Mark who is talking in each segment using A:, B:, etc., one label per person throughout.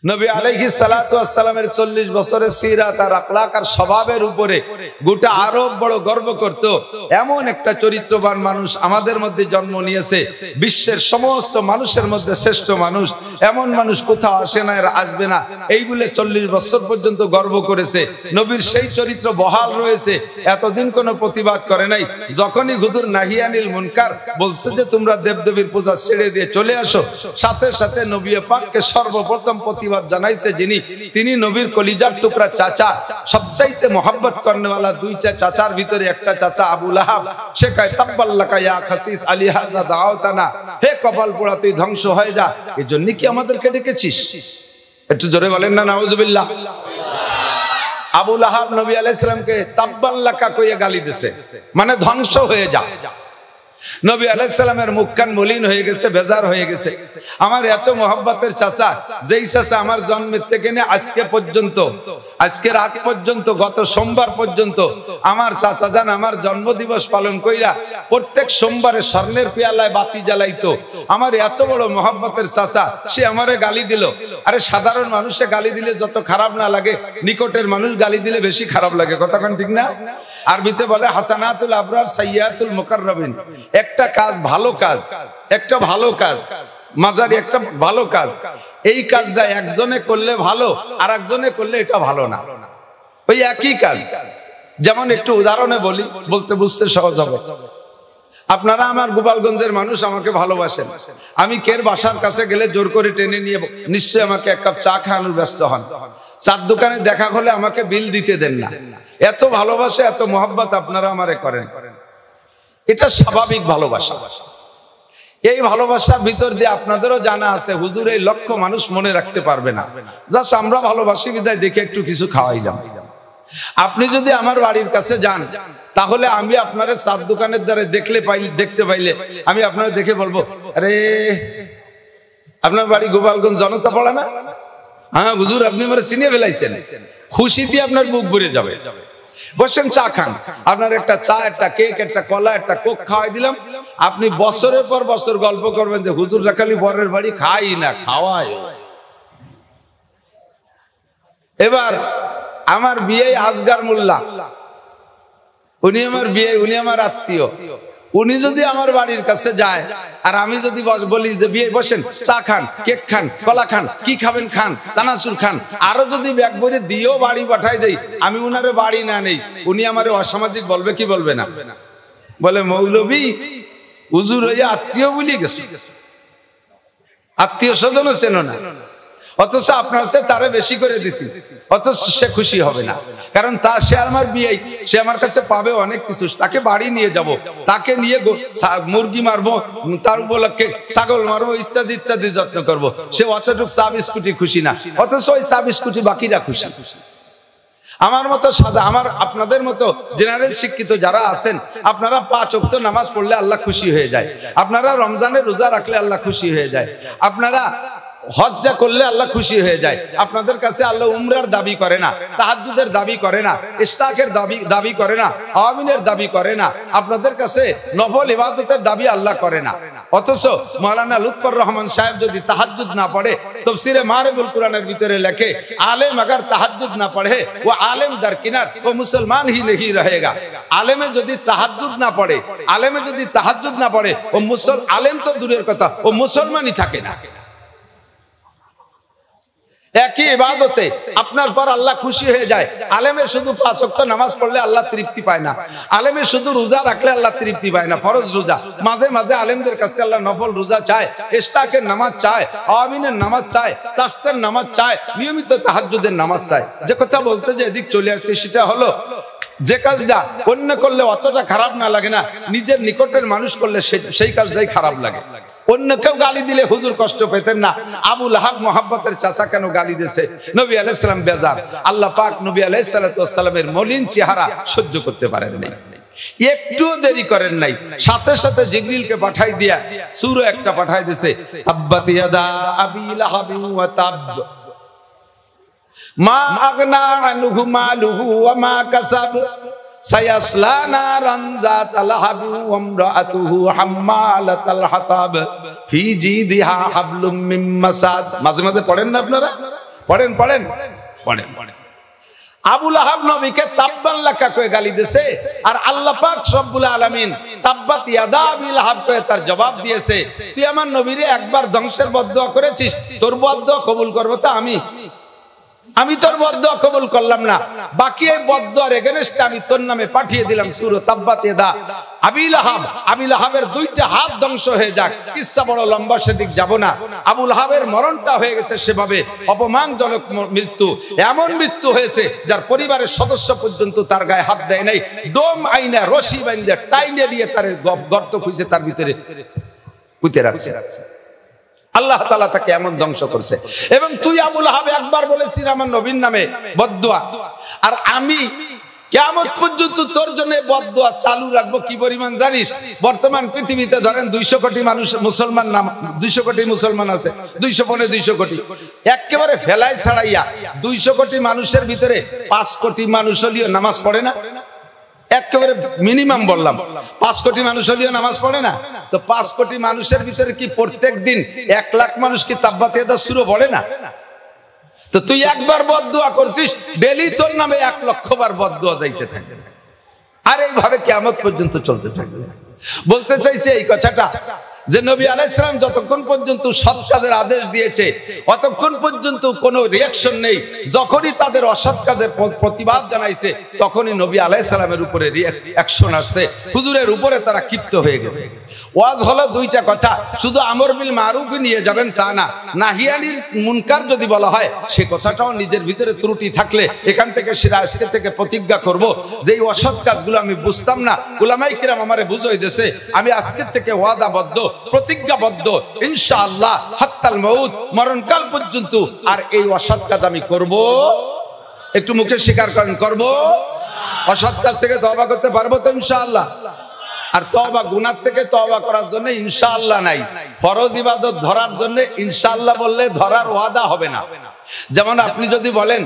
A: নবী আলাইহিস সালাতু ওয়াস সালামের 40 বছরের সিরাত আর আখলাক আর স্বভাবের উপরে গোটা আরব বড় গর্ব করত। এমন একটা চরিত্রবান মানুষ আমাদের মধ্যে জন্ম নিয়েছে, বিশ্বের সমস্ত মানুষের মধ্যে শ্রেষ্ঠ মানুষ, এমন মানুষ কোথাও আসে না, এর আসবে না, এই বলে 40 বছর পর্যন্ত গর্ব করেছে। নবীর সেই চরিত্র বহাল রয়েছে, এতদিন কোনো প্রতিবাদ করে নাই। যখনই হুজুর নাহিয়ানিল মুনকার বলছে যে তোমরা দেবদেবীর পূজা ছেড়ে দিয়ে চলে আসো, সাথে সাথে নবী পাককে সর্বপ্রথম প্রতিবাদ জানাইছে যিনি, তিনি নবীর কলিজার টুকরা চাচা, সবচাইতে মোহাব্বত করনেওয়ালা দুইটা চাচার ভিতরে একটা চাচা আবু লাহাব। সে কয় তাব্বাল্লাকা ইয়া খাসিস আলী হাযা দাওতানা, হে কপাল পোড়া তুই ধ্বংস হয়ে যা, এজন্য কি আমাদেরকে ডেকেছিস? একটু জোরে বলেন না নাউজুবিল্লাহ। আবু লাহাব নবী আলাইহিস সালামকে তাব্বাল্লাকা কইয়া গালি দিয়েছে, মানে ধ্বংস হয়ে যা। নবী আলাইহিস সালামের মুখখান মলিন হয়ে গেছে, বেজার হয়ে গেছে। আমার এত মোহাব্বতের চাচা, যেই চাচা আমার জন্মের থেকে নিয়ে আজকে পর্যন্ত, আজকের আগ পর্যন্ত, গত সোমবার পর্যন্ত আমার চাচা জান আমার জন্মদিবস পালন কইরা প্রত্যেক সোমবারে স্বর্ণের পেয়ালায় বাতি জ্বালাইতো। আমার এত বড় মোহাব্বতের চাচা, সে আমারে গালি দিল। আরে সাধারণ মানুষে গালি দিলে যত খারাপ না লাগে, নিকটের মানুষ গালি দিলে বেশি খারাপ লাগে, কথা কোন ঠিক না? আরবিতে বলে হাসানাতুল আবরার সাইয়্যাতুল মুকাররাবিন। একটা কাজ ভালো কাজ, একটা ভালো কাজ, মাজারি একটা ভালো কাজ, এই কাজটা একজনে করলে ভালো, আর একজনে করলে এটা ভালো না, ওই একই কাজ। যেমন একটু উদাহরণে বলি, বলতে বুঝতে সহজ হবে। আপনারা আমার গোপালগঞ্জের মানুষ, আমাকে ভালোবাসেন। আমি কের বাসার কাছে গেলে জোর করে টেনে নিয়ে নিশ্চয়ই আমাকে এক কাপ চা খাওয়ানোর ব্যস্ত হন। চার দোকানে দেখা হলে আমাকে বিল দিতে দেন না। এত ভালোবাসা, এত মোহাব্বত আপনারা আমারে করেন, এটা স্বাভাবিক ভালোবাসা। এই ভালোবাসার ভিতর দিয়ে আপনাদেরও জানা আছে হুজুর এই লক্ষ মানুষ মনে রাখতে পারবে না, জাস্ট আমরা ভালোবাসি বিদায় দেখে একটু কিছু খাওয়াই দাম। আপনি যদি আমার বাড়ির কাছে যান, তাহলে আমি আপনার চার দোকানের দ্বারা দেখতে পাইলে আমি আপনারা দেখে বলবো, আরে আপনার বাড়ি গোপালগঞ্জ জনতা পড়া না? হ্যাঁ হুজুর আপনি আমার চিনে ফেলাইছেন। খুশিতে আপনার বুক ভরে যাবে। বসেন, চা খান। আপনার একটা চা, একটা কেক, একটা কলা, একটা কোক খাওয়াই দিলাম। আপনি বছরের পর বছর গল্প করবেন যে হুজুর খালি বরের বাড়ি খাই না, খাওয়ায়। এবার আমার বিয়ে আজগার মোল্লা, উনি আমার বিয়ে, উনি আমার আত্মীয়। উনি যদি আমার বাড়ির কাছে যায় আর আমি যদি বলি যে বিয়ে বসেন, চা খান, কেক খান, কলা খান, কি খাবেন খান, চানাচুর খান, আরো যদি ব্যাগ ভরে দিয়েও বাড়ি পাঠাই দেই, আমি উনারে বাড়ি না নেই, উনি আমারে অসামাজিক বলবে কি বলবে না? বলে মৌলবী হুজুর হইয়া আত্মীয় বলি গেছে, আত্মীয় স্বজনও চেনো না, অথচ আপনার সে তারে বেশি করে দিছি, অথচ সে খুশি হবে না। কারণ সে আমার বিয়ে, সে আমার কাছে পাবে অনেক কিছু। তাকে বাড়ি নিয়ে যাব, তাকে নিয়ে মুরগি মারবো, তার উপলক্ষে ছাগল মারবো, ইত্যাদি ইত্যাদি যত্ন করব। সে অতটুকু চা বিস্কুটি খুশি না, অথচ ওই চা বিস্কুটি বাকিরা খুশি। আমার মতো সাদা, আপনাদের মতো জেনারেল শিক্ষিত যারা আছেন, আপনারা 5 ওয়াক্ত নামাজ পড়লে আল্লাহ খুশি হয়ে যায়, আপনারা রমজানের রোজা রাখলে আল্লাহ খুশি হয়ে যায়, আপনারা হজটা করলে আল্লাহ খুশি হয়ে যায়। আপনাদের কাছে আল্লাহ উমরার দাবি করে না, তাহাজ্জুদের দাবি করে না, ইশরাকের দাবি করে না, আওয়ামিনের দাবি করে না। আপনাদের কাছে নফল ইবাদতের দাবি আল্লাহ করে না। অথচ মাওলানা লুৎফর রহমান সাহেব যদি তাহাজ্জুদ না পড়ে, তাফসীরে মারিফুল কুরআনের ভিতরে লেখে, আলেম अगर তাহাজ্জুদ না পড়ে वो आलिम दरकिनार वो मुसलमान ही नहीं रहेगा। আলেমে যদি তাহাজ্জুদ না পড়ে, আলেমে যদি তাহাজ্জুদ না পড়ে, ও আলেম তো দূরের কথা, ও মুসলমানই থাকে না। একই ইবাদতে আপনার পর আল্লাহ খুশি হয়ে যায়। আলেমে শুধু 5 ওয়াক্ত নামাজ পড়লে আল্লাহ তৃপ্তি পায় না, আলেমে শুধু রোজা রাখলে আল্লাহ তৃপ্তি পায় না, ফরজ রোজা। মাঝে মাঝে আলেমদের কাছ থেকে আল্লাহ নফল রোজা চায়, ইশরাকের নামাজ চায়, আওয়ামিনের নামাজ চায়, চাশতের নামাজ চায়, নিয়মিত তাহাজ্জুদের নামাজ চায়। যে কথা বলতে যে এদিক চলে আসছে সেটা হলো, যে কাজটা অন্য করলে অতটা খারাপ না লাগে না, নিজের নিকটের মানুষ করলে সেই কাজটাই খারাপ লাগে। অন্য কেউ গালি দিলে হুজুর কষ্ট পেতেন না, আবু লাহাব মোহাব্বতের চাচা কেন গালি দিয়েছে? নবী আলাইহিস সালাম বেজার। আল্লাহ পাক নবী আলাইহিস সালামের মলিন চেহারা সহ্য করতে পারেন নাই, একটু দেরি করেন নাই, সাথে সাথে জিবরিলকে পাঠাই দিয়া সূরা একটা পাঠাই দিয়েছে, তাব্বাত ইয়াদা আবি লাহাব ওয়া তাব মা আগনা আনহু মালুহু ওয়া মা কাসাব সায়াসলা নারান যাতা লাহাবি ওয়া ইমরাআতুহু হাম্মালাতাল হাতাব ফি জিদিহা হাবলুম মিন মাসাদ। মাঝে মাঝে পড়েন না আপনারা? পড়েন পড়েন পড়েন পড়েন। আবু লাহাব নবীকে তাব্বান লাকা কয়ে গালি দিয়েছে, আর আল্লাহ পাক রব্বুল আলামিন তাব্বাত ইয়াদা আবি লাহাব কয়ে তার জবাব দিয়েছে, তুই আমার নবীরে একবার ধ্বংসের বদদুয়া করেছিস, তোর বদদুয়া কবুল করব তো আমি তোর বদদুয়া কবুল করলাম না, বাকি এই বদদুয়ার এগেনস্টে আমি তোর নামে পাঠিয়ে দিলাম সূরা তাব্বাত ইয়াদা আবি লাহাব। আবি লাহাবের দুইটা হাত ধ্বংস হয়ে যাক। কিচ্ছা বড় লম্বা, সেদিক যাব না। আবু লাহাবের মরণটা হয়ে গেছে সেভাবে অপমানজনক মৃত্যু, এমন মৃত্যু হয়েছে যার পরিবারের সদস্য পর্যন্ত তার গায়ে হাত দেয় নাই। ডোম আইনা রশি বাইন্দে টাইনে দিয়ে তার গর্ত খুঁজে তার ভিতরে পুঁতে রাখছে। আল্লাহ তাআলা তাকে এমন ধ্বংস করছে। এবং তুই আবু লাহাব একবার বলেছিস আমার নবীর নামে বদদুয়া, আর আমি কিয়ামত পর্যন্ত তোর জন্য বদদুয়া চালু রাখবো। কি পরিমাণ জানিস? বর্তমান পৃথিবীতে ধরেন 200 কোটি মানুষ মুসলমান, নাম 200 কোটি মুসলমান আছে, 200 কোটি একেবারে ফেলাই ছাড়াইয়া 200 কোটি মানুষের ভিতরে 5 কোটি মানুষ হলিও নামাজ পড়ে না। একেবারে মিনিমাম বললাম, 5 কোটি মানুষ হলিও নামাজ পড়ে না। তো 5 কোটি মানুষের ভিতরে কি প্রত্যেক দিন 1 লাখ মানুষ কি তাব্বাত ইয়াদা সূরা পড়ে না? তো তুই একবার বদদুয়া করছিস, ডেলি তোর নামে 1 লক্ষ বার বদদুয়া যাইতে থাকবে, আর এইভাবে কিয়ামত পর্যন্ত চলতে থাকবে। বলতে চাইছে এই কথাটা যে নবী আলাইহিস সালাম যতক্ষণ পর্যন্ত সৎ কাজের আদেশ দিয়েছে অতক্ষণ পর্যন্ত কোনো রিঅ্যাকশন নেই। যখনই তাদের অসৎ কাজের প্রতিবাদ জানাইছে তখনই নবী আলাইহিস সালামের উপরে রিঅ্যাকশন আসছে, হুজুরের উপরে তারা ক্ষিপ্ত হয়ে গেছে। ওয়াজ হলো দুইটা কথা, শুধু আমর বিল মারুফ নিয়ে যাবেন তা না, নাহিয়ানির মুনকার যদি বলা হয় সে কথাটাও নিজের ভিতরে ত্রুটি থাকলে এখান থেকে সেটা আজকে থেকে প্রতিজ্ঞা করব যে এই অসৎ কাজগুলো আমি বুঝতাম না, উলামায়ে কিরাম আমারে বুঝাই দিয়েছে, আমি আজকে থেকে ওয়াদাবদ্ধ প্রতিজ্ঞাবদ্ধ ইনশাআল্লাহ হাত্তাল মউত, মরণকাল পর্যন্ত আর এই অসৎ কাজ আমি করব। একটু মুখে স্বীকার করেন, করব। অসৎ কাজ থেকে তওবা করতে পারবো তো ইনশাআল্লাহ? আর তওবা গুনাহ থেকে তওবা করার জন্য ইনশাআল্লাহ নাই, ফরজ ইবাদত ধরার জন্য ইনশাআল্লাহ বললে ধরার ওয়াদা হবে না। যেমন আপনি যদি বলেন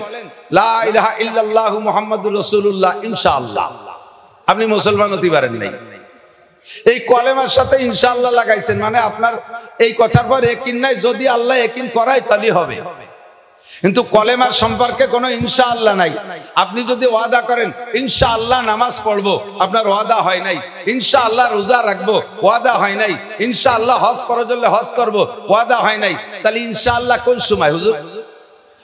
A: লা ইলাহা ইল্লাল্লাহু মুহাম্মাদুর রাসূলুল্লাহ ইনশাআল্লাহ, আপনি মুসলমান হতে পারেন নাই। এই কলেমার সাথে ইনশাআল্লাহ লাগাইছেন, মানে আপনার এই কথার পর ইয়াকিন নাই, যদি আল্লাহ ইয়াকিন করায় তাহলে হবে, কিন্তু কলেমার সম্পর্কে কোনো ইনশাআল্লাহ নাই। আপনি যদি ওয়াদা করেন ইনশাআল্লাহ নামাজ পড়বো, আপনার ওয়াদা হয় নাই। ইনশাআল্লাহ রোজা রাখবো, ওয়াদা হয় নাই। ইনশাআল্লাহ হজ ফরজ হলে হজ করবো, ওয়াদা হয় নাই। তাহলে ইনশাআল্লাহ কোন সময় হুজুর?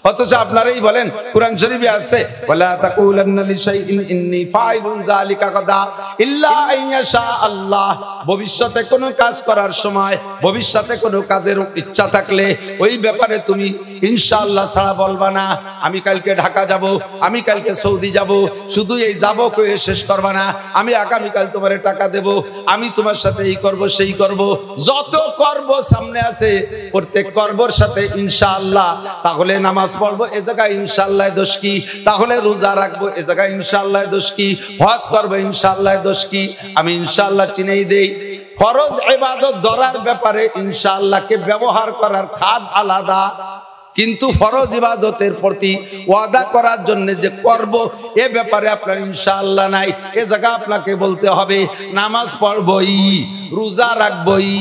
A: অথচ আপনারাই বলেন কোরআন শরীফে আছে ওয়ালা তাকুলান্না লিশাইইন ইন্নী ফাইলুন যালিকা গাদা ইল্লা আইয়াশা আল্লাহ। ভবিষ্যতে কোনো কাজ করার সময়, ভবিষ্যতে কোনো কাজের ইচ্ছা থাকলে ওই ব্যাপারে তুমি ইনশাআল্লাহ ছাড়া বলবা না। আমি কালকে ঢাকা যাব, আমি কালকে সৌদি যাব, শুধু এই যাব কয়ে শেষ করবা না। আমি আগামীকাল তোমারে টাকা দেব, আমি তোমার সাথে এই করব সেই করব, যত করব সামনে আছে প্রত্যেক কর্মর সাথে ইনশাআল্লাহ। তাহলে নামাজ পড়বো এ জায়গায় ইনশাআল্লাহ দোষ কি? তাহলে রোজা রাখবো এ জায়গায় ইনশাআল্লাহ দোষ কি? হজ করবো ইনশাআল্লাহ দোষ কি? আমি ইনশাআল্লাহ চিনেই দেই। ফরজ ইবাদত ধরার ব্যাপারে ইনশাআল্লাহকে ব্যবহার করার খাদ আলাদা, কিন্তু ফরজ ইবাদতের প্রতি ওয়াদা করার জন্য যে করব এ ব্যাপারে আপনার ইনশাআল্লাহ নাই। এ জায়গা আপনাকে বলতে হবে নামাজ পড়বই, রোজা রাখবই,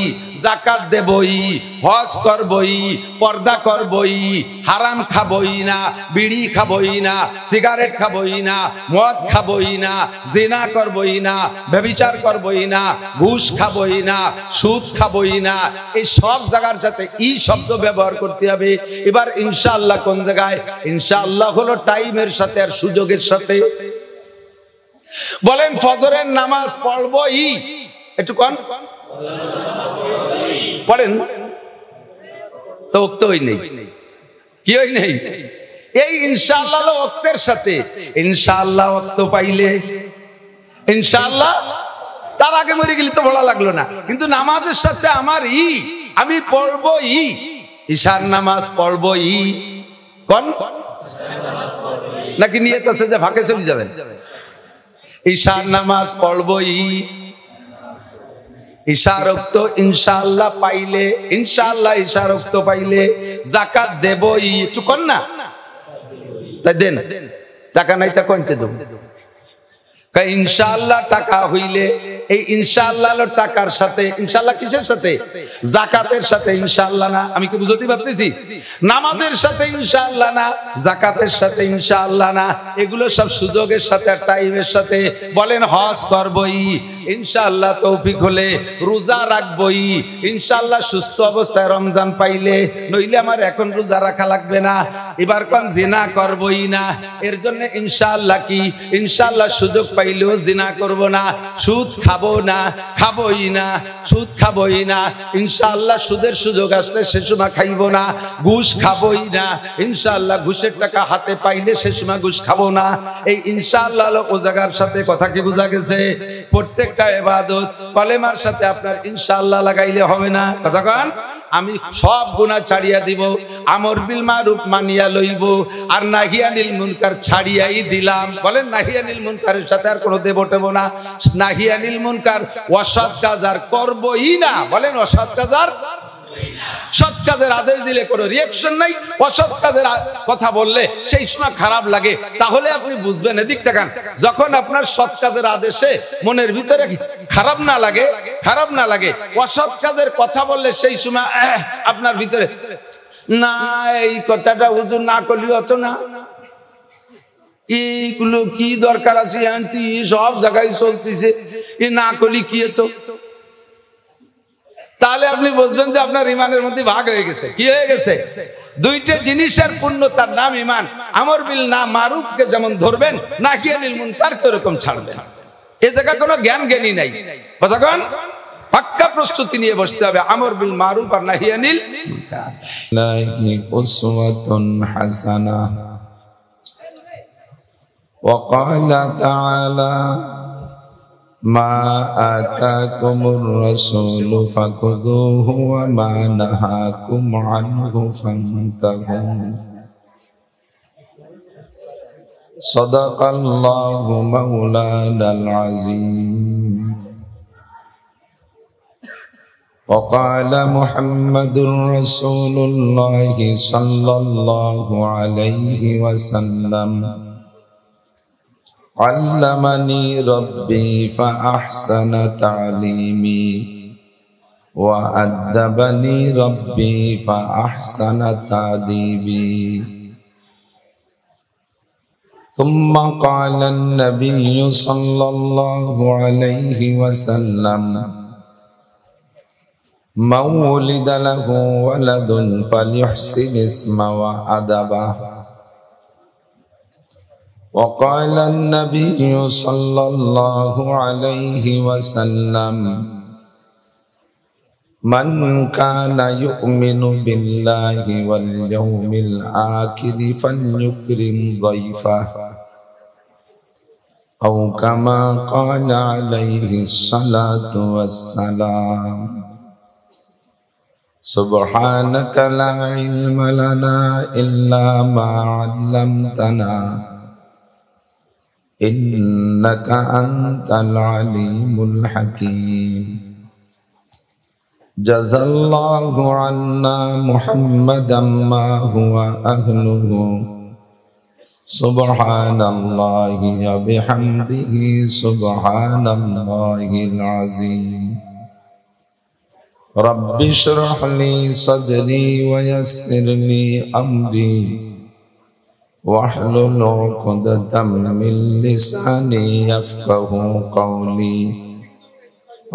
A: যাকাত দেবই, হজ করবই, পর্দা করবই, হারাম খাবই না, বিড়ি খাবই না, সিগারেট খাবই না, মদ খাবই না, জিনা করবই না, ব্যভিচার করবই না, ঘুষ খাবই না, সুদ খাবই না। এই সব জায়গার সাথে ই শব্দ ব্যবহার করতে হবে। এবার ইনশাআল্লাহ কোন জায়গায়? ইনশাআল্লাহ হলো টাইমের সাথে আর সুযোগের সাথে। বলেন ফজরের নামাজ পড়বই, একটু কোন পড়েন তো ওক্তই নেই, কি হই নেই? এই ইনশাআল্লাহ ওক্তের সাথে ইনশাআল্লাহ ওক্ত পাইলে ইনশাআল্লাহ, তার আগে মরে গেলে তো বলা লাগলো না, কিন্তু নামাজের সাথে আমার আমি পড়বই, ঈশার নামাজ পড়বই। কোন নাকি নিয়ত আছে যে ভাগে চলে যাবেন? ঈশার নামাজ পড়বই, ইশারক্ত ইনশাআল্লাহ পাইলে, ইনশাআল্লাহ ইশারক্ত পাইলে যাকাত দেবই। একটু কর না, তাই দেন, টাকা নাই তা কোনতে দেব? ইনশাআল্লাহ টাকা হইলে এই ইনশাআল্লাহ হলো টাকার সাথে, ইনশাআল্লাহ কিসের সাথে? যাকাতের সাথে ইনশাআল্লাহ না। আমি কি বুঝতে পারতেছি? নামাজের সাথে ইনশাআল্লাহ না, যাকাতের সাথে ইনশাআল্লাহ না, এগুলো সব সুযোগের সাথে আর টাইমের সাথে। বলেন হজ করবই ইনশাআল্লাহ, তৌফিক হলে রোজা রাখবই ইনশাআল্লাহ, সুস্থ অবস্থায় রমজান পাইলে, নইলে আমার এখন রোজা রাখা লাগবে না। এবার কোন জিনা করবই না, এর জন্য ইনশাআল্লাহ কি? ইনশাআল্লাহ সুযোগ পাইলেও জিনা করব না, সুদ খাবো না, খাবোই না, সুদ খাবোই না ইনশাআল্লাহ, সুদের সুযোগ আসলে সে সময় খাইবো না, ঘুষ খাবোই না ইনশাআল্লাহ, ঘুষের টাকা হাতে পাইলে সে সময় ঘুষ খাবো না। এই ইনশাআল্লাহ ও জায়গার সাথে কথা কি বোঝা গেছে? প্রত্যেকটা ইবাদত কলেমার সাথে আপনার ইনশাআল্লাহ লাগাইলে হবে না। কথা কন, আমি সব গুনাহ ছাড়িয়া দিব, আমর বিল মারুফ মানিয়া লইব, আর নাহিয়ানিল মুনকার ছাড়িয়াই দিলাম। বলেন নাহিয়ানিল মুনকারের সাথে আর কোনো দেব টেব না, নাহিয়ানিল মুনকার অসৎ কাজ আর করবই না। বলেন অসৎ কাজ আর, সৎ কাজের আদেশ দিলে কোনো রিঅ্যাকশন নাই, অসৎ কাজের কথা বললে সেই সময় খারাপ লাগে। তাহলে আপনি বুঝবেন, এদিক তাকান, যখন আপনার সৎ কাজের আদেশে মনের ভিতরে খারাপ না লাগে, খারাপ না লাগে, অসৎ কাজের কথা বললে সেই সময় আপনার ভিতরে না, এই কথাটা হুজুর না করলি হতো না, এইগুলো কি দরকার আছে, সব জায়গায় চলতেছে, এ না করলি কি হতো? তাহলে আপনি বুঝবেন যে আপনার ইমানের মধ্যে ভাগ হয়ে গেছে। কি হয়ে গেছে? দুইটা জিনিসের পূর্ণতার নাম ইমান। আমর বিল না মারুফকে যেমন ধরবেন, নাহিয়ানিল মুনকারকে এরকম ছাড়বেন। এই জায়গায় কোনো জ্ঞান জ্ঞানী নাই। কথা কোন, পাক্কা প্রস্তুতি নিয়ে বসতে হবে। আমর বিল মারুফ আর নাহিয়ানিল মুনকার। লাহি উসওয়াতুন হাসানা ওয়া ক্বালা তাআলা মা আতাকুমুর রাসূলু ফাখুযুহু ওয়া মা নাহাকুম আনহু ফান্তাহু। সাদাকাল্লাহু মাওলানাল আযীম। ওয়া ক্বালা মুহাম্মাদুর রাসূলুল্লাহি সাল্লাল্লাহু আলাইহি ওয়াসাল্লাম علمني ربي فأحسن تعليمي وأدبني ربي فأحسن تأديبي. ثم قال النبي صلى الله عليه وسلم من ولد له ولد فليحسن اسمه وأدبه. وقال النبي صلى الله عليه وسلم من كان يؤمن بالله واليوم الآخر فليكرم ضيفه أو كما قال عليه الصلاة والسلام. سبحانك لا علم لنا إلا ما علمتنا إنك أنت العليم الحكيم. جزى الله عنا محمدا ما هو أهله سبحان الله وبحمده سبحان الله العظيم. رب اشرح لي صدري ويسر لي أمري واحلل عقدة من لساني يفقه قولي.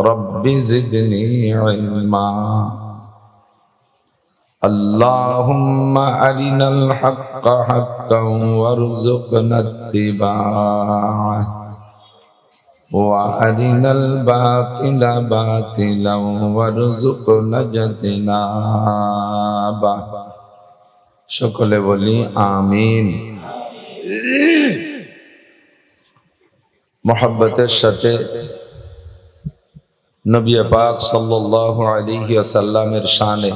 A: رب زدني علما. اللهم أرنا الحق حقا وارزقنا اتباعه وأرنا الباطل باطلا وارزقنا اجتنابه. সকলে বলি আমিন। মোহাব্বতের সাথে নবী পাক সাল্লাল্লাহু আলাইহি ওয়াসাল্লামের শানে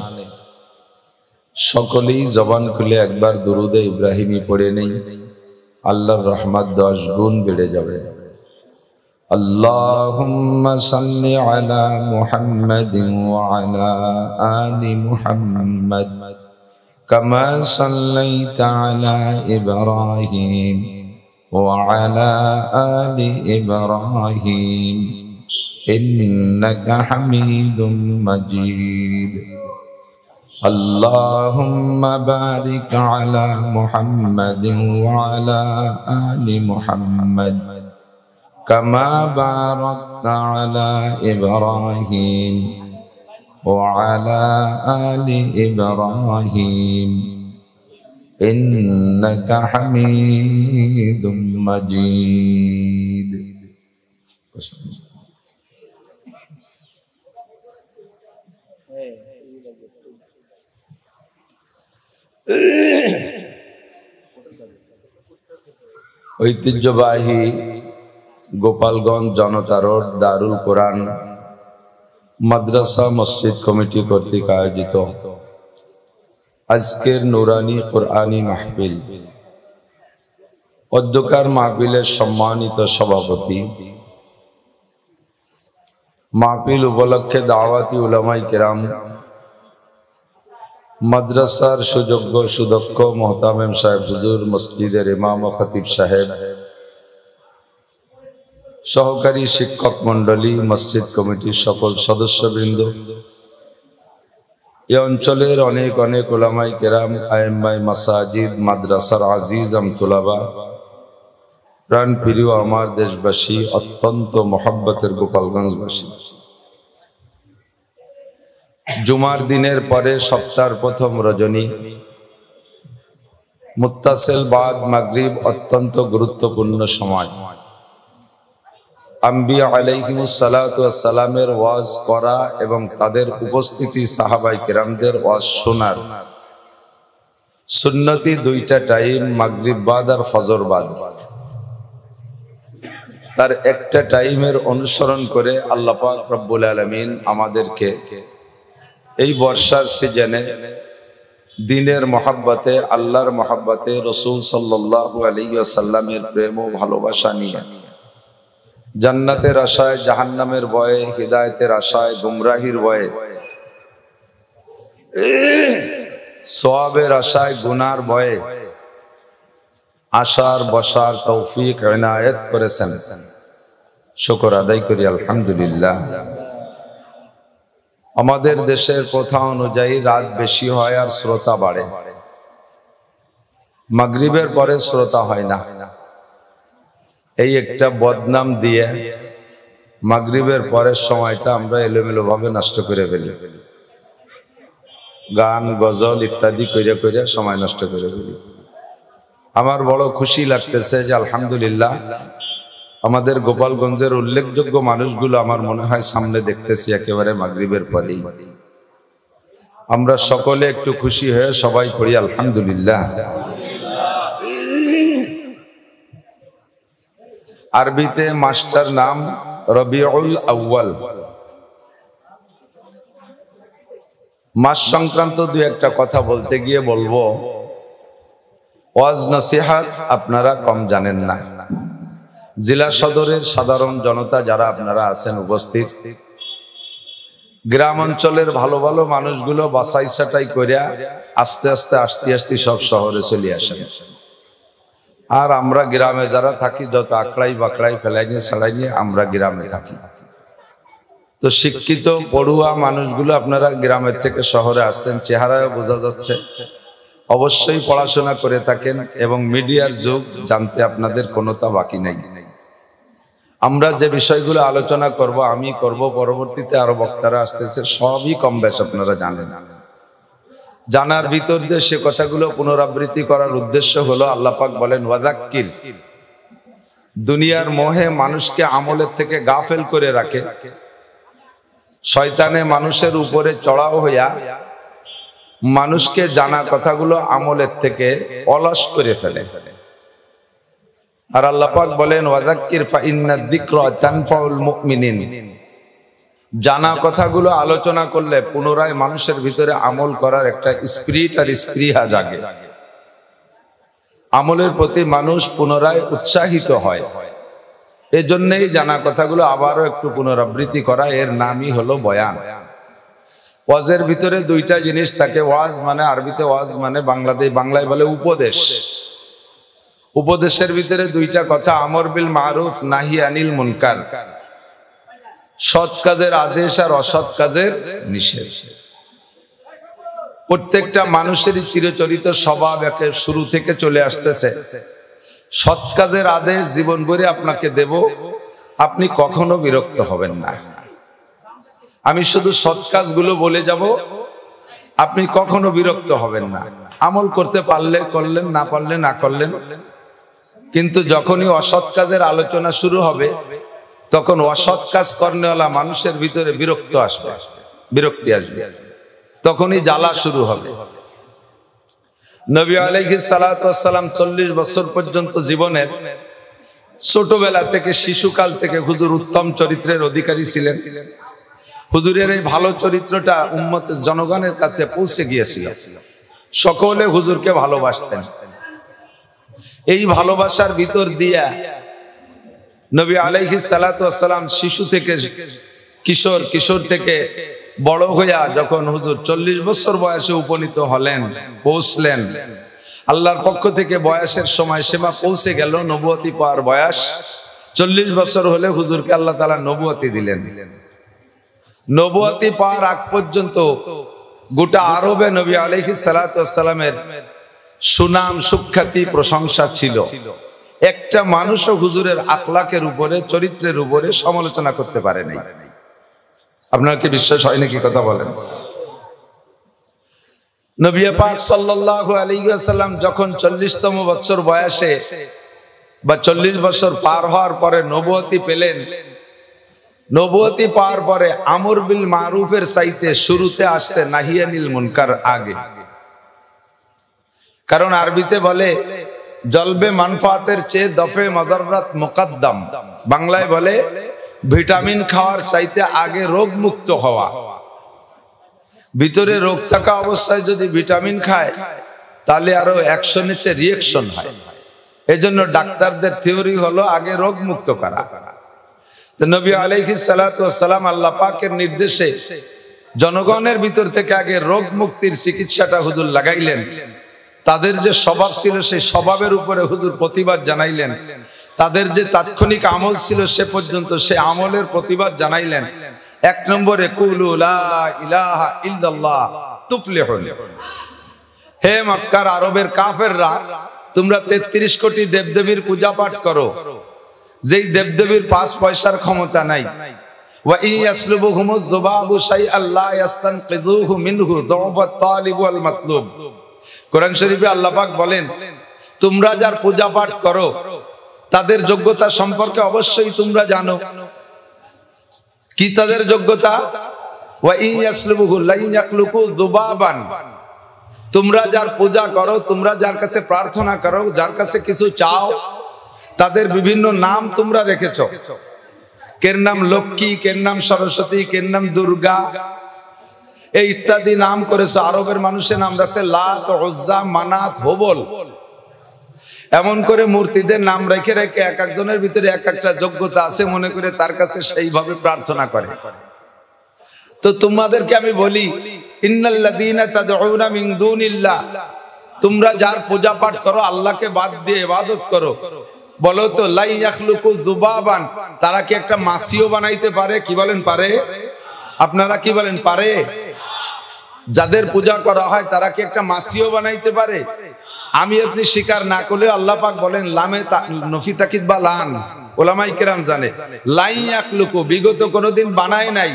A: সকলেই জবান খুলে একবার দুরুদে ইব্রাহিমী পড়ে নেই, আল্লাহর রহমত 10 গুণ বেড়ে যাবে। আল্লাহুম্মা সাল্লি আলা মুহাম্মাদিন ওয়া আলা আলি মুহাম্মাদ كما صليت على إبراهيم وعلى آل إبراهيم إنك حميد مجيد اللهم بارك على محمد وعلى آل محمد كما باركت على إبراهيم وعلى آل إبراهيم إنك حميد مجيد ঐতিহ্যবাহী গোপালগঞ্জ জনতা রোড দারুল কোরআন মাদ্রাসা মসজিদ কমিটি কর্তৃক আয়োজিত আজকের নুরানি কোরআনী মাহফিল অধ্যকার মাহফিলের সম্মানিত সভাপতি, মাহফিল উপলক্ষে দাওয়াতি উলামায়ে কেরাম, মাদ্রাসার সুযোগ্য সুদক্ষ মোহতামেম সাহেব হুজুর, মসজিদের ইমাম ও খতিব সাহেব, সহকারী শিক্ষক মন্ডলী, মসজিদ কমিটির সকল সদস্যবৃন্দ, এই অঞ্চলের অনেক অনেক উলামায়ে কেরাম, আইম্মায়ে মাসাজিদ, মাদ্রাসার আজিজ আমতুলাবা, প্রাণ প্রিয় আমার দেশবাসী, অত্যন্ত মহব্বতের গোপালগঞ্জবাসী, জুমার দিনের পরে সপ্তাহের প্রথম রজনী, মুত্তাসিল বাদ মাগরিব, অত্যন্ত গুরুত্বপূর্ণ সময়। আম্বিয়া আলাইহিমুস সালাতু ওয়াস সালামের ওয়াজ করা এবং তাদের উপস্থিতি সাহাবায়ে কেরামদের ওয়াজ শোনার সুন্নতি দুইটা টাইম, মাগরিব বাদ আর ফজর বাদ। তার একটা টাইমের অনুসরণ করে আল্লাহ পাক রব্বুল আলামিন আমাদেরকে এই বর্ষার সিজনে দিনের মহব্বতে, আল্লাহর মহব্বতে, রাসূল সাল্লাল্লাহু আলাইহি ওয়াসাল্লামের প্রেম ও ভালোবাসা নিয়ে জান্নাতের আশায়, জাহান্নামের ভয়ে, হিদায়াতের আশায়, গুমরাহির ভয়ে, সওয়াবের আশায়, গুনার ভয়ে আশার বসার তৌফিক ইনায়েত করেছেন। শুকর আদায় করি আলহামদুলিল্লাহ। আমাদের দেশের প্রথা অনুযায়ী রাত বেশি হয় আর শ্রোতা বাড়ে, মাগরিবের পরে শ্রোতা হয় না। এই একটা বদনাম দিয়ে মাগরিবের পরের সময়টা আমরা এলোমেলো ভাবে নষ্ট করে ফেলি, গান গজল ইত্যাদি কইরা কইরা সময় নষ্ট করে ফেলি। আমার বড় খুশি লাগতেছে যে আলহামদুলিল্লাহ আমাদের গোপালগঞ্জের উল্লেখযোগ্য মানুষগুলো আমার মনে হয় সামনে দেখতেছি একেবারে মাগরিবের পরেই। আমরা সকলে একটু খুশি হয়ে সবাই পড়ি আলহামদুলিল্লাহ। আরবিতে মাসটার নাম রবিউল আউয়াল। মাস সংক্রান্ত দুই একটা কথা বলতে গিয়ে বলবো, ওয়াজ নসিহাত আপনারা কম জানেন না। জেলা সদরের সাধারণ জনতা যারা আপনারা আছেন উপস্থিত, গ্রাম অঞ্চলের ভালো ভালো মানুষগুলো বাছাই ছাঁটাই করিয়া আস্তে আস্তে সব শহরে চলে আসেন। আর আমরা গ্রামে যারা থাকি, যত আকড়াই বাকড়াই ফেলাই নিয়ে ছাড়াই নিয়ে আমরা গ্রামে থাকি। তো শিক্ষিত পড়ুয়া মানুষগুলো আপনারা গ্রামের থেকে শহরে আসছেন, চেহারায় বোঝা যাচ্ছে অবশ্যই পড়াশোনা করে থাকেন এবং মিডিয়ার যুগ, জানতে আপনাদের কোনোটা বাকি নেই। আমরা যে বিষয়গুলো আলোচনা করব, আমি করব, পরবর্তীতে আরো বক্তারা আসতেছে, সবই কম বেশ আপনারা জানেন। জানার ভিতর দিয়ে সে কথাগুলো পুনরাবৃত্তি করার উদ্দেশ্য হলো, আল্লাহ পাক বলেন ওয়াযাক্কির, দুনিয়ার মোহে মানুষকে আমলের থেকে গাফেল করে রাখে। শয়তানে মানুষের উপরে চড়াও হইয়া মানুষকে জানা কথাগুলো আমলের থেকে অলস করে ফেলে। আর আল্লাহ পাক বলেন ওয়াযাক্কির ফাইন্নাদ যিকরা তানফাউল মুমিনিন, জানা কথাগুলো আলোচনা করলে পুনরায় মানুষের ভিতরে আমল করার একটা স্পিরিট আর স্পৃহা জাগে, আমলের প্রতি মানুষ পুনরায় উৎসাহিত হয়। এজন্যই জানা কথাগুলো আবারও একটু পুনরাবৃত্তি করা, এর নামই হলো বয়ান। ওয়াজের ভিতরে দুইটা জিনিস থাকে, ওয়াজ মানে আরবিতে ওয়াজ মানে বাংলায় বলে উপদেশ। উপদেশের ভিতরে দুইটা কথা, আমর বিল মারুফ, নাহি আনিল মুনকার। সৎ কাজের আদেশ আর অসৎ কাজের নিষেধ। প্রত্যেকটা মানুষেরই চিরচরিত স্বভাব একে শুরু থেকে চলে আসতেছে। সৎ কাজের আদেশ জীবন ভরে আপনাকে দেব, আপনি কখনো বিরক্ত হবেন না। আমি শুধু সৎ কাজগুলো বলে যাব, আপনি কখনো বিরক্ত হবেন না। আমল করতে পারলে করলেন, না পারলে না করলেন। কিন্তু যখনই অসৎ কাজের আলোচনা শুরু হবে, তখন অসৎ কাজ কর্নেওয়ালা মানুষের ভিতরে বিরক্তি আসবে, তখনই জ্বালা শুরু হবে। নবী আলাইহিস সালাতু ওয়াস সালাম 40 বছর পর্যন্ত জীবনের ছোটবেলা থেকে, শিশুকাল থেকে হুজুর উত্তম চরিত্রের অধিকারী ছিলেন। হুজুরের এই ভালো চরিত্রটা উম্মতের জনগণের কাছে পৌঁছে গিয়েছিল। সকলে হুজুরকে ভালোবাসতেন। এই ভালোবাসার ভিতর দিয়া নবী আলাইহিস সালাতু ওয়াস সালাম শিশু থেকে কিশোর, কিশোর থেকে বড় হইয়া যখন হুজুর 40 বছর বয়সে উপনীত হলেন, পৌঁছলেন, আল্লাহর পক্ষ থেকে বয়সের সময় সীমা পৌঁছে গেল, নবুয়তি পাওয়ার বয়স 40 বছর হলে হুজুরকে আল্লাহ তাআলা নবুয়তি দিলেন। নবুয়তি পাওয়ার আগ পর্যন্ত গোটা আরবে নবী আলাইহিস সালাতু ওয়াস সালামের সুনাম, সুখ্যাতি, প্রশংসা ছিল। একটা মানুষও হুজুরের আখলাকের উপরে, চরিত্রের উপরে সমালোচনা করতে পারে নাই। আপনার কি বিশ্বাস হয় নাকি? কথা বলেন। নবী পাক সাল্লাল্লাহু আলাইহি ওয়াসাল্লাম যখন 40তম বছর বয়সে বা 40 বছর পার হওয়ার পরে নবুয়তি পেলেন, নবুয়তি পাওয়ার পরে আমর বিল মারুফের চাইতে শুরুতে আসছে নাহিয়ানিল মুনকার আগে। কারণ আরবিতে বলে জলবে মানফাতের চেয়ে দফে মাজাররাত মুকদ্দম। বাংলায় বলে ভিটামিন খাওয়ার চাইতে আগে রোগ মুক্ত হওয়া। ভিতরে রোগ থাকা অবস্থায় যদি ভিটামিন খায়, তাহলে আরো অ্যাকশনের চেয়ে রিঅ্যাকশন হয়। এজন্য ডাক্তারদের থিওরি হলো আগে রোগ মুক্ত করা। তো নবী আলাইহিস সালাতু ওয়াস সালাম আল্লাহ পাকের নির্দেশে জনগণের ভিতর থেকে আগে রোগ মুক্তির চিকিৎসাটা হুজুর লাগাইলেন। তাদের যে স্বভাব ছিল সেই স্বভাবের উপরে হুজুর প্রতিবাদ জানাইলেন। তাদের যে তাৎক্ষণিক আমল ছিল সে পর্যন্ত সে আমলের প্রতিবাদ জানাইলেন। 1 নম্বরে কুলু লা ইলাহা ইল্লাল্লাহ তুফলিহুন। হে মক্কার আরবের কাফেররা, তোমরা 33 কোটি দেবদেবীর পূজা পাঠ করো, যেই দেবদেবীর 5 পয়সার ক্ষমতা নাই। ওয়া ইয়াসলুবুহুমুজ যুবাবু শাইআন লা ইস্তানকিযুহু মিনহু দুআফাত তালিব ওয়াল মাতলুব। কোরআন শরীফে আল্লাহ পাক বলেন, তোমরা যার পূজা পাঠ করো তাদের যোগ্যতা সম্পর্কে অবশ্যই তোমরা জানো। কি তাদের যোগ্যতা? ওয়া ইয়াসলুবুহু লা ইয়াখলুকু যুবাবান। তোমরা যার পূজা করো, তোমরা যার কাছে প্রার্থনা করো, যার কাছে কিছু চাও, তাদের বিভিন্ন নাম তোমরা রেখেছো। কের নাম লক্ষ্মী, কের নাম সরস্বতী, কের নাম দুর্গা, এই ইত্যাদি নাম করেছে। আরবের মানুষের নাম রাখছে লাত, উজ্জা, মানাত, হোবল। এমন করে মূর্তিদের নাম রেখে রেখে এক একজনের ভিতরে এক একটা যোগ্যতা আছে, মনে করে তার কাছে সেইভাবে প্রার্থনা করে। তো তোমাদেরকে আমি বলি, ইন্নাল্লাযীনা তাদউনা মিন দুনিল্লাহ, তোমরা যার পূজা পাঠ করো, আল্লাহকে বাদ দিয়ে ইবাদত করো, বলো তো লা ইয়াখলুকু যুবাবান, তারা কি একটা মাছিও বানাইতে পারে? কি বলেন পারে? আপনারা কি বলেন পারে? যাদের পূজা করা হয় তারা কি একটা মাছিও বানাইতে পারে? আমি আপনি স্বীকার না করলে আল্লাহ পাক বলেন লামে নফি তাকিদ বা লান, ওলামায়ে কেরাম জানে লা ইয়াখলুকু, বিগত কোনোদিন বানায় নাই,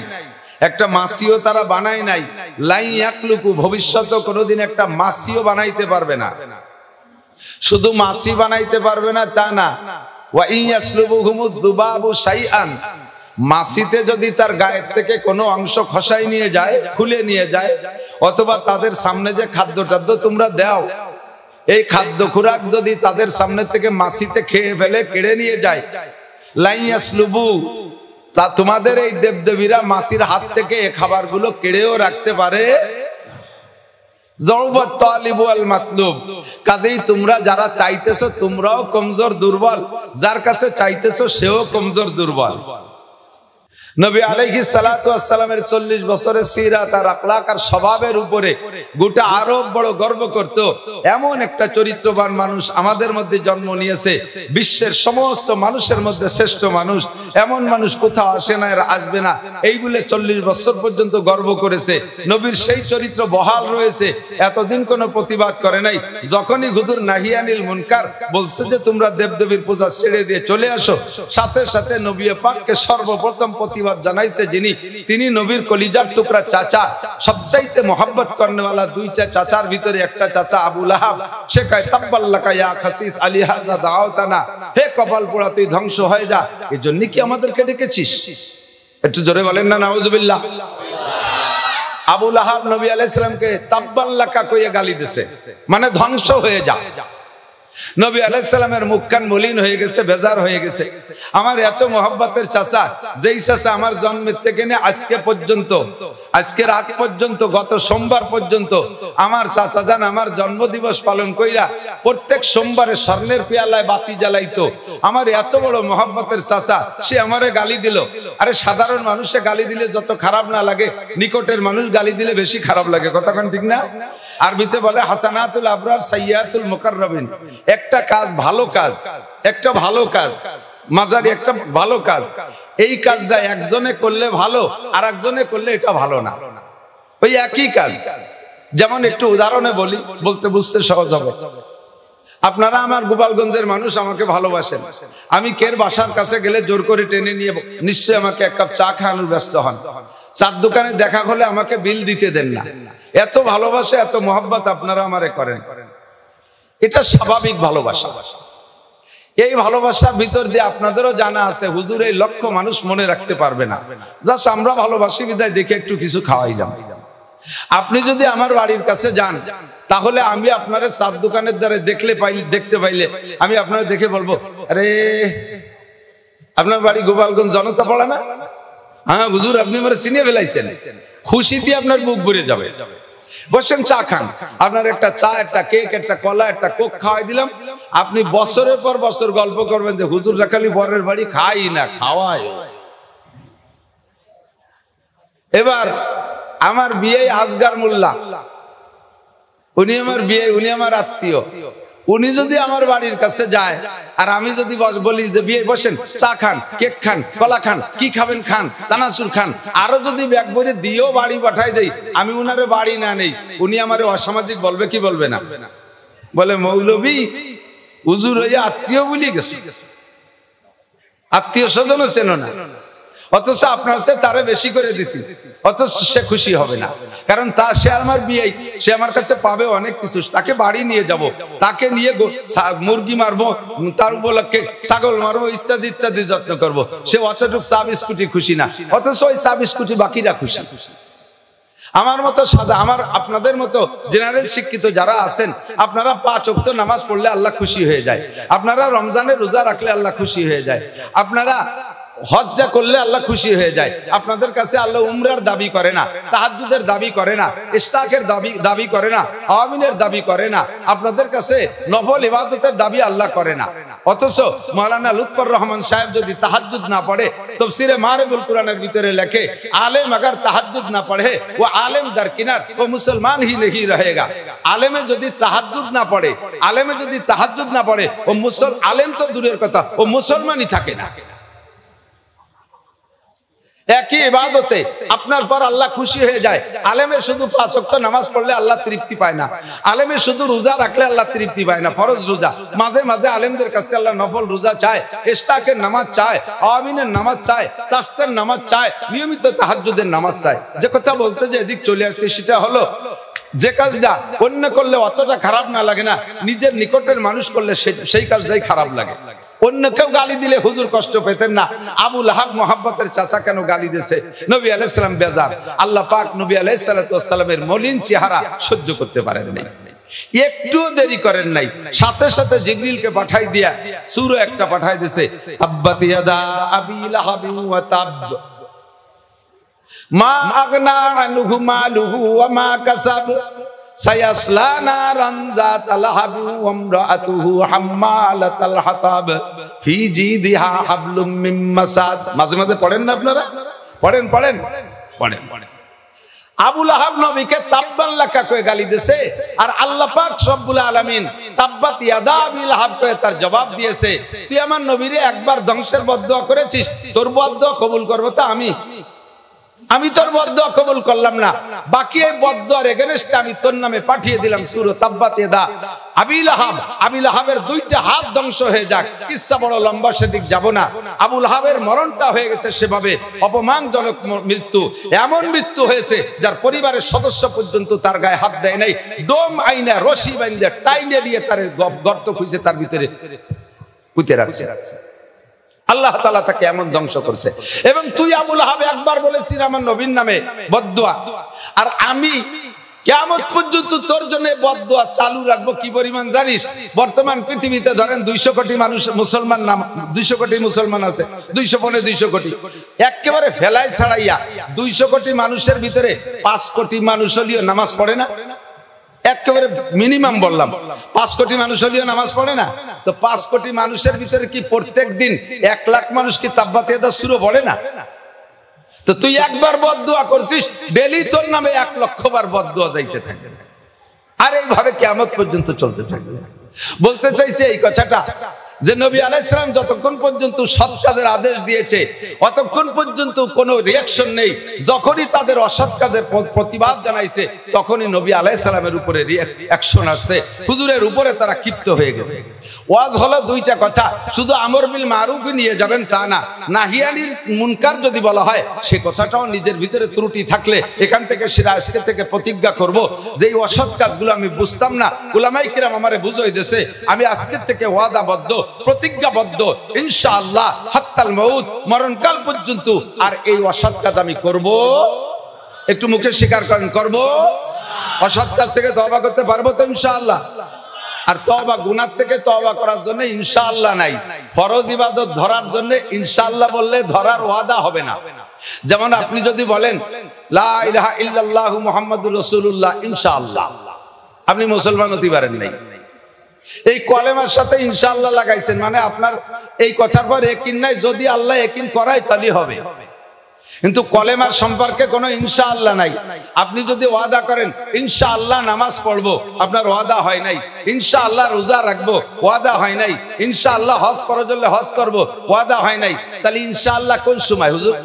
A: একটা মাছিও তারা বানায় নাই। লা ইয়াখলুকু, ভবিষ্যতে কোনোদিন একটা মাছিও বানাইতে পারবে না। শুধু মাছি বানাইতে পারবে না তা না, ওয়া ইয়াসলুবুহুমুদ দুবাবু শাইআন, মাছিতে যদি তার গায়ের থেকে কোনো অংশ খসাই নিয়ে যায়, খুলে নিয়ে যায়, অথবা তাদের সামনে যে খাদ্য টাদ্য তোমরা দাও, এই খাদ্য খোরাক যদি তাদের সামনে থেকে মাছিতে খেয়ে ফেলে, কেড়ে নিয়ে যায়, লা ইয়াসলুবু, তা তোমাদের এই দেবদেবীরা মাছির হাত থেকে এই খাবারগুলো কেড়েও রাখতে পারে। যৌবাত তালিব ওয়াল মাতলুব, কাজেই তোমরা যারা চাইতেছো তোমরাও কমজোর দুর্বল, যার কাছে চাইতেছো সেও কমজোর দুর্বল। নবী আলাইহিস সালাতু ওয়াস সালামের 40 বছরের সিরাত আর আখলাক আর স্বভাবের উপরে গোটা আরব বড় গর্ব করত। এমন একটা চরিত্রবান মানুষ আমাদের মধ্যে জন্ম নিয়েছে, বিশ্বের সমস্ত মানুষের মধ্যে শ্রেষ্ঠ মানুষ। এমন মানুষ কোথাও আসে না, আর আসবে না, এই বলে 40 বছর পর্যন্ত গর্ব করেছে। নবীর সেই চরিত্র বহাল রয়েছে, এতদিন কোনো প্রতিবাদ করে নাই। যখনই হুজুর নাহিয়ানিল মুনকার বলছে যে তোমরা দেবদেবীর পূজা ছেড়ে দিয়ে চলে আসো, সাথে সাথে নবী পাককে সর্বপ্রথম প্রতিবাদ জানাইছে যিনি, তিনি নবীর কলিজার টুকরা চাচা, সবচাইতে মোহাব্বত করনেওয়ালা দুইটা চাচার ভিতরে একটা চাচা আবু লাহাব। সে কয় তাব্বাল্লাকা ইয়া খাসিস আলী হাযা দাওতানা, হে কপাল পোড়া তুই ধ্বংস হয়ে যা, এজন্য কি আমাদেরকে ডেকেছিস? একটু জোরে বলেন না নাউজুবিল্লাহ। আবু লাহাব নবী আলাইহিস সালামকে তাব্বাল্লাকা কইয়া গালি দিয়েছে, মানে ধ্বংস হয়ে যা। নবী আলাইহিস সালামের মুখখান মলিন হয়ে গেছে, বেজার হয়ে গেছে। আমার এত মোহাব্বতের চাচা, যেই চাচা আমার জন্মের থেকে নিয়ে আজকে পর্যন্ত, আজকের আগ পর্যন্ত, গত সোমবার পর্যন্ত আমার চাচা জান আমার জন্মদিবস পালন কইরা প্রত্যেক সোমবারে স্বর্ণের পেয়ালায় বাতি জ্বালাইতো। আমার এত বড় মোহাব্বতের চাচা, সে আমারে গালি দিল। আরে সাধারণ মানুষে গালি দিলে যত খারাপ না লাগে, নিকটের মানুষ গালি দিলে বেশি খারাপ লাগে, কথা কোন ঠিক না? আরবিতে বলে হাসানাতুল আবরার সাইয়্যাতুল মুকাররাবিন। একটা কাজ ভালো কাজ, একটা ভালো কাজ, মাজারি একটা ভালো কাজ, এই কাজটা একজনে করলে ভালো, আর একজনে করলে এটা ভালো না, ওই একই কাজ। যেমন একটু উদাহরণে বলি, বলতে বুঝতে সহজ হবে। আপনারা আমার গোপালগঞ্জের মানুষ, আমাকে ভালোবাসেন। আমি কের বাসার কাছে গেলে জোর করে টেনে নিয়ে নিশ্চয়ই আমাকে এক কাপ চা খাওয়ানোর ব্যস্ত হন। চার দোকানে দেখা হলে আমাকে বিল দিতে দেন না। এত ভালোবাসা, এত মোহাব্বত আপনারা আমারে করেন, এটা স্বাভাবিক ভালোবাসা। এই ভালোবাসার ভিতর দিয়ে আপনাদেরও জানা আছে হুজুর এই লক্ষ মানুষ মনে রাখতে পারবে না, জাস্ট আমরা ভালোবাসি বিদায় দেখে একটু কিছু খাওয়াইলাম। আপনি যদি আমার বাড়ির কাছে যান, তাহলে আমি আপনার চার দোকানের দ্বারা দেখতে পাইলে আমি আপনার দেখে বলবো, আরে আপনার বাড়ি গোপালগঞ্জ জনতা পড়া না? হ্যাঁ হুজুর আপনি আমার চিনে ফেলাইছেন। খুশিতে আপনার বুক ভরে যাবে। বসেন, চা খান। আপনার একটা চা, একটা কেক, একটা কলা, একটা কোক খাওয়াই দিলাম। আপনি বছরের পর বছর গল্প করবেন যে হুজুর রাখালি বরের বাড়ি খাই না, খাওয়ায়। এবার আমার বিয়ে আজগার মোল্লা, উনি আমার বিয়ে, উনি আমার আত্মীয়। উনি যদি আমার বাড়ির কাছে যায় আর আমি যদি বলি যে বিয়ে বসেন, চা খান, কেক খান, কলা খান, কি খাবেন খান, চানাচুর খান, আরো যদি ব্যাগ ভরে দিয়েও বাড়ি পাঠাই দেই, আমি উনারে বাড়ি না নেই, উনি আমারে অসামাজিক বলবে কি বলবে না? বলে মৌলবী হুজুর হইয়া আত্মীয় বলি গেছে, আত্মীয় স্বজন চেনো না, অথচ আপনার সে তারে বেশি করে দিছি, অথচ সে খুশি হবে না। কারণ সে আমার বিয়ে, সে আমার কাছে পাবে অনেক কিছু। তাকে বাড়ি নিয়ে যাব, তাকে নিয়ে মুরগি মারবো, তার উপলক্ষে ছাগল মারবো, ইত্যাদি ইত্যাদি যত্ন করবো। সে অতটুক চা বিস্কুটি খুশি না, অথচ ওই চা বিস্কুটি বাকিরা খুশি। আমার মতো সাদা, আপনাদের মতো জেনারেল শিক্ষিত যারা আছেন, আপনারা 5 ওয়াক্ত নামাজ পড়লে আল্লাহ খুশি হয়ে যায়, আপনারা রমজানের রোজা রাখলে আল্লাহ খুশি হয়ে যায়, আপনারা হজটা করলে আল্লাহ খুশি হয়ে যায়। আপনাদের কাছে আল্লাহ উমরার দাবি করে না, তাহাজ্জুদের দাবি করে না, ইশরাকের দাবি করে না, আমিনের দাবি করে না। আপনাদের কাছে নফল ইবাদতের দাবি আল্লাহ করে না। অথচ মাওলানা লুৎফর রহমান সাহেব যদি তাহাজ্জুদ না পড়ে, তাফসীরে মারিফুল কুরআনের ভিতরে লেখে, আলেম अगर তাহাজ্জুদ না পড়ে वो आलिम दरकिनार वो मुसलमान ही नहीं रहेगा। আলেমে যদি তাহাজ্জুদ না পড়ে, আলেমে যদি তাহাজ্জুদ না পড়ে, ও আলেম তো দূরের কথা, ও মুসলমানই থাকে না। একই ইবাদতে আপনার পর আল্লাহ খুশি হয়ে যায়। আলেমে শুধু 5 ওয়াক্ত নামাজ পড়লে আল্লাহ তৃপ্তি পায় না, আলেমে শুধু রোজা রাখলে আল্লাহ তৃপ্তি পায় না, ফরজ রোজা। মাঝে মাঝে আলেমদের কাছে আল্লাহ নফল রোজা চায়, ইশরাকের নামাজ চায়, আমিনের নামাজ চায়, চাশতের নামাজ চায়, নিয়মিত তাহাজ্জুদের নামাজ চায়। যে কথা বলতে যে এদিক চলে আসছে সেটা হলো, যে কাজটা অন্য করলে অতটা খারাপ না লাগে না, নিজের নিকটের মানুষ করলে সেই কাজটাই খারাপ লাগে। অন্য কেউ গালি দিলে হুজুর কষ্ট পেতেন না, আবু লাহাব মোহাব্বতের চাচা কেন গালি দিয়েছে? নবী আলাইহিস সালাম বেজার। আল্লাহ পাক নবী আলাইহিস সালামের মলিন চেহারা সহ্য করতে পারেন নাই, একটু দেরি করেন নাই, সাথে সাথে জিবরিলকে পাঠাই দিয়া সূরা একটা পাঠাই দিয়েছে, তাব্বাত ইয়াদা আবি লাহাব ওয়া তাব মা আগনা আনহু মালুহু ওয়া মা কাসাব সায়াসলা নারান যাতাল লাহাবি ওয়া ইমরাতুহু হাম্মালাতাল হাতাব ফি জিদিহা হাবলুম মিন মাসাদ। মাঝে মাঝে পড়েন না আপনারা? পড়েন পড়েন পড়েন পড়েন। আবু লাহাব নবীকে তাব্বান লাকা কয়ে গালি দিয়েছে, আর আল্লাহ পাক রব্বুল আলামিন তাব্বাত ইয়াদা আবি লাহাব কয়ে তার জবাব দিয়েছে, তুই আমার নবীরে একবার ধ্বংসের বদদুয়া করেছিস, তোর বদদুয়া কবুল করব তো আমি তোর বদদুয়া কবুল করলাম না, বাকি এই বদদুয়ার এগেনস্টে আমি তোর নামে পাঠিয়ে দিলাম সূরা তাব্বাত ইয়াদা আবি লাহাব। আবি লাহাবের দুইটা হাত ধ্বংস হয়ে যাক। কিচ্ছা বড় লম্বা, সেদিক যাব না। আবু লাহাবের মরণটা হয়ে গেছে সেভাবে অপমানজনক মৃত্যু, এমন মৃত্যু হয়েছে যার পরিবারের সদস্য পর্যন্ত তার গায়ে হাত দেয় নাই। ডোম আইনা রশি বাইন্দে টাইনে দিয়ে তার গর্ত খুঁজে তার ভিতরে পুঁতে রাখছে। আল্লাহ তাআলা তাকে এমন ধ্বংস করছে। এবং তুই আবু লাহাব একবার বলেছিস আমার নবীর নামে বদদুয়া, আর আমি কিয়ামত পর্যন্ত তোর জন্য বদদুয়া চালু রাখবো। কি পরিমাণ জানিস? বর্তমান পৃথিবীতে ধরেন 200 কোটি মানুষ মুসলমান, নাম 200 কোটি মুসলমান আছে, 200 কোটি একেবারে ফেলাই ছাড়াইয়া 200 কোটি মানুষের ভিতরে 5 কোটি মানুষ হলিও নামাজ পড়ে না। একেবারে মিনিমাম বললাম, 5 কোটি মানুষ হলিও নামাজ পড়ে না। তো 5 কোটি মানুষের ভিতরে কি প্রত্যেক দিন 1 লাখ মানুষ কি তাব্বাত ইয়াদা সূরা পড়ে না? তো তুই একবার বদদুয়া করছিস, ডেলি তোর নামে 1 লক্ষ বার বদদুয়া যাইতে থাকবে, আর এইভাবে কিয়ামত পর্যন্ত চলতে থাকবে। বলতে চাইছে এই কথাটা যে নবী আলাইহিস সালাম যতক্ষণ পর্যন্ত সৎ কাজের আদেশ দিয়েছে অতক্ষণ পর্যন্ত কোনো রিঅ্যাকশন নেই। যখনই তাদের অসৎ কাজের প্রতিবাদ জানাইছে তখনই নবী আলাইহিস সালামের উপরে রিঅ্যাকশন আসছে, হুজুরের উপরে তারা ক্ষিপ্ত হয়ে গেছে। ওয়াজ হলো দুইটা কথা, শুধু আমর বিল মারুফ নিয়ে যাবেন তা না, নাহিয়ানির মুনকার যদি বলা হয় সে কথাটাও নিজের ভিতরে ত্রুটি থাকলে এখান থেকে সেটা আজকে থেকে প্রতিজ্ঞা করব যে এই অসৎ কাজগুলো আমি বুঝতাম না, উলামায়ে কিরাম আমারে বুঝাই দিয়েছে, আমি আজকে থেকে ওয়াদাবদ্ধ প্রতিজ্ঞাবদ্ধ ইনশাআল্লাহ হাত্তাল মউত, মরণকাল পর্যন্ত আর এই অসৎ কাজ আমি করব। একটু মুখে স্বীকার করেন, করব। অসৎ কাজ থেকে তওবা করতে পারবো তো ইনশাআল্লাহ? আর তওবা গুনাহ থেকে তওবা করার জন্য ইনশাআল্লাহ নাই, ফরজ ইবাদত ধরার জন্য ইনশাআল্লাহ বললে ধরার ওয়াদা হবে না। যেমন আপনি যদি বলেন লা ইলাহা ইল্লাল্লাহু মুহাম্মাদুর রাসূলুল্লাহ ইনশাআল্লাহ, আপনি মুসলমান হতে পারেন নাই। এই কলেমার সাথে ইনশাআল্লাহ লাগাইছেন মানে আপনার এই কথার পর ইয়াকিন নাই, যদি আল্লাহ ইয়াকিন করায় তাহলে হবে, কিন্তু কলেমার সম্পর্কে কোনো ইনশাআল্লাহ নাই। আপনি যদি ওয়াদা করেন ইনশাআল্লাহ নামাজ পড়বো, আপনার ওয়াদা হয় নাই। ইনশাআল্লাহ রোজা রাখবো, ওয়াদা হয় নাই। ইনশাআল্লাহ হজ ফরজ হলে হজ করবো, ওয়াদা হয় নাই। তাহলে ইনশাআল্লাহ কোন সময় হুজুর?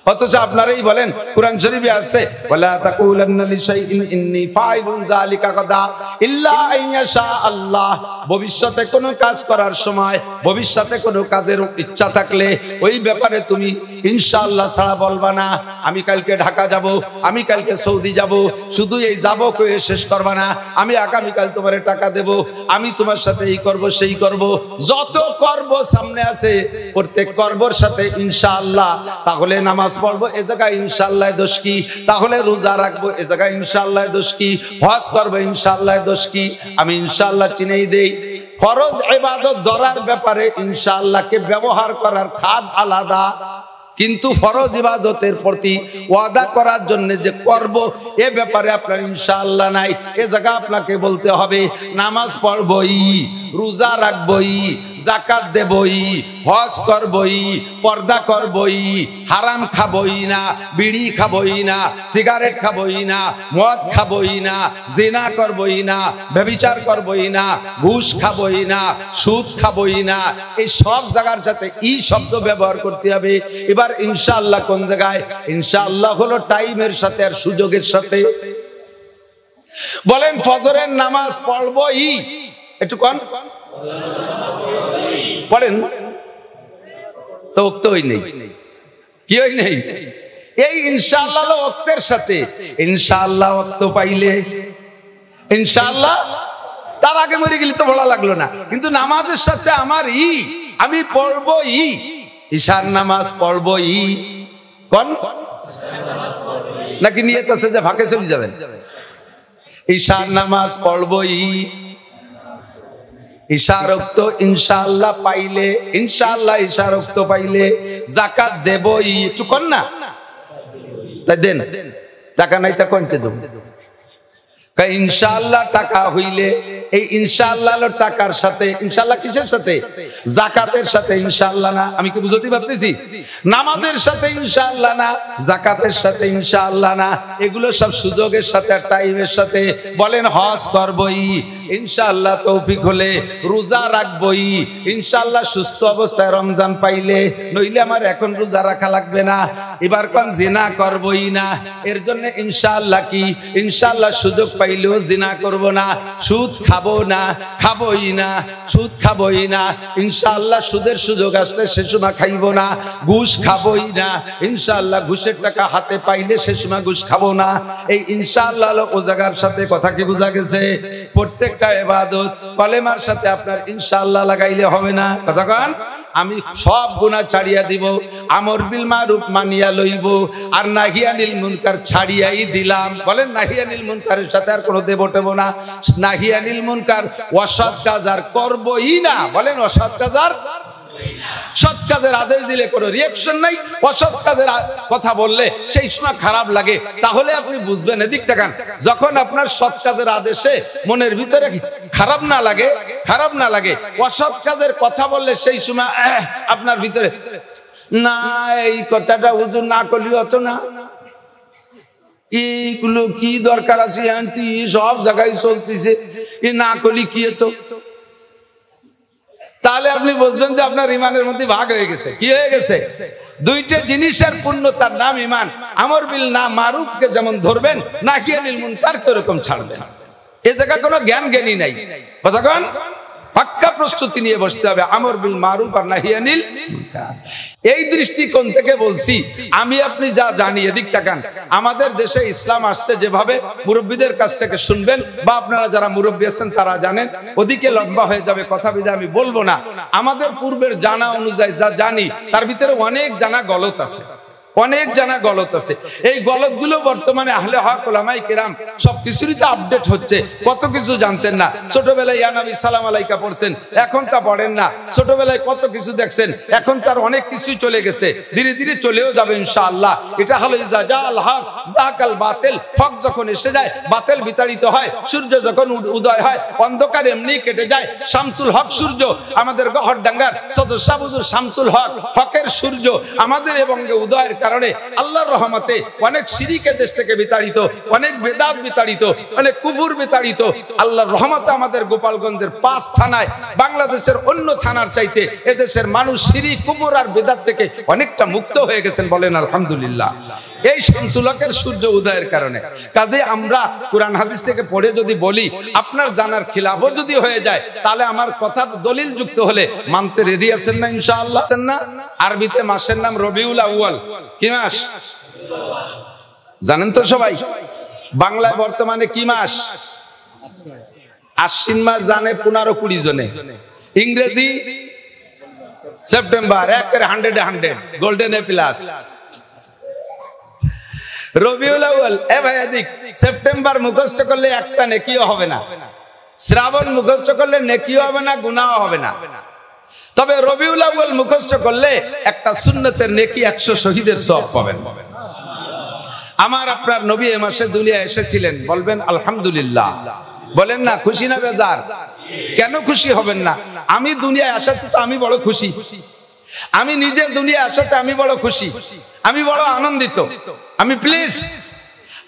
A: অথচ আপনারাই বলেন কোরআন শরীফে আছে ওয়ালা তাকুলান্না লিশাইইন ইন্নী ফাইলুন যালিকা গাদা ইল্লা আইয়াশা আল্লাহ। ভবিষ্যতে কোনো কাজ করার সময়, ভবিষ্যতে কোনো কাজের ইচ্ছা থাকলে ওই ব্যাপারে তুমি ইনশাআল্লাহ ছাড়া বলবা না। আমি কালকে ঢাকা যাব, আমি কালকে সৌদি যাব, শুধু এই যাব কয়ে শেষ করবা না। আমি আগামীকাল তোমারে টাকা দেব, আমি তোমার সাথে এই করব সেই করব, যত করব সামনে আছে প্রত্যেক করবর সাথে ইনশাআল্লাহ। তাহলে নামাজ পড়বো এ জায়গায় ইনশাআল্লাহ দোষ কি? তাহলে রোজা রাখবো এ জায়গায় ইনশাআল্লাহ দোষ কি? হজ করবো ইনশাআল্লাহ দোষ কি? আমি ইনশাআল্লাহ চিনেই দেই। ফরজ ইবাদত ধরার ব্যাপারে ইনশাআল্লাহকে ব্যবহার করার খাদ আলাদা, কিন্তু ফরজ ইবাদতের প্রতি ওয়াদা করার জন্য যে করব এ ব্যাপারে আপনার ইনশাআল্লাহ নাই। এ জায়গা আপনাকে বলতে হবে নামাজ পড়বই, রোজা রাখবই, যাকাত দেবই, হজ করবই, পর্দা করবই, হারাম খাবই না, বিড়ি খাবই না, সিগারেট খাবই না, মদ খাবই না, জিনা করবই না, ব্যভিচার করবই না, ঘুষ খাবই না, সুদ খাবই না। এই সব জায়গার সাথে ই শব্দ ব্যবহার করতে হবে। এবার ইনশাআল্লাহ কোন জায়গায়? ইনশাআল্লাহ হলো টাইমের সাথে আর সুযোগের সাথে। বলেন ফজরের নামাজ পড়বই, একটু কোন পড়েন তো ওক্তই নেই, কি হই নেই? এই ইনশাআল্লাহ ওক্তের সাথে ইনশাআল্লাহ ওক্ত পাইলে ইনশাআল্লাহ, তার আগে মরে গেলে তো ভালো লাগলো না, কিন্তু নামাজের সাথে আমার আমি পড়বই, ঈশার নামাজ পড়বই। কোন নাকি নিয়ত আছে যে ফাঁকে চলে যাবেন? ঈশার নামাজ পড়বই, ইশারক্ত ইনশাআল্লাহ পাইলে, ইনশাআল্লাহ ইশারক্ত পাইলে যাকাত দেবই। একটু কর না, তাই দেন, টাকা নাই তা কোনতে দেব? ইনশাআল্লাহ টাকা হইলে এই ইনশাআল্লাহ হলো টাকার সাথে, ইনশাআল্লাহ কিসের সাথে? যাকাতের সাথে ইনশাআল্লাহ না। আমি কি বুঝতে পারতেছি? নামাজের সাথে ইনশাআল্লাহ না, যাকাতের সাথে ইনশাআল্লাহ না, এগুলো সব সুযোগের সাথে আর টাইমের সাথে। বলেন হজ করবই ইনশাআল্লাহ, তৌফিক হলে রোজা রাখবই ইনশাআল্লাহ, সুস্থ অবস্থায় রমজান পাইলে, নইলে আমার এখন রোজা রাখা লাগবে না। এবার কোন জিনা করবই না, এর জন্য ইনশাআল্লাহ কি? ইনশাআল্লাহ সুযোগ পাইলেও জিনা করব না, সুদ খাবো না, খাবোই না, সুদ খাবোই না ইনশাআল্লাহ, সুদের সুযোগ আসলে সে সময় খাইব না, ঘুষ খাবোই না ইনশাআল্লাহ, ঘুষের টাকা হাতে পাইলে সে সময় ঘুষ খাবো না। এই ইনশাআল্লাহ ও জায়গার সাথে কথা কি বোঝা গেছে? প্রত্যেকটা ইবাদত কলেমার সাথে আপনার ইনশাআল্লাহ লাগাইলে হবে না। কথা কন, আমি সব গুনাহ ছাড়িয়া দিব, আমর বিল মারুফ মানিয়া লইব, আর নাহিয়ানিল মুনকার ছাড়িয়াই দিলাম। বলেন নাহিয়ানিল মুনকারের সাথে আর কোনো দেব টেব না, নাহিয়ানিল মুনকার অসৎ কাজ আর করবই না। বলেন অসৎ কাজ আর, সৎ কাজের আদেশ দিলে কোনো রিঅ্যাকশন নাই, অসৎ কাজের কথা বললে সেই সময় খারাপ লাগে। তাহলে আপনি বুঝবেন, এদিক তাকান, যখন আপনার সৎ কাজের আদেশে মনের ভিতরে খারাপ না লাগে, খারাপ না লাগে, অসৎ কাজের কথা বললে সেই সময় আপনার ভিতরে না, এই কথাটা হুজুর না করলি হতো না, এইগুলো কি দরকার আছে, আনতি সব জায়গায় চলতেছে, এ না করলি কি হতো? তাহলে আপনি বুঝবেন যে আপনার ইমানের মধ্যে ভাগ হয়ে গেছে। কি হয়ে গেছে? দুইটা জিনিসের পূর্ণতার নাম ইমান। আমর বিল না মারুফকে যেমন ধরবেন, নাহিয়ানিল মুনকারকে এরকম ছাড়বেন। এই জায়গায় কোনো জ্ঞান জ্ঞানী নাই। কথা কন, পাক্কা প্রস্তুতি নিয়ে বসতে হবে, আমর বিল মারুফ আর নাহিয়ানিল মুনকার। এই দৃষ্টিকোণ থেকে বলছি, আমি আপনি যা জানি, এদিক তাকান, আমাদের দেশে ইসলাম আসছে যেভাবে, মুরব্বীদের কাছ থেকে শুনবেন, বা আপনারা যারা মুরব্বী আছেন তারা জানেন, ওদিকে লম্বা হয়ে যাবে কথা, বিধে আমি বলবো না। আমাদের পূর্বের জানা অনুযায়ী যা জানি, তার ভিতরে অনেক জানা গলত আছে, অনেক জানা গলত আছে। এই গলতগুলো বর্তমানে আহলে হক উলামায়ে কেরাম সবকিছুরই তো আপডেট হচ্ছে, কত কিছু জানতেন না। ছোটবেলায় ইয়া নবী সালাম আলাইকা পড়ছেন, এখন তা পড়েন না। ছোটবেলায় কত কিছু দেখছেন, এখন তার অনেক কিছুই চলে গেছে, ধীরে ধীরে চলেও যাবে ইনশাআল্লাহ। এটা হলো ইজা জাল হক যাকাল বাতিল, হক যখন এসে যায় বাতিল বিতাড়িত হয়, সূর্য যখন উদয় হয় অন্ধকার এমনি কেটে যায়। শামসুল হক সূর্য, আমাদের গহরডাঙ্গার সদস্য হুজুর শামসুল হক, হকের সূর্য আমাদের এবং উদয়ের কারণে আল্লাহর রহমতে অনেক শিরকে দেশ থেকে বিতাড়িত, অনেক বেদাত বিতাড়িত, অনেক কুফর বিতাড়িত। আল্লাহর রহমতে আমাদের গোপালগঞ্জের 5 থানায় বাংলাদেশের অন্য থানার চাইতে এদেশের মানুষ শিরক, কুফর আর বেদাত থেকে অনেকটা মুক্ত হয়ে গেছেন। বলেন আলহামদুলিল্লাহ। এই শামসুল হকের সূর্য উদয়ের কারণে। কাজে আমরা কুরআন হাদিস থেকে পড়ে যদি বলি, আপনার জানার খিলাফও যদি হয়ে যায়, তাহলে আমার কথার দলিল যুক্ত হলে মানতে রেডি আছেন না ইনশাআল্লাহ? না। আরবিতে মাসের নাম রবিউল আউয়াল। কি মাস জানেন তো সবাই? বাংলায় বর্তমানে কি মাস? আশ্বিন মাস জানে 15-20 জনে, ইংরেজি সেপ্টেম্বর, একের 100 golden A plus. Rabiul Awal, এ ভাই এদিক, সেপ্টেম্বর মুখস্থ করলে একটা নেকিও হবে না, শ্রাবণ মুখস্থ করলে নেকিও হবে না, গুনাহও হবে না। তবে রবিউল আউয়াল মুখস্থ করলে একটা সুন্নতের নেকি, 100 শহীদের সওয়াব পাবেন। আমার আপনার নবী এই মাসে দুনিয়ায় এসেছিলেন, বলবেন আলহামদুলিল্লাহ। বলেন না খুশি না বেজার? কেন খুশি হবেন না? আমি দুনিয়ায় আসাতে তো আমি বড় খুশি, আমি নিজে দুনিয়ায় আসাতে আমি বড় খুশি, আমি বড় আনন্দিত, আমি প্লিজ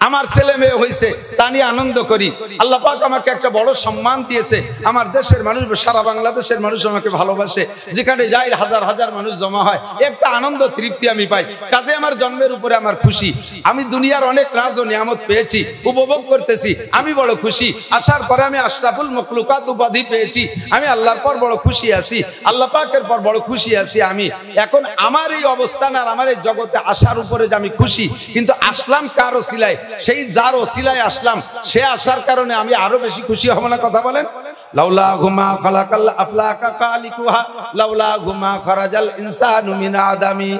A: আমার ছেলে মেয়ে হয়েছে তা নিয়ে আনন্দ করি। আল্লাহ পাক আমাকে একটা বড় সম্মান দিয়েছে, আমার দেশের মানুষ, সারা বাংলাদেশের মানুষ আমাকে ভালোবাসে, যেখানে যাই হাজার হাজার মানুষ জমা হয়, একটা আনন্দ তৃপ্তি আমি পাই। কাজে আমার জন্মের উপরে আমার খুশি। আমি দুনিয়ার অনেক রাজ ও নিয়ামত পেয়েছি, উপভোগ করতেছি, আমি বড় খুশি। আসার পরে আমি আশরাফুল মখলুকাত উপাধি পেয়েছি, আমি আল্লাহর পর বড় খুশি আছি, আল্লাহ পাকের পর বড় খুশি আছি আমি। এখন আমার এই অবস্থান আর আমার এই জগতে আসার উপরে যে আমি খুশি, কিন্তু আসলাম কার ওসিলায়? সেই যার ওসিলায় আসলাম, সে আসার কারণে আমি আরো বেশি খুশি হব না? কথা বলেন। লাউলা হুমা খালাকাল আফলাকা খালিকুহা লাউলা হুমা খারাজাল ইনসানু মিন আদামি।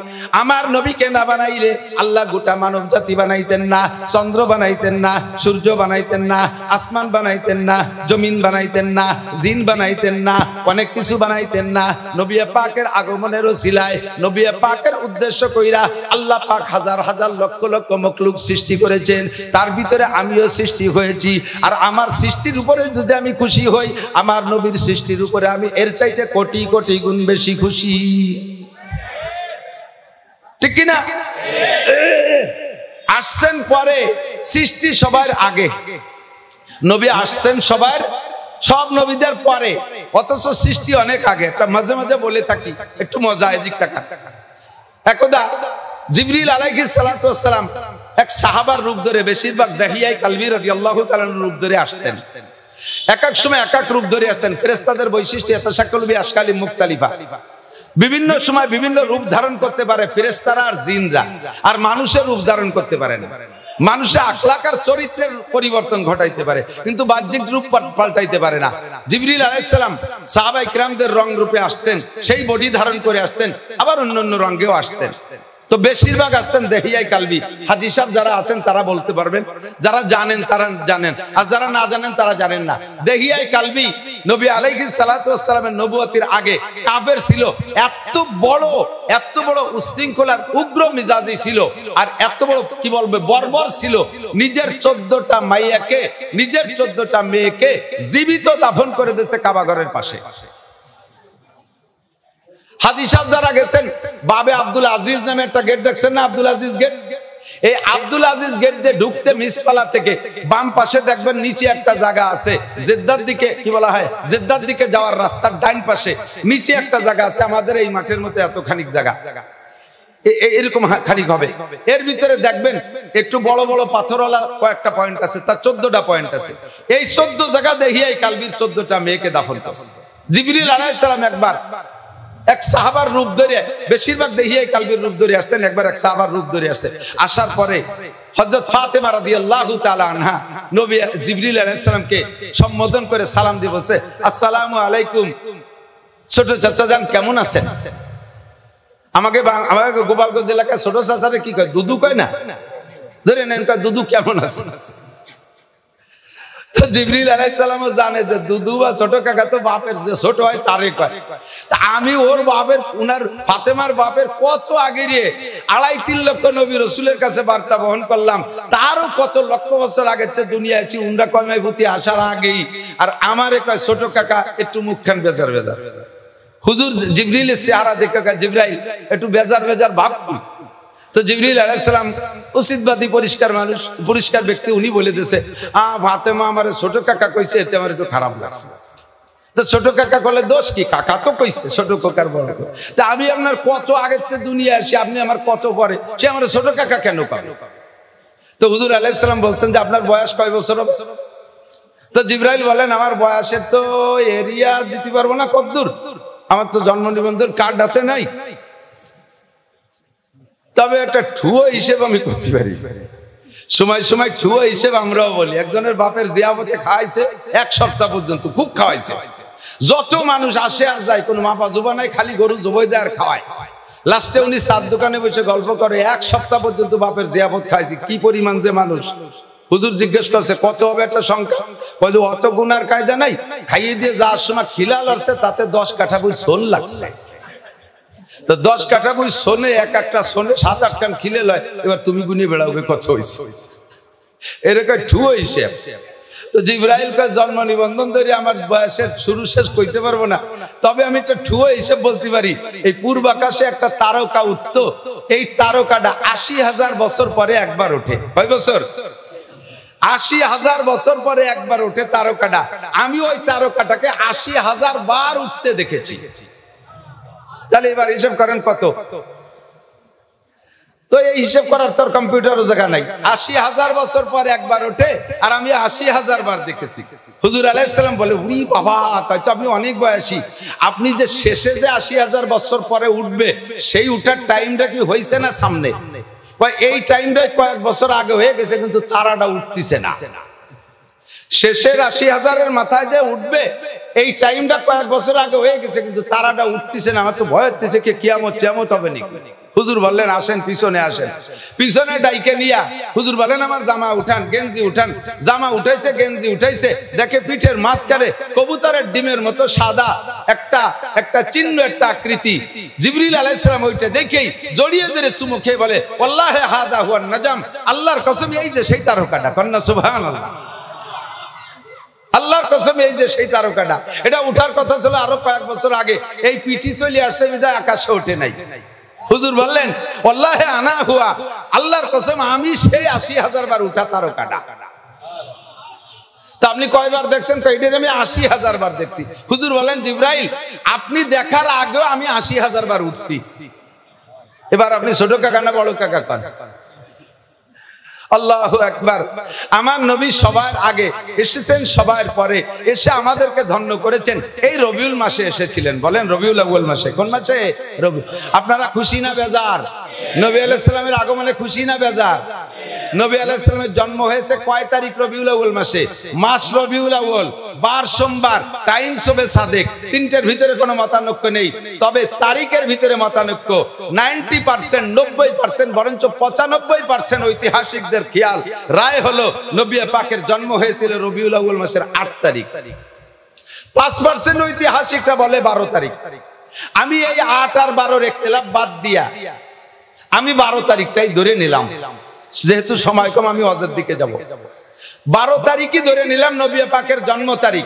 A: আমার নবীকে না বানাইলে আল্লাহ গোটা মানব জাতি বানাইতেন না, চন্দ্র বানাইতেন না, সূর্য বানাইতেন না, আসমান বানাইতেন না, জমিন বানাইতেন না, জিন বানাইতেন না, অনেক কিছু বানাইতেন না। নবী পাকের আগমনের ওসিলায়, নবী পাকের উদ্দেশ্য কইরা আল্লাহ পাক হাজার হাজার লক্ষ লক্ষ মখলুক সৃষ্টি করেছেন। তার ভিতরে আমিও সৃষ্টি হয়েছি। আর আমার সৃষ্টির উপরে যদি আমি খুশি হই, আমার নবীর সৃষ্টির উপরে আমি এর চাইতে কোটি কোটি গুণ বেশি খুশি। ঠিক কিনা? আসছেন পরে, সৃষ্টি সবার আগে, নবী আসছেন সবার, সব নবীদের পরে, অথচ সৃষ্টি অনেক আগে। একটা মাঝে মাঝে বলে থাকি, একটু মজা এদিক টাকা। একদা জিবরিল আলাইহিস সালাতু ওয়াস সালাম এক সাহাবার রূপ ধরে, বেশিরভাগ দাহিয়ায়ে কালবি রাদিয়াল্লাহু তাআলা রূপ ধরে আসতেন। এক এক সময় এক এক রূপ ধরে আসতেন। ফেরেশতাদের বৈশিষ্ট্য ইয়াতাশাক্কালু বি আশকালি মুখতালিফা, বিভিন্ন সময় বিভিন্ন রূপ ধারণ করতে পারে ফেরেশতারা আর জিনরা, আর মানুষের রূপ ধারণ করতে পারে না। মানুষের আখলাক আর চরিত্রের পরিবর্তন ঘটাইতে পারে, কিন্তু বাহ্যিক রূপ পাল্টাইতে পারে না। জিবরিল আলাইহিস সালাম সাহাবায়ে কিরামদের রং রূপে আসতেন, সেই বডি ধারণ করে আসতেন, আবার অন্যান্য রঙেও আসতেন। তো বেশিরভাগ আসতেন দেহিয়ায়ে কালবি। হাজী সাহেব যারা আছেন তারা বলতে পারবেন, যারা জানেন তারা জানেন, আর যারা না জানেন তারা জানেন না। দেহিয়ায়ে কালবি নবী আলাইহিস সালাতু ওয়াস সালামের নবুয়তির আগে কাফের ছিল, এত বড় উশৃঙ্খল আর উগ্র মেজাজি ছিল, আর এত বড় কি বলবে বর্বর ছিল, নিজের 14টা মাইয়াকে, নিজের 14টা মেয়েকে জীবিত দাফন করে দিয়েছে কাবা ঘরের পাশে। হাজী সাহেব যারা গেছেন, বাবে আব্দুল আজিজ নামে একটা গেট দেখছেন না, আব্দুল আজিজ গেট। এই আব্দুল আজিজ গেট দিয়ে ঢুকতে মিসফালা থেকে বাম পাশে দেখবেন নিচে একটা জায়গা আছে, জেদ্দার দিকে কি বলা হয়, জেদ্দার দিকে যাওয়ার রাস্তার ডাইন পাশে নিচে একটা জায়গা আছে, আমাদের এই মাঠের মতো এত খানিক জায়গা, এরকম খানিক হবে। এর ভিতরে দেখবেন একটু বড় বড় পাথরওয়ালা কয়েকটা পয়েন্ট আছে, তার 14টা পয়েন্ট আছে। এই 14 জায়গা দেহিয়ায়ে কালবির 14টা মেয়েকে দাফন করছে। জিবরিল আলাইহিস সালাম একবার এক সাহাবার রূপ ধরে, বেশিরভাগ দেহিয়ায়ে কালবির রূপ ধরে আসতেন, একবার এক সাহাবার রূপ ধরে আসে। আসার পরে হযরত ফাতেমা রাদিয়াল্লাহু তাআলা আনহা নবী জিবরিল আলাইহিস সালামকে সম্বোধন করে সালাম দিয়ে বলছে, আসসালামু আলাইকুম, ছোট চাচা জান কেমন আছেন? আমাকে গোপালগঞ্জ এলাকায় ছোট চাচারে কি কয়, দুদু কয় না, ধরে নেন কয় দুদু কেমন আছে। তো জিবরিল আলাইহিস সালামও জানে যে দুদু বা ছোট কাকা তো বাপের যে ছোট হয় তারে কয়। তা আমি ওর বাপের, উনার ফাতেমার বাপের কত আগে রে 2.5-3 লক্ষ নবী রাসূলের কাছে বার্তা বহন করলাম, তারও কত লক্ষ বছর আগে তো দুনিয়া আছি, উনরা কয়মাইভূতি আসার আগেই। আর আমারে কয় ছোট কাকা, একটু মুখখান বেজার বেজার। হুজুর জিবরিলের চেহারা দেখে কয়, জিবরাইল একটু বেজার বেজার ভাব। তো জিবরিল আলাইহিস সালাম উচিতবাদী পরিষ্কার মানুষ, পরিষ্কার ব্যক্তি, উনি বলে দিয়েছে, ফাতেমা আমার ছোট কাকা কইছে, এতে আমার একটু খারাপ লাগছে। তো ছোট কাকা বলে দোষ কি, কাকা তো কইছে, ছোট কাকার বড়। তা আমি আপনার কত আগের থেকে দুনিয়া আসি, আপনি আমার কত পরে, সে আমার ছোট কাকা কেন পাবে? তো হুজুর আলাইহিস সালাম বলছেন যে আপনার বয়স কয় বছর? তো জিবরাইল বলেন, আমার বয়সের তো এরিয়া দিতে পারবো না, কতদূর, আমার তো জন্ম নিবন্ধন কার্ড হাতে নাই, তবে একটা ঠুয়ো হিসেব আমি করতে পারি। সময় সময় ঠুয়ো হিসেব আমরাও বলি। একজনের বাপের জিয়াফতে খাওয়াইছে 1 সপ্তাহ পর্যন্ত, খুব খাওয়াইছে। যত মানুষ আসে আর যায়, কোনো মাপা জোবা নাই, খালি গরু জবাই দেয় আর খাওয়ায়। লাস্টে উনি চার দোকানে বসে গল্প করে 1 সপ্তাহ পর্যন্ত বাপের জিয়াফত খাইছি। কি পরিমাণ যে মানুষ! হুজুর জিজ্ঞেস করছে কত হবে একটা সংখ্যা? বলে অত গুনার কায়দা নাই, খাইয়ে দিয়ে যাওয়ার সময় খিলা লড়ছে, তাতে 10 কাঠা বই সোন লাগছে। তো 10 কাঠা বই সোনে, এক একটা সোনে 7-8 কান খিলে লয়। এবার তুমি গুনিয়ে বেড়াবে কত হয়েছে, এরকম ঠুয়ো হিসেব। তো জিবরাইল কে জন্ম নিবন্ধন ধরে আমার বয়সের শুরু শেষ কইতে পারবো না, তবে আমি একটা ঠুয়ো হিসেব বলতে পারি। এই পূর্ব আকাশে একটা তারকা উঠত, এই তারকাটা 80,000 বছর পরে একবার ওঠে। কয় বছর? 80,000 বছর পরে একবার ওঠে তারকাটা। আমি ওই তারকাটাকে 80,000 বার উঠতে দেখেছি। তাহলে এবার হিসাব করেন কত? তো এই হিসাব করার তোর কম্পিউটারও জায়গা নাই। 80,000 বছর পর একবার ওঠে, আর আমি 80,000 বার দেখেছি। হুজুর আলাইহিস সালাম বলে, উরি বাবা, তাই তো আপনি অনেক বয়সী। আপনি যে শেষে যে 80,000 বছর পরে উঠবে, সেই উঠার টাইমটা কি হয়েছে না সামনে? এই টাইমটা কয়েক বছর আগে হয়ে গেছে, কিন্তু তারাটা উঠতেছে না। শেষের ৮০,০০০-এর মাথায় যে উঠবে এই টাইমটা কয়েক বছর আগে হয়ে গেছে, কিন্তু তারাটা উঠতেছে না। আমার তো ভয় হচ্ছে কি কিয়ামত টিয়ামত হবে নাকি। হুজুর বললেন আসেন পিছনে আসেন, পিছনে ডাইকে নিয়া হুজুর বলেন আমার জামা উঠান, গেঞ্জি উঠান। জামা উঠাইছে, গেঞ্জি উঠাইছে, দেখে পিঠের মাঝখানে কবুতরের ডিমের মতো সাদা একটা চিহ্ন, একটা আকৃতি। জিবরিল আলাইহিস সালাম ওইটা দেখেই জড়িয়ে ধরে চুমু খেয়ে বলে ওয়াল্লাহি হাযা হুয়ান নাজাম, আল্লাহর কসম এই যে সেই তারকাটা। কন্না সুবহানাল্লাহ, আল্লাহর কসম এই যে সেই তারকাটা। এটা উঠার কথা ছিল আরো কয়েক বছর আগে, এই পিঠি চলে আসছে বিধায় আকাশে ওঠে নাই। হুজুর বললেন ওয়াল্লাহি আনা হুয়া, আল্লাহর কসম আমি সেই ৮০,০০০ বার উঠা তারকাটা। তা আপনি কয়বার দেখছেন? কয়দিন আমি ৮০,০০০ বার দেখছি। হুজুর বলেন জিবরাইল আপনি দেখার আগেও আমি ৮০,০০০ বার উঠছি। এবার আপনি ছোট কাকা না বড় কাকা কন? আল্লাহু আকবার। আমার নবী সবার আগে এসেছেন, সবার পরে এসে আমাদেরকে ধন্য করেছেন। এই রবিউল মাসে এসেছিলেন। বলেন রবিউল আউয়াল মাসে। কোন মাসে? রবি। আপনারা খুশি না বেজার? নবী আলাইহিস সালামের আগমনে খুশি না বেজার? নবী আলাইহিস সালামের জন্ম হয়েছে কয় তারিখ? রবিউল আউয়াল মাসে। মাস রবিউল আউয়াল, বার সোমবার, টাইম শোবে সাদেক। তিনটের ভিতরে কোনো মতানৈক্য নেই, তবে তারিখের ভিতরে মতানৈক্য। 90%, 90%, বরঞ্চ 95% ঐতিহাসিকদের খেয়াল রায় হলো নবী পাকের জন্ম হয়েছিল রবিউল আউয়াল মাসের 8 তারিখ। 5% ঐতিহাসিকরা বলে 12 তারিখ। আমি এই 8 আর 12-র ইখতিলাফ বাদ দিয়া আমি 12 তারিখটাই ধরে নিলাম, যেহেতু সময় কম আমি হজের দিকে যাব। 12 তারিখই ধরে নিলাম নবী পাকের জন্ম তারিখ।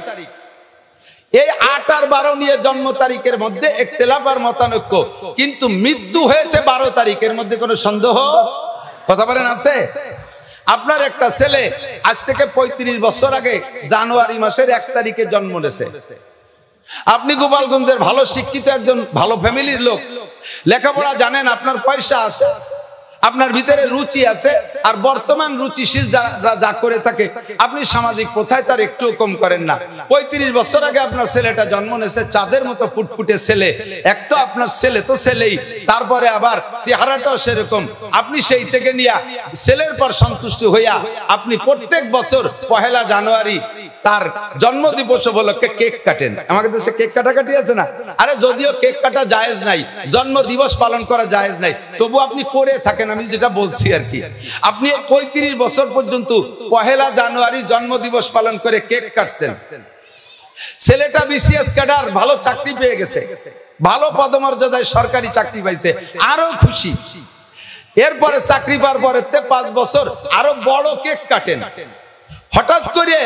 A: এই 8 আর 12 নিয়ে জন্ম তারিখের মধ্যে ইখতিলাফ আর মতানৈক্য, কিন্তু মৃত্যু হয়েছে 12 তারিখের মধ্যে কোনো সন্দেহ কথা বলেন আছে? আপনার একটা ছেলে আজ থেকে 35 বছর আগে জানুয়ারি মাসের 1 তারিখে জন্ম নিয়েছে। আপনি গোপালগঞ্জের ভালো শিক্ষিত একজন ভালো ফ্যামিলির লোক, লেখাপড়া জানেন, আপনার পয়সা আছে, আপনার ভিতরে রুচি আছে, আর বর্তমান রুচিশীল যারা যা করে থাকে আপনি সামাজিক প্রথায় তার একটু কম করেন না। 35 বছর আগে আপনার ছেলেটা জন্ম নিয়েছে, চাঁদের মতো ফুটফুটে ছেলে। এক তো আপনার ছেলে তো ছেলেই, তারপরে আবার চেহারাটাও সেরকম। আপনি সেই থেকে নিয়ে ছেলের পর সন্তুষ্ট হইয়া আপনি প্রত্যেক বছর 1 জানুয়ারি তার জন্মদিবস উপলক্ষে কেক কাটেন। আমাদের দেশে কেক কাটাকাটি আছে না? আরে যদিও কেক কাটা জায়েজ নাই, জন্মদিবস পালন করা জায়েজ নাই, তবু আপনি করে থাকেন। আমি যেটা বলছি আর কি, আপনি 35 বছর পর্যন্ত 1 জানুয়ারি জন্মদিবস পালন করে কেক কাটছেন। ছেলেটা বিসিএস ক্যাডার, ভালো চাকরি পেয়ে গেছে, ভালো পদমর্যাদায় সরকারি চাকরি পাইছে, আরো খুশি। এরপরে চাকরি পাওয়ার পরে 5 বছর আরো বড় কেক কাটেন। হঠাৎ করে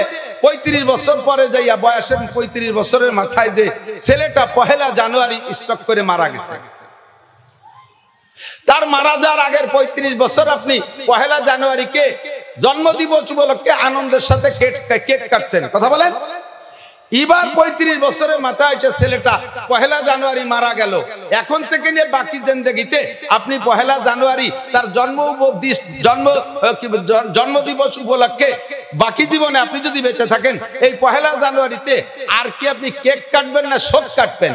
A: 35 বছর পরে যাইয়া বয়সের 35 বছরের মাথায় যে ছেলেটা 1 জানুয়ারি স্ট্রোক করে মারা গেছে। তার মারা যাওয়ার আগের 35 বছর আপনি 1 জানুয়ারিকে জন্মদিবস উপলক্ষে আনন্দের সাথে কেক কাটছেন। কথা বলেন। এবার 35 বছরের মাথায় এসে ছেলেটা 1 জানুয়ারি মারা গেল। এখন থেকে নিয়ে বাকি জিন্দেগিতে আপনি 1 জানুয়ারি তার জন্মদিবস উপলক্ষে বাকি জীবনে আপনি যদি বেঁচে থাকেন, এই 1 জানুয়ারিতে আর কি আপনি কেক কাটবেন না শোক কাটবেন?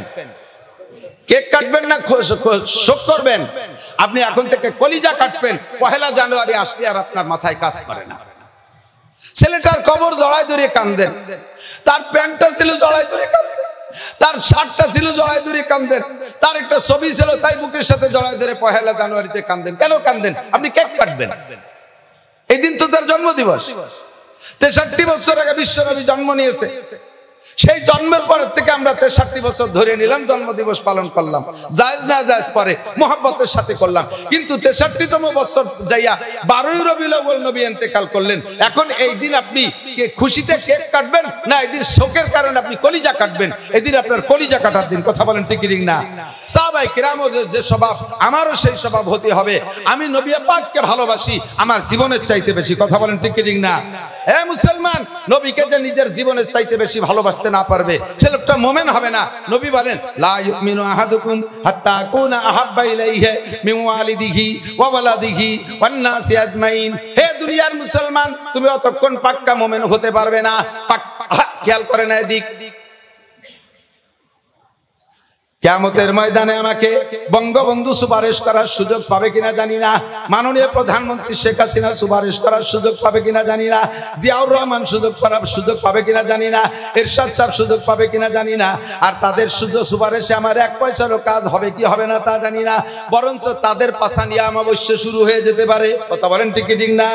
A: কেক কাটবেন না শোক করবেন? আপনি এখন থেকে কলিজা কাটবেন। 1 জানুয়ারি আসলে আর আপনার মাথায় কাজ করে না। ছেলেটার কবর জড়ায় ধরে কান্দেন, তার প্যান্টটা ছিল জড়ায় ধরে কান্দেন, তার শার্টটা ছিল জড়ায় ধরে কান্দেন, তার একটা ছবি ছিল তাই বুকের সাথে জড়ায় ধরে 1 জানুয়ারিতে কান্দেন। কেন কান্দেন? আপনি কেক কাটবেন, এই দিন তো তার জন্মদিবস। 63 বছর আগে বিশ্বনবী জন্ম নিয়েছে, সেই জন্মের পর থেকে আমরা 63 বছর ধরে নিলাম, জন্মদিবস পালন করলাম। জায়েজ না জায়েজ পরে মোহাব্বতের সাথে করলাম, কিন্তু 63তম বছর যাইয়া 12 রবিউল আউয়াল নবী ইন্তেকাল করলেন। এখন এই দিন আপনি খুশিতে কেক কাটবেন না এই দিন শোকের কারণে আপনি কলিজা কাটবেন? এই দিন আপনার কলিজা কাটার দিন। কথা বলেন ঠিক কি না? সাহাবায়ে কিরামের যে স্বভাব, আমারও সেই স্বভাব হতে হবে। আমি নবী পাককে ভালোবাসি আমার জীবনের চাইতে বেশি। কথা বলেন ঠিক কি না? হে মুসলমান, নবীকে যে নিজের জীবনের চাইতে বেশি ভালোবাসতে না পারবে সে লোকটা মুমিন হবে না। নবী বলেন লা ইউমিনু আহাদুকুম হাত্তা আকুনা আহাব্বা ইলাইহি মিন ওয়ালিদিহি ওয়া ওয়ালাদিহি ওয়ান নাসি আজমাইন। হে দুনিয়ার মুসলমান, তুমি অতক্ষণ পাক্কা মুমিন হতে পারবে না। খেয়াল করে না এদিক, কিয়ামতের ময়দানে আমাকে বঙ্গবন্ধু সুপারিশ করার সুযোগ পাবে কিনা জানি না, মাননীয় প্রধানমন্ত্রী শেখ হাসিনা সুপারিশ করার সুযোগ পাবে কিনা জানি না, জিয়াউর রহমান সুযোগ পাবে কিনা জানি না, এরশাদ সাহেব সুযোগ পাবে কিনা জানি না। আর তাদের সুপারিশে আমার এক পয়সারও কাজ হবে কি হবে না তা জানি না, বরঞ্চ তাদের পাছানিয়া অমাবস্যা শুরু হয়ে যেতে পারে। কথা বলেন ঠিক কি ঠিক না?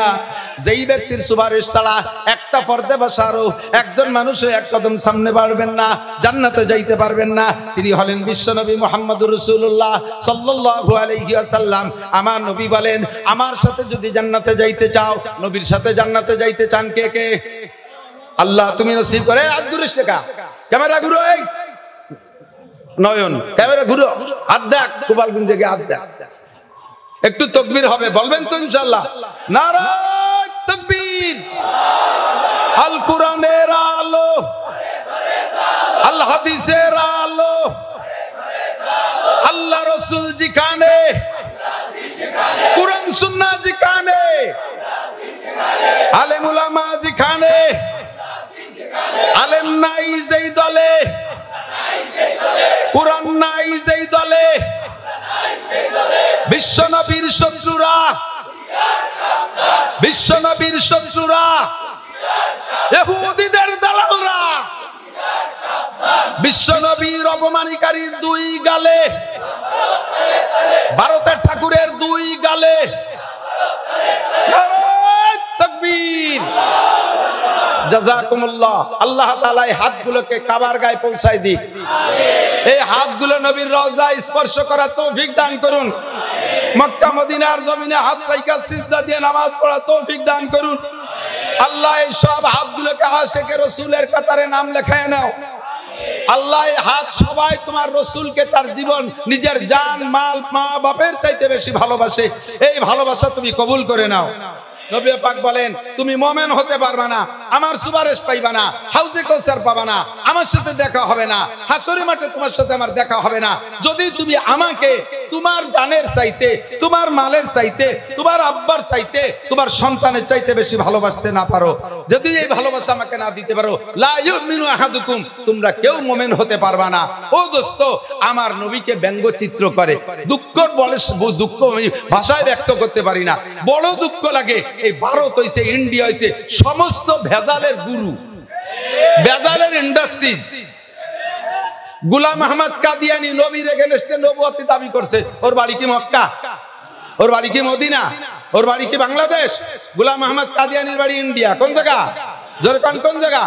A: যেই ব্যক্তির সুপারিশ ছাড়া একটা পর্দা বসারও একজন মানুষও এক কদম সামনে বাড়বেন না, জান্নাতে যাইতে পারবেন না, তিনি হলেন বিশ্বনবী মুহাম্মদুর রাসূলুল্লাহ সাল্লাল্লাহু আলাইহি ওয়াসাল্লাম। আমার নবী বলেন, আমার সাথে যদি জান্নাতে যাইতে চাও, নবীর সাথে জান্নাতে যাইতে চান কে কে? আল্লাহ তুমি নসিব করে। হাত ঘুরে শেখা, ক্যামেরা ঘুরো, এই নয়ন ক্যামেরা ঘুরো, হাত দেখ, গোপালগঞ্জে গিয়ে হাত দেখ, একটু তাকবীর হবে, বলবেন তো ইনশাআল্লাহ? নারায়ে তাকবীর। আল কোরআনের আলো, আল হাদিসের আলো, আল্লাহ রসুল যেখানে, কুরআন সুন্নাহ যেখানে, আলেম উলামা যেখানে, আলেম নাই যেই দলে, কুরআন নাই যেই দলে, বিশ্বনবীর শত্রুরা, বিশ্বনবীর শত্রুরা, ইহুদিদের দালালরা বিশ্বনবীর অপমানকারীর দুই গালে, ভারতের ঠাকুরের দুই গালে নারায়ে তাকবীর। জাযাকুমুল্লাহ। আল্লাহ তাআলা এই হাতগুলোকে কাবার গায়ে পৌঁছায় দিক, এই হাতগুলো নবীর রওজা স্পর্শ করার তৌফিক দান করুন, মক্কা মদিনার জমিনে হাত রাইখা সিজদা দিয়ে নামাজ পড়ার তৌফিক দান করুন। আল্লাহ এই সব হাতগুলোকে আশিকে রাসূলের কাতারে নাম লেখায় নাও। আল্লাহ এই হাত সবাই তোমার রসুলকে তার জীবন, নিজের জান মাল, মা বাপের চাইতে বেশি ভালোবাসে, এই ভালোবাসা তুমি কবুল করে নাও। নবী পাক বলেন, তুমি মুমিন হতে পারবে না, আমার সুপারিশ পাইবা না, হাউজে কাউসার পাবা না, আমার সাথে দেখা হবে না, হাসরের মাঠে তোমার সাথে আমার দেখা হবে না, যদি তুমি আমাকে তোমার জানের চাইতে, তোমার মালের চাইতে, তোমার আব্বার চাইতে, তোমার সন্তানের চাইতে বেশি ভালোবাসতে না পারো, যদি এই ভালোবাসা আমাকে না দিতে পারো, লা ইউমিনু আহাদুকুম, তোমরা কেউ মুমিন হতে পারবা না। ও দোস্ত, আমার নবীকে ব্যঙ্গচিত্র করে, দুঃখ বলে, দুঃখ আমি ভাষায় ব্যক্ত করতে পারি না, বড় দুঃখ লাগে। এই ভারত হইছে, ইন্ডিয়া হইছে সমস্ত ভেজালের গুরু, ভেজালের ইন্ডাস্ট্রিজ। গোলাম আহমদ কাদিয়ানী নবীর এগেইনস্টে নবুয়তি দাবি করছে, ওর বাড়ি কি মক্কা, ওর বাড়ি কি মদিনা, ওর বাড়ি কি বাংলাদেশ? গোলাম আহমদ কাদিয়ানীর বাড়ি ইন্ডিয়া। কোন জায়গা? জোরে কোন কোন জায়গা?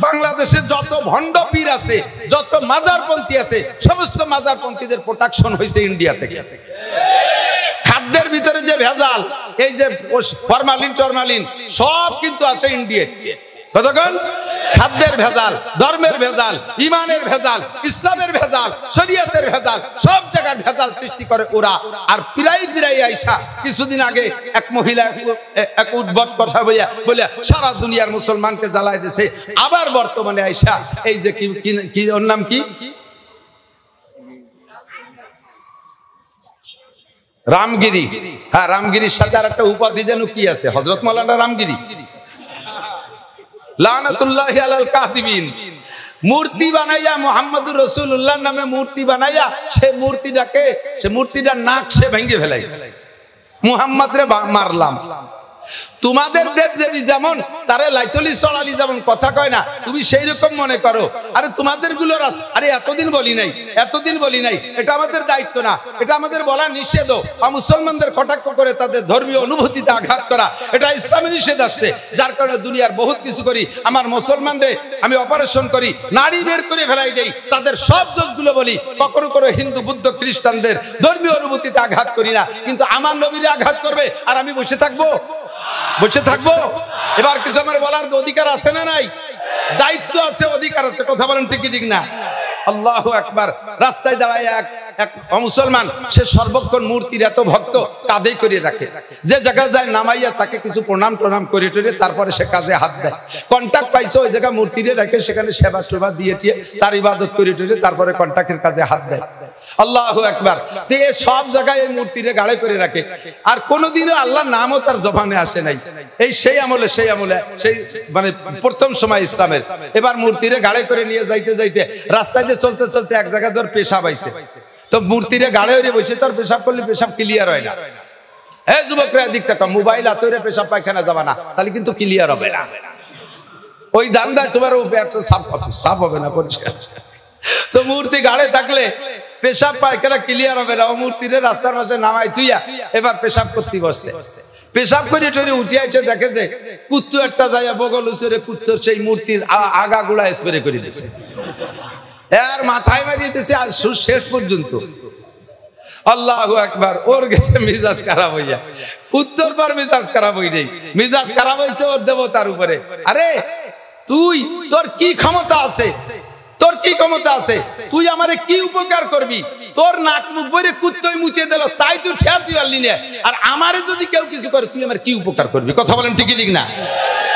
A: বাংলাদেশে যত ভণ্ড পীর আছে, যত মাজারপন্থী আছে, সমস্ত মাজারপন্থীদের প্রোটেকশন হয়েছে ইন্ডিয়া থেকে। খাদ্যের ভিতরে যে ভেজাল, এই যে ফরমালিন টরমালিন সব কিন্তু আছে ইন্ডিয়া। কতক্ষণ? খাদ্যের ভেজাল, ধর্মের ভেজাল, ইমানের ভেজাল, ইসলামের ভেজাল, শরীয়তের ভেজাল, সব জায়গায় ভেজাল সৃষ্টি করে ওরা। আর পিরাই আইসা কিছুদিন আগে এক মহিলা এক উদ্ভট কথা বলিয়া সারা দুনিয়ার মুসলমানকে জ্বালাই দিয়েছে। আবার বর্তমানে আইসা এই যে কি ওর নাম কি, রামগিরি। হ্যাঁ, রামগিরির সাথে আর একটা উপাধি যেন কি আছে, হযরত মাওলানা রামগিরি লানাতুল্লাহি আলাল কাযিবিন। মূর্তি বানাইয়া মুহাম্মদুর রাসূলুল্লাহর নামে মূর্তি বানাইয়া সে মূর্তিটাকে, সে মূর্তিটার নাক সে ভেঙে ফেলাই, মুহাম্মদ রে মারলাম। তোমাদের দেবদেবী যেমন তারে লাইতলি চড়ালি যেমন কথা কয় না, তুমি সেই রকম মনে করো। আরে তোমাদের গুলো আরে এতদিন বলি নাই, এটা আমাদের দায়িত্ব না, এটা আমাদের বলা নিষেধ। মুসলমানদের কটাক্ষ করে তাদের ধর্মীয় অনুভূতিতে আঘাত করা, এটা ইসলামে নিষেধ আসছে। যার কারণে দুনিয়ার বহুত কিছু করি, আমার মুসলমানরে আমি অপারেশন করি, নারী বের করে ফেলাই দেই, তাদের সব দোষগুলো বলি। কখনো কোনো হিন্দু বুদ্ধ খ্রিস্টানদের ধর্মীয় অনুভূতিতে আঘাত করি না, কিন্তু আমার নবীরে আঘাত করবে আর আমি বসে থাকবো? এবার কিছু আমার বলার অধিকার আছে না নাই? দায়িত্ব আছে, অধিকার আছে। কথা বলেন ঠিক ঠিক না? আল্লাহু আকবার। রাস্তায় দাঁড়ায় এক মুসলমান, সে সর্বক্ষণ মূর্তির এত ভক্ত, কাঁধে করে রাখে, যে জায়গায় যায় নামাইয়া তাকে কিছু প্রণাম করে তারপরে সে কাজে হাত দেয়। কন্টাক্ট পাইছে ওই জায়গায় মূর্তিরে রাখে, সেখানে সেবা দিয়ে তার ইবাদত করে তারপরে কন্টাক্টের কাজে হাত দেয়। আল্লাহু আকবার। তো এই সব জায়গায় এই মূর্তিরে গাড়ে করে রাখে, আর কোনোদিনও আল্লাহর নামও তার জবানে আসে নাই। এই সেই আমলে সেই মানে প্রথম সময় ইসলামের। এবার মূর্তিরে গাড়ে করে নিয়ে যাইতে যাইতে রাস্তায় দিয়ে চলতে চলতে এক জায়গায় ধর পেশাব আইছে, তো মূর্তিরে গাড়ে হয়ে বসে তার পেশাব করলে পেশাব ক্লিয়ার হয় না। এই যুবকরা এদিক থেকে মোবাইল হাতে পেশাব পায়খানা যাবা না, তাহলে কিন্তু ক্লিয়ার হবে না। ওই দান্দায় তোমার সাফ হবে না, পরিষ্কার। তো মূর্তি গাড়ে থাকলে পেশাব পায়খানা ক্লিয়ার হবে না। ও মূর্তিরে রাস্তার পাশে নামাই তুইয়া এবার পেশাব করতে বসছে। পেশাব করে টরে উঠে আসে, দেখে যে কুত্তু একটা যাইয়া বগল উচরে কুত্তর সেই মূর্তির আগা গুলা স্প্রে করে দিছে, এর মাথায় মারিয়ে দিছে আর শেষ পর্যন্ত। আল্লাহু আকবার। ওর গেছে মিজাজ খারাপ হইয়া, উত্তর পর মিজাজ খারাপ হই নেই, মিজাজ খারাপ হয়েছে ওর দেবতার উপরে। আরে তুই, তোর কি ক্ষমতা আছে, তোর কি ক্ষমতা আছে, তুই আমারে কি উপকার করবি? তোর নাক মুখ বইরে কুত্তই মুতিয়ে দিল, তাই তুই ঠেয়াতে পারলি না। আর আমারে যদি কেউ কিছু করে, তুই আমার কি উপকার করবি? কথা বলেন ঠিক ঠিক না?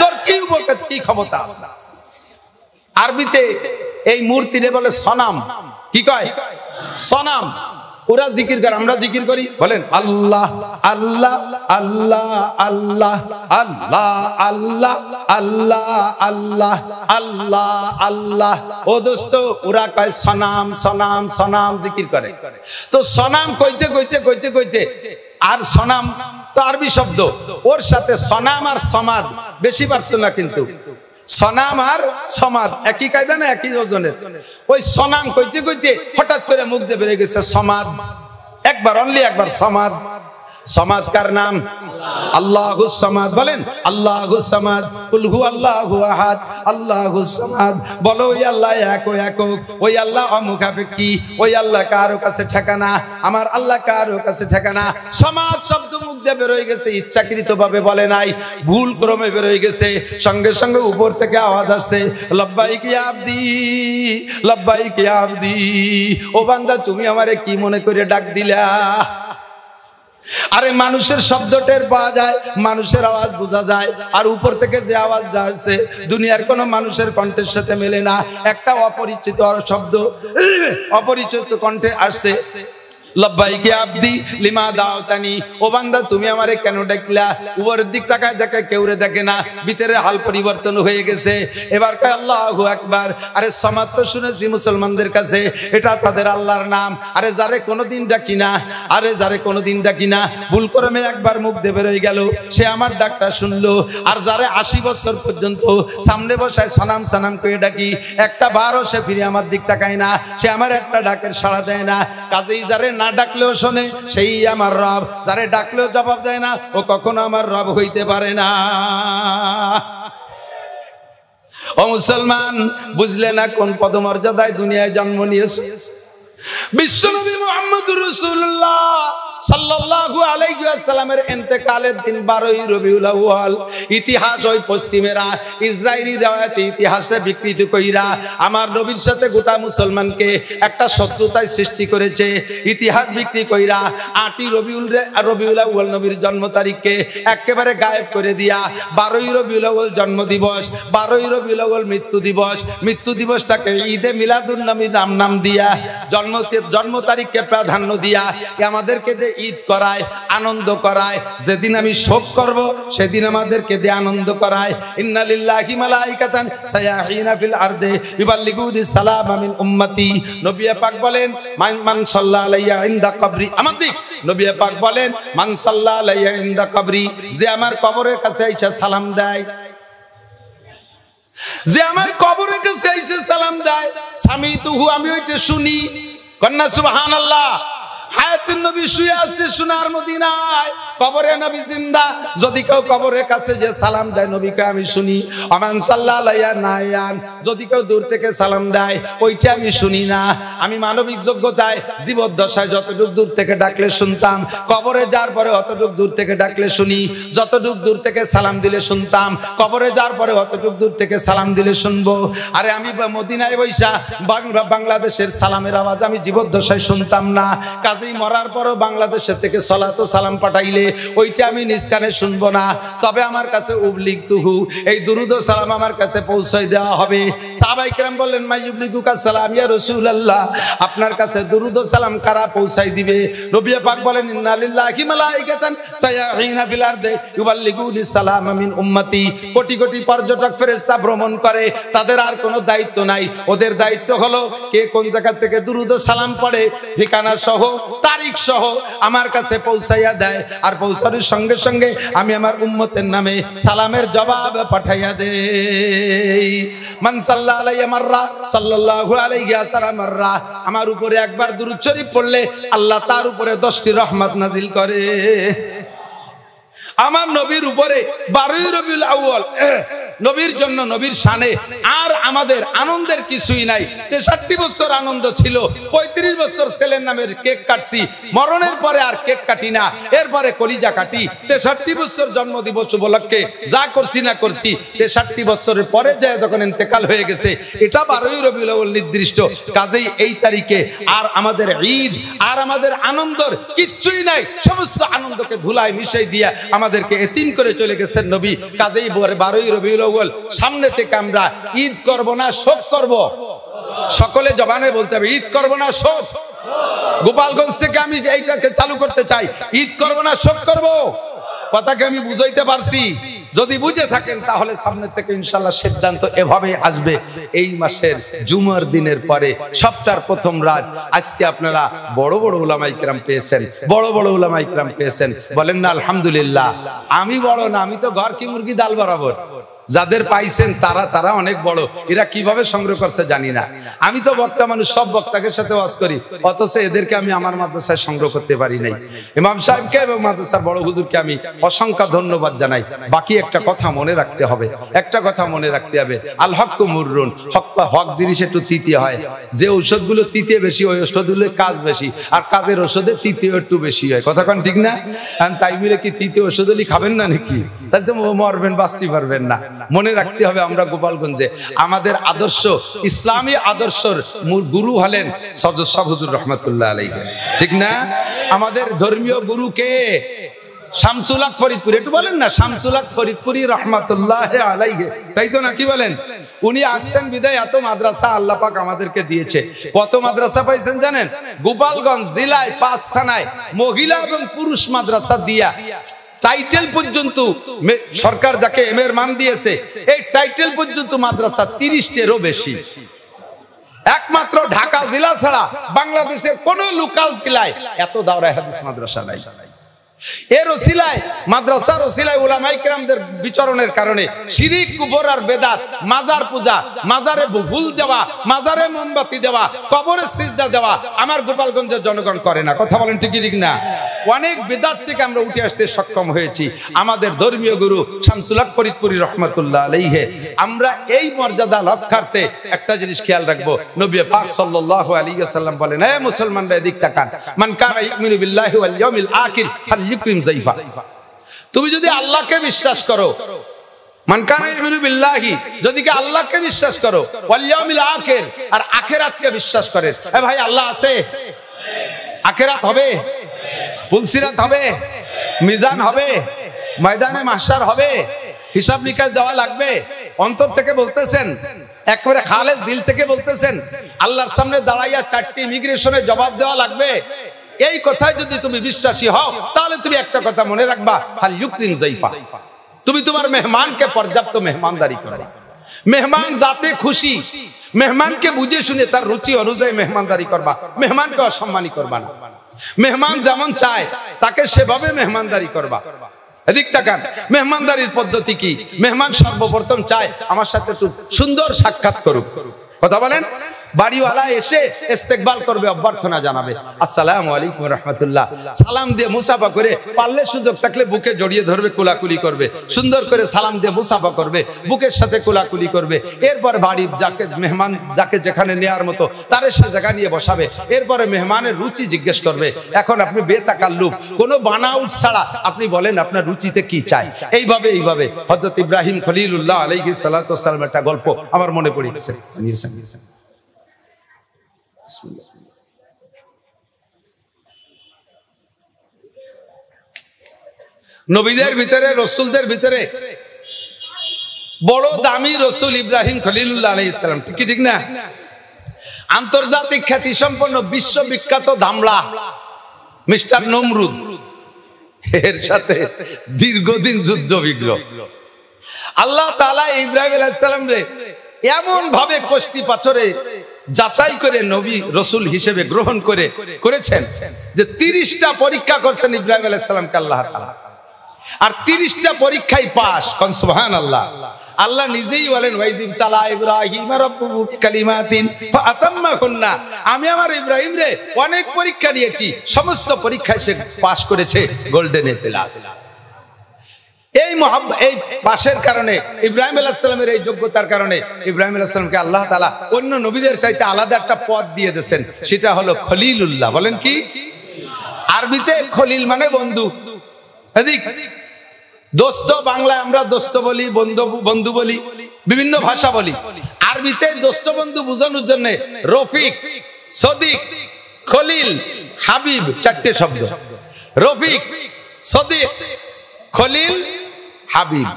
A: তোর কি উপকার, কি ক্ষমতা আছে? আরবিতে এই মূর্তিরে বলে সনাম। কি কয়? সনাম। ওরা জিকির করে, আমরা জিকির করি। বলেন আল্লাহ আল্লাহ আল্লাহ আল্লাহ আল্লাহ আল্লাহ আল্লাহ আল্লাহ আল্লাহ আল্লাহ। ও দোস্ত, ওরা কয় সনাম সনাম সনাম, জিকির করে। তো সনাম কইতে কইতে কইতে কইতে, আর সনাম তো আরবি শব্দ, ওর সাথে সনাম আর সমাদ বেশি পারত না, কিন্তু সনাম আর সমাদ একই কায়দা না, একই ওজনের। ওই সনাম কইতে কইতে হঠাৎ করে মুখ দিয়ে বেরিয়ে গেছে সমাদ। একবার, অনলি একবার সমাদ। সমাদ কার নাম? আল্লাহুস সামাদ। বলেন আল্লাহুস সামাদ। কুল হু আল্লাহু আহাদ আল্লাহুস সামাদ। বলো ওই আল্লাহ এক ও একক, ওই আল্লাহ অমুখাপেক্ষী, ওই আল্লাহ কারো কাছে ঠেকানা, আমার আল্লাহ কারো কাছে ঠেকানা। সমাদ শব্দ মুখ দিয়ে বের হয়ে গেছে, ইচ্ছাকৃত ভাবে বলে নাই, ভুল ক্রমে বের হয়ে গেছে। সঙ্গে সঙ্গে উপর থেকে আওয়াজ আসছে, লব্বাইক ইয়া আবদি লব্বাইক ইয়া আবদি। ও বান্দা, তুমি আমারে কি মনে করে ডাক দিলা? আরে মানুষের শব্দ টের পাওয়া যায়, মানুষের আওয়াজ বোঝা যায়, আর উপর থেকে যে আওয়াজটা আসছে দুনিয়ার কোন মানুষের কণ্ঠের সাথে মেলে না। একটা অপরিচিত শব্দ অপরিচিত কণ্ঠে আসছে, লব্বাইক ইয়া আবদি লিমা দাওতানি। ও বান্দা, তুমি আমারে কেন ডাকলা? উপরের দিক তাকায় দেখে কেউরে দেখে না, ভিতরে হাল পরিবর্তন হয়ে গেছে। এবার কয় আল্লাহু আকবার। আরে সমাজ তো শুনেছি মুসলমানদের কাছে এটা তাদের আল্লাহর নাম। আরে যারে কোনোদিন ডাকি না, আরে যারে কোনোদিন ডাকি না, ভুল ক্রমে একবার মুখ দিয়ে বের হয়ে গেল, সে আমার ডাকটা শুনলো। আর যারে 80 বছর পর্যন্ত সামনে বসায় সালাম সালাম করে ডাকি, একটা বারও সে ফিরে আমার দিক তাকায় না, সে আমার একটা ডাকের সাড়া দেয় না। কাজেই যারে না ডাকলেও শোনে, সেই আমার রব। যারে ডাকলেও জবাব দেয় না, ও কখনো আমার রব হইতে পারে না। ও মুসলমান, বুঝলে না কোন পদমর্যাদায় দুনিয়ায় জন্ম নিয়েছে? বিশ্বনবী মুহাম্মদুর রাসূলুল্লাহ সাল্লাল্লাহু আলাইহি ওয়াসাল্লামের ইন্তেকালের দিন 12ই রবিউল আউয়াল। ইতিহাস ওই পশ্চিমেরা ইসরায়েলি রওয়ায়াতে ইতিহাসে বিকৃত কইরা আমার নবীর সাথে গোটা মুসলমানকে একটা শত্রুতায় সৃষ্টি করেছে। ইতিহাস বিকৃত কইরা 8ই রবিউল আউয়াল নবীর জন্ম তারিখকে একেবারে গায়েব করে দিয়া 12ই রবিউল আউয়াল জন্ম দিবস, 12ই রবিউল আউয়াল মৃত্যু দিবস, মৃত্যু দিবসটাকে ঈদে মিলাদুন নবীর নাম দিয়া জন্ম তারিখকে প্রাধান্য দিয়া আমাদেরকে ঈদ করায়, আনন্দ করায়। যেদিন আমি শোক করব সেদিন আমাদেরকে দিয়ে আনন্দ করায়। ইন্না লিল্লাহি মালাইকাতান সায়াহিনা ফিল আরদি ইউবাল্লিগুনি সালাম মিন উম্মতি। নবী পাক বলেন, মান সাল্লা আলাইয়া ইনদা কবরি। আমাদের নবী পাক বলেন, মান সাল্লা আলাইয়া ইনদা কবরি, যে আমার কবরের কাছে আইসা সালাম দেয়, যে আমার কবরের কাছে আইসা সালাম দেয়, সামিতুহু, আমি ওইটা শুনি। কন্যা সুবহানাল্লাহ। হায়াতুন নবী শুয়ে আছে সোনার মদিনায়, কবরে নবী জিন্দা। যদি কেউ কবরের কাছে যে সালাম দেয়, নবীকে আমি শুনি। আমান সাল্লাল্লাহু আলাইহি নায়ান, যদি কেউ দূর থেকে সালাম দেয়, ওইটা আমি শুনি না। আমি মানবিক যোগ্যতায় জীবদ্দশায় যতটুক দূর থেকে ডাকলে শুনতাম, কবরে যাওয়ার পরে অতটুক দূর থেকে ডাকলে শুনি। যতটুক দূর থেকে সালাম দিলে শুনতাম, কবরে যাওয়ার পরে অতটুক দূর থেকে সালাম দিলে শুনবো। আরে আমি মদিনায় বৈশা বাংলাদেশের সালামের আওয়াজ আমি জীবদ্দশায় শুনতাম না। কাজেই মরার পরও বাংলাদেশের থেকে সালাত ও সালাম পাঠাইলে ওইটা আমি নিজ কানে শুনবো না, তবে আমার কাছে উবলিগতুহু, এই দুরুদ ও সালাম আমার কাছে পৌঁছাই দেওয়া হবে। সাহাবায়ে কেরাম বললেন মা ইউবলিগুকা সালাম ইয়া রাসূলুল্লাহ, আপনার কাছে দুরুদ ও সালাম কারা পৌঁছাই দিবে? নবী পাক বলেন ইন্না লিল্লাহি মালাইকাতান সায়াহিনা ফিল আরদি ইউবাল্লিগুনি সালাম মিন উম্মতি। কোটি কোটি পর্যটক ফেরেশতা ভ্রমণ করে, তাদের আর কোনো দায়িত্ব নাই, ওদের দায়িত্ব হলো কে কোন জায়গা থেকে দুরুদ ও সালাম পড়ে ঠিকানা সহ তারিখ সহ আমার কাছে পৌঁছাইয়া দেয়, আর পৌঁছানোর সঙ্গে সঙ্গে আমি আমার উম্মতের নামে সালামের জবাব পাঠাইয়া দেই। মান সাল্লাল্লাহু আলাইহি মাররা সাল্লাল্লাহু আলাইহি আশারা মাররা, আমার উপরে একবার দুরূদ শরীফ পড়লে আল্লাহ তার উপরে 10টি রহমত নাজিল করে। আমার নবীর উপরে 12 রবিউল আউয়াল নবীর জন্য, নবীর শানে আর আমাদের আনন্দের কিছুই নাই। 63 বছর আনন্দ ছিল, 35 বছর ছেলের নামের কেক কাটছি, মরণের পরে আর কেক কাটি না, এরপরে কলিজা কাটি। 63 বছর জন্মদিবস উপলক্ষে যা করছি না করছি, 63 বছরের পরে যে যখন ইন্তেকাল হয়ে গেছে, এটা 12 রবিউল আউয়াল নির্দিষ্ট। কাজেই এই তারিখে আর আমাদের ঈদ আর আমাদের আনন্দর কিচ্ছুই নাই, সমস্ত আনন্দকে ধুলায় মিশাই দিয়া আমাদেরকে এতিম করে চলে গেছেন নবী। কাজেই 12 রবিউল আউয়াল সামনে থেকে আমরা ঈদ করব না শোক করব? সকলে জবানে বলতে হবে ঈদ করব না শোক। গোপালগঞ্জ থেকে আমি এইটাকে চালু করতে চাই, ঈদ করব না শোক করব। কথাকে আমি বুঝাইতে পারছি? যদি বুঝে থাকেন তাহলে সামনে থেকে ইনশাআল্লাহ সিদ্ধান্ত এভাবে আসবে। এই মাসের জুমার দিনের পরে সপ্তাহের প্রথম রাত, আজকে আপনারা বড় বড় উলামায়ে কিরাম পেয়েছেন, বড় বড় উলামায়ে কিরাম পেয়েছেন, বলেন না আলহামদুলিল্লাহ। আমি বড় না, আমি তো ঘর কি মুরগি ডাল বরাবর। যাদের পাইছেন তারা অনেক বড়, এরা কিভাবে সংগ্রহ করছে জানি না। আমি তো বক্তা মানুষ, সব বক্তাদের সাথে ওয়াজ করি, অথচ এদেরকে আমি আমার মাদ্রাসায় সংগ্রহ করতে পারি নাই। ইমাম সাহেবকে এবং মাদ্রাসার বড় হুজুরকে আমি অসংখ্য ধন্যবাদ জানাই। বাকি একটা কথা মনে রাখতে হবে, একটা কথা মনে রাখতে হবে, আল হক্কু মুররুন, হক জিনিস একটু তৃতীয় হয়। যে ঔষধগুলো তৃতীয় বেশি, ওই ঔষধগুলো কাজ বেশি, আর কাজের ওষুধে তৃতীয় একটু বেশি হয়। কথা কোন ঠিক না? তাই মিলে কি তৃতীয় ওষুধ হলে খাবেন না নাকি? তাহলে তো মরবেন, বাঁচতে পারবেন না। মনে রাখতে হবে আমরা গোপালগঞ্জে আমাদের আদর্শ, ইসলামী আদর্শের গুরু হলেন সদর শাহ হুজুর রহমাতুল্লাহ আলাইহি, ঠিক না? আমাদের ধর্মীয় গুরু কে? শামসুল হক ফরিদপুরি। একটু বলেন না শামসুল হক ফরিদপুরি রহমাতুল্লাহ আলাইহি, তাই তো নাকি বলেন? উনি আসছেন বিদায় এত মাদ্রাসা আল্লাহ পাক আমাদেরকে দিয়েছে। কত মাদ্রাসা পাইছেন জানেন? গোপালগঞ্জ জেলায় 5 থানায় মহিলা এবং পুরুষ মাদ্রাসা দিয়া টাইটেল পর্যন্ত সরকার যাকে এম এর মান দিয়েছে, এই টাইটেল পর্যন্ত মাদ্রাসা 30টিরও বেশি। একমাত্র ঢাকা জেলা ছাড়া বাংলাদেশের কোন লোকাল জেলায় এত দাওরায়ে হাদিস মাদ্রাসা নাই। এর ওসিলায়, মাদ্রাসার ওসিলায় উলামায়ে কিরামদের বিচরণের কারণে শিরিক, কুফর আর বেদাত, মাজার পূজা, মাজারে ফুল দেওয়া, মাজারে মোমবাতি দেওয়া, কবরে সিজদা দেওয়া আমার গোপালগঞ্জের জনগণ করে না। কথা বলেন ঠিক ঠিক না? অনেক বেদাত থেকে আমরা উঠে আসতে সক্ষম হয়েছি। আমাদের ধর্মীয় গুরু শামসুল হক ফরিদপুরি রহমাতুল্লাহ আলাইহি, আমরা এই মর্যাদা রক্ষার্থে একটা জিনিস খেয়াল রাখবো। নবী পাক সাল্লাল্লাহু আলাইহি ওয়াসাল্লাম বলেন, হে মুসলমানরা এদিক তাকান, মান কানা ইউমিনু বিল্লাহি ওয়াল ইয়াউমিল আখির ফালইউকরিম যায়ফা। তুমি যদি আল্লাহকে বিশ্বাস করো, মান কানা ইউমিনু বিল্লাহি, যদি কি আল্লাহকে বিশ্বাস করো, ওয়াল ইয়াউমিল আখির, আর আখিরাতকে বিশ্বাস করেন। এ ভাই, আল্লাহ আছে, আখিরাত হবে, পুলসিরাত হবে, মিজান হবে, ময়দানে মাহশার হবে, হিসাব নিকাশ দেওয়া লাগবে। অন্তর থেকে বলতেছেন, একবারে খালেস দিল থেকে বলতেছেন, আল্লাহর সামনে দাঁড়াইয়া 4টি ইমিগ্রেশনের জবাব দেওয়া লাগবে। এই কথায় যদি তুমি বিশ্বাসী হও, তাহলে তুমি একটা কথা মনে রাখবা, ফালইউকরিম যায়ফা, তুমি তোমার মেহমানকে পর্যাপ্ত মেহমানদারি করবা। মেহমান যাতে খুশি, মেহমানকে বুঝে শুনে তার রুচি অনুযায়ী মেহমানদারি করবা, মেহমানকে অসম্মানী করবা না। মেহমান যেমন চায় তাকে সেভাবে মেহমানদারি করবা। এদিক তাকান, মেহমানদারির পদ্ধতি কি? মেহমান সর্বপ্রথম চায় আমার সাথে একটু সুন্দর সাক্ষাৎ করুক। কথা বলেন? বাড়িওয়ালা এসে ইস্তেকবাল করবে, অভ্যর্থনা জানাবে, আসসালামু আলাইকুম রাহমাতুল্লাহ, সালাম দিয়ে মুসাফা করে, পারলে সুযোগ থাকলে বুকে জড়িয়ে ধরবে, কোলাকুলি করবে, সুন্দর করে সালাম দিয়ে মুসাফা করবে, বুকের সাথে কোলাকুলি করবে। এরপর বাড়ির যাকে মেহমান যাকে যেখানে নেওয়ার মতো তারে সে জায়গা নিয়ে বসাবে। এরপরে মেহমানের রুচি জিজ্ঞেস করবে। এখন আপনি বেতাকাল্লুফ, কোনো বানাউট ছাড়া আপনি বলেন আপনার রুচিতে কি চাই। এইভাবে হযরত ইব্রাহিম খলিলুল্লাহ আলাইহিস সালাতু ওয়াস সালাম একটা গল্প আমার মনে পড়েছে। নবীদের ভিতরে রসুলদের ভিতরে বড় দামি রসুল ইব্রাহিম খলিলুল্লাহ আলাইহিস সালাম, ঠিক না? আন্তর্জাতিক খ্যাতি সম্পন্ন বিশ্ববিখ্যাত দামড়া মিস্টার নমরুদ, এর সাথে দীর্ঘদিন যুদ্ধ বিগ্রহ। আল্লাহ তাআলা ইব্রাহিম আলাইহিস সালাম রে এমন ভাবে কষ্টি পাথরে যাচাই করে নবী রসুল হিসেবে গ্রহণ করেছেন যে 30টা পরীক্ষা করছেন ইব্রাহিম আলাইহিস সালামকে আল্লাহ তাআলা, আর 30টা পরীক্ষায় পাস। কোন সুবহানাল্লাহ। আল্লাহ নিজেই বলেন ওয়াইদিব তালা ইব্রাহিম রাব্বুহু কালিমাতিন ফাতাম্মাহুন্না, আমি আমার ইব্রাহিম রে অনেক পরীক্ষা নিয়েছি, সমস্ত পরীক্ষায় সে পাস করেছে গোল্ডেন এ প্লাস। এই পাশের কারণে ইব্রাহিম আলাইহিস সালামের এই যোগ্যতার কারণে ইব্রাহিম আলাইহিস সালামকে আল্লাহ তাআলা অন্য নবীদের চাইতে আলাদা একটা পদ দিয়ে দিয়েছেন, সেটা হলো খলিলুল্লাহ। বলেন কি? আরবিতে খলিল মানে বন্ধু। এদিক দোস্ত, বাংলায় আমরা দোস্ত বলি, বন্ধু বলি, বিভিন্ন ভাষা বলি। আরবিতে দোস্ত বন্ধু বোঝানোর জন্য রফিক, সদিক, খলিল, হাবিব 4টে শব্দ। রফিক, সদিক, খলিল, হাবিব।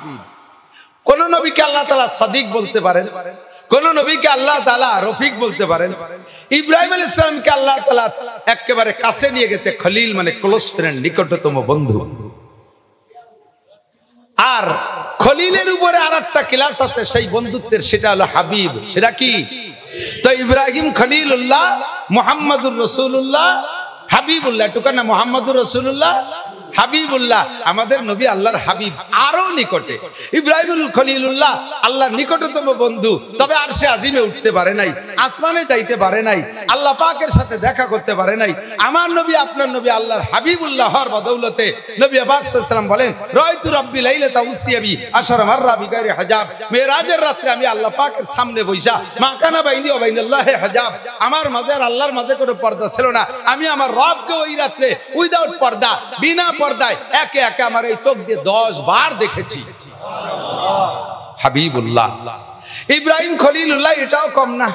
A: কোন নবীকে আল্লাহ তাআলা সদিক বলতে পারেন, কোন নবীকে আল্লাহ তাআলা রফিক বলতে পারেন। ইব্রাহিম আলাইহিস সালামকে আল্লাহ তাআলা একেবারে কাছে নিয়ে গেছে, খলিল মানে ক্লোজ ফ্রেন্ড, নিকটতম বন্ধু। আর খলিলের উপরে আরেকটা ক্লাস আছে সেই বন্ধুত্বের, সেটা হলো হাবিব। সেটা কি? তো ইব্রাহিম খলিলুল্লাহ, মুহাম্মাদুর রাসূলুল্লাহ, হাবিবুল্লাহ। টুকা না মুহাম্মাদুর রাসূলুল্লাহ, হাবিবুল্লাহ, আমাদের নবী আল্লাহর হাবিব, আরো নিকটে। ইব্রাহিমুল খলিলুল্লাহ আল্লাহর নিকটতম বন্ধু, তবে আরশে আজিমে উঠতে পারে নাই, আসমানে যাইতে পারে নাই, আল্লাহ পাকের সাথে দেখা করতে পারে নাই। আমার নবী, আপনার নবী আল্লাহর হাবিবুল্লাহ হওয়ার বদৌলতে নবী পাক সাল্লাল্লাহু আলাইহি ওয়াসাল্লাম বলেন, রাআইতু রাব্বি লাইলাতা উসরিয়াবি আশারা মাররা বিগাইরি হিজাব। মেরাজের রাতে আমি আল্লাহ পাকের সামনে বইসা, মা কানা বাইনি ওয়া বাইনাল্লাহি হিজাব, আমার মাঝে আর আল্লাহর মাঝে কোনো পর্দা ছিল না। আমি আমার রবকে ওই রাতে উইদাউট পর্দা, বিনা পর্দায় একে একে আমার এই চোখ দিয়ে 10 বার দেখেছি। হাবিবুল্লাহ ইব্রাহিম খলিলুল্লাহ, এটাও কম না।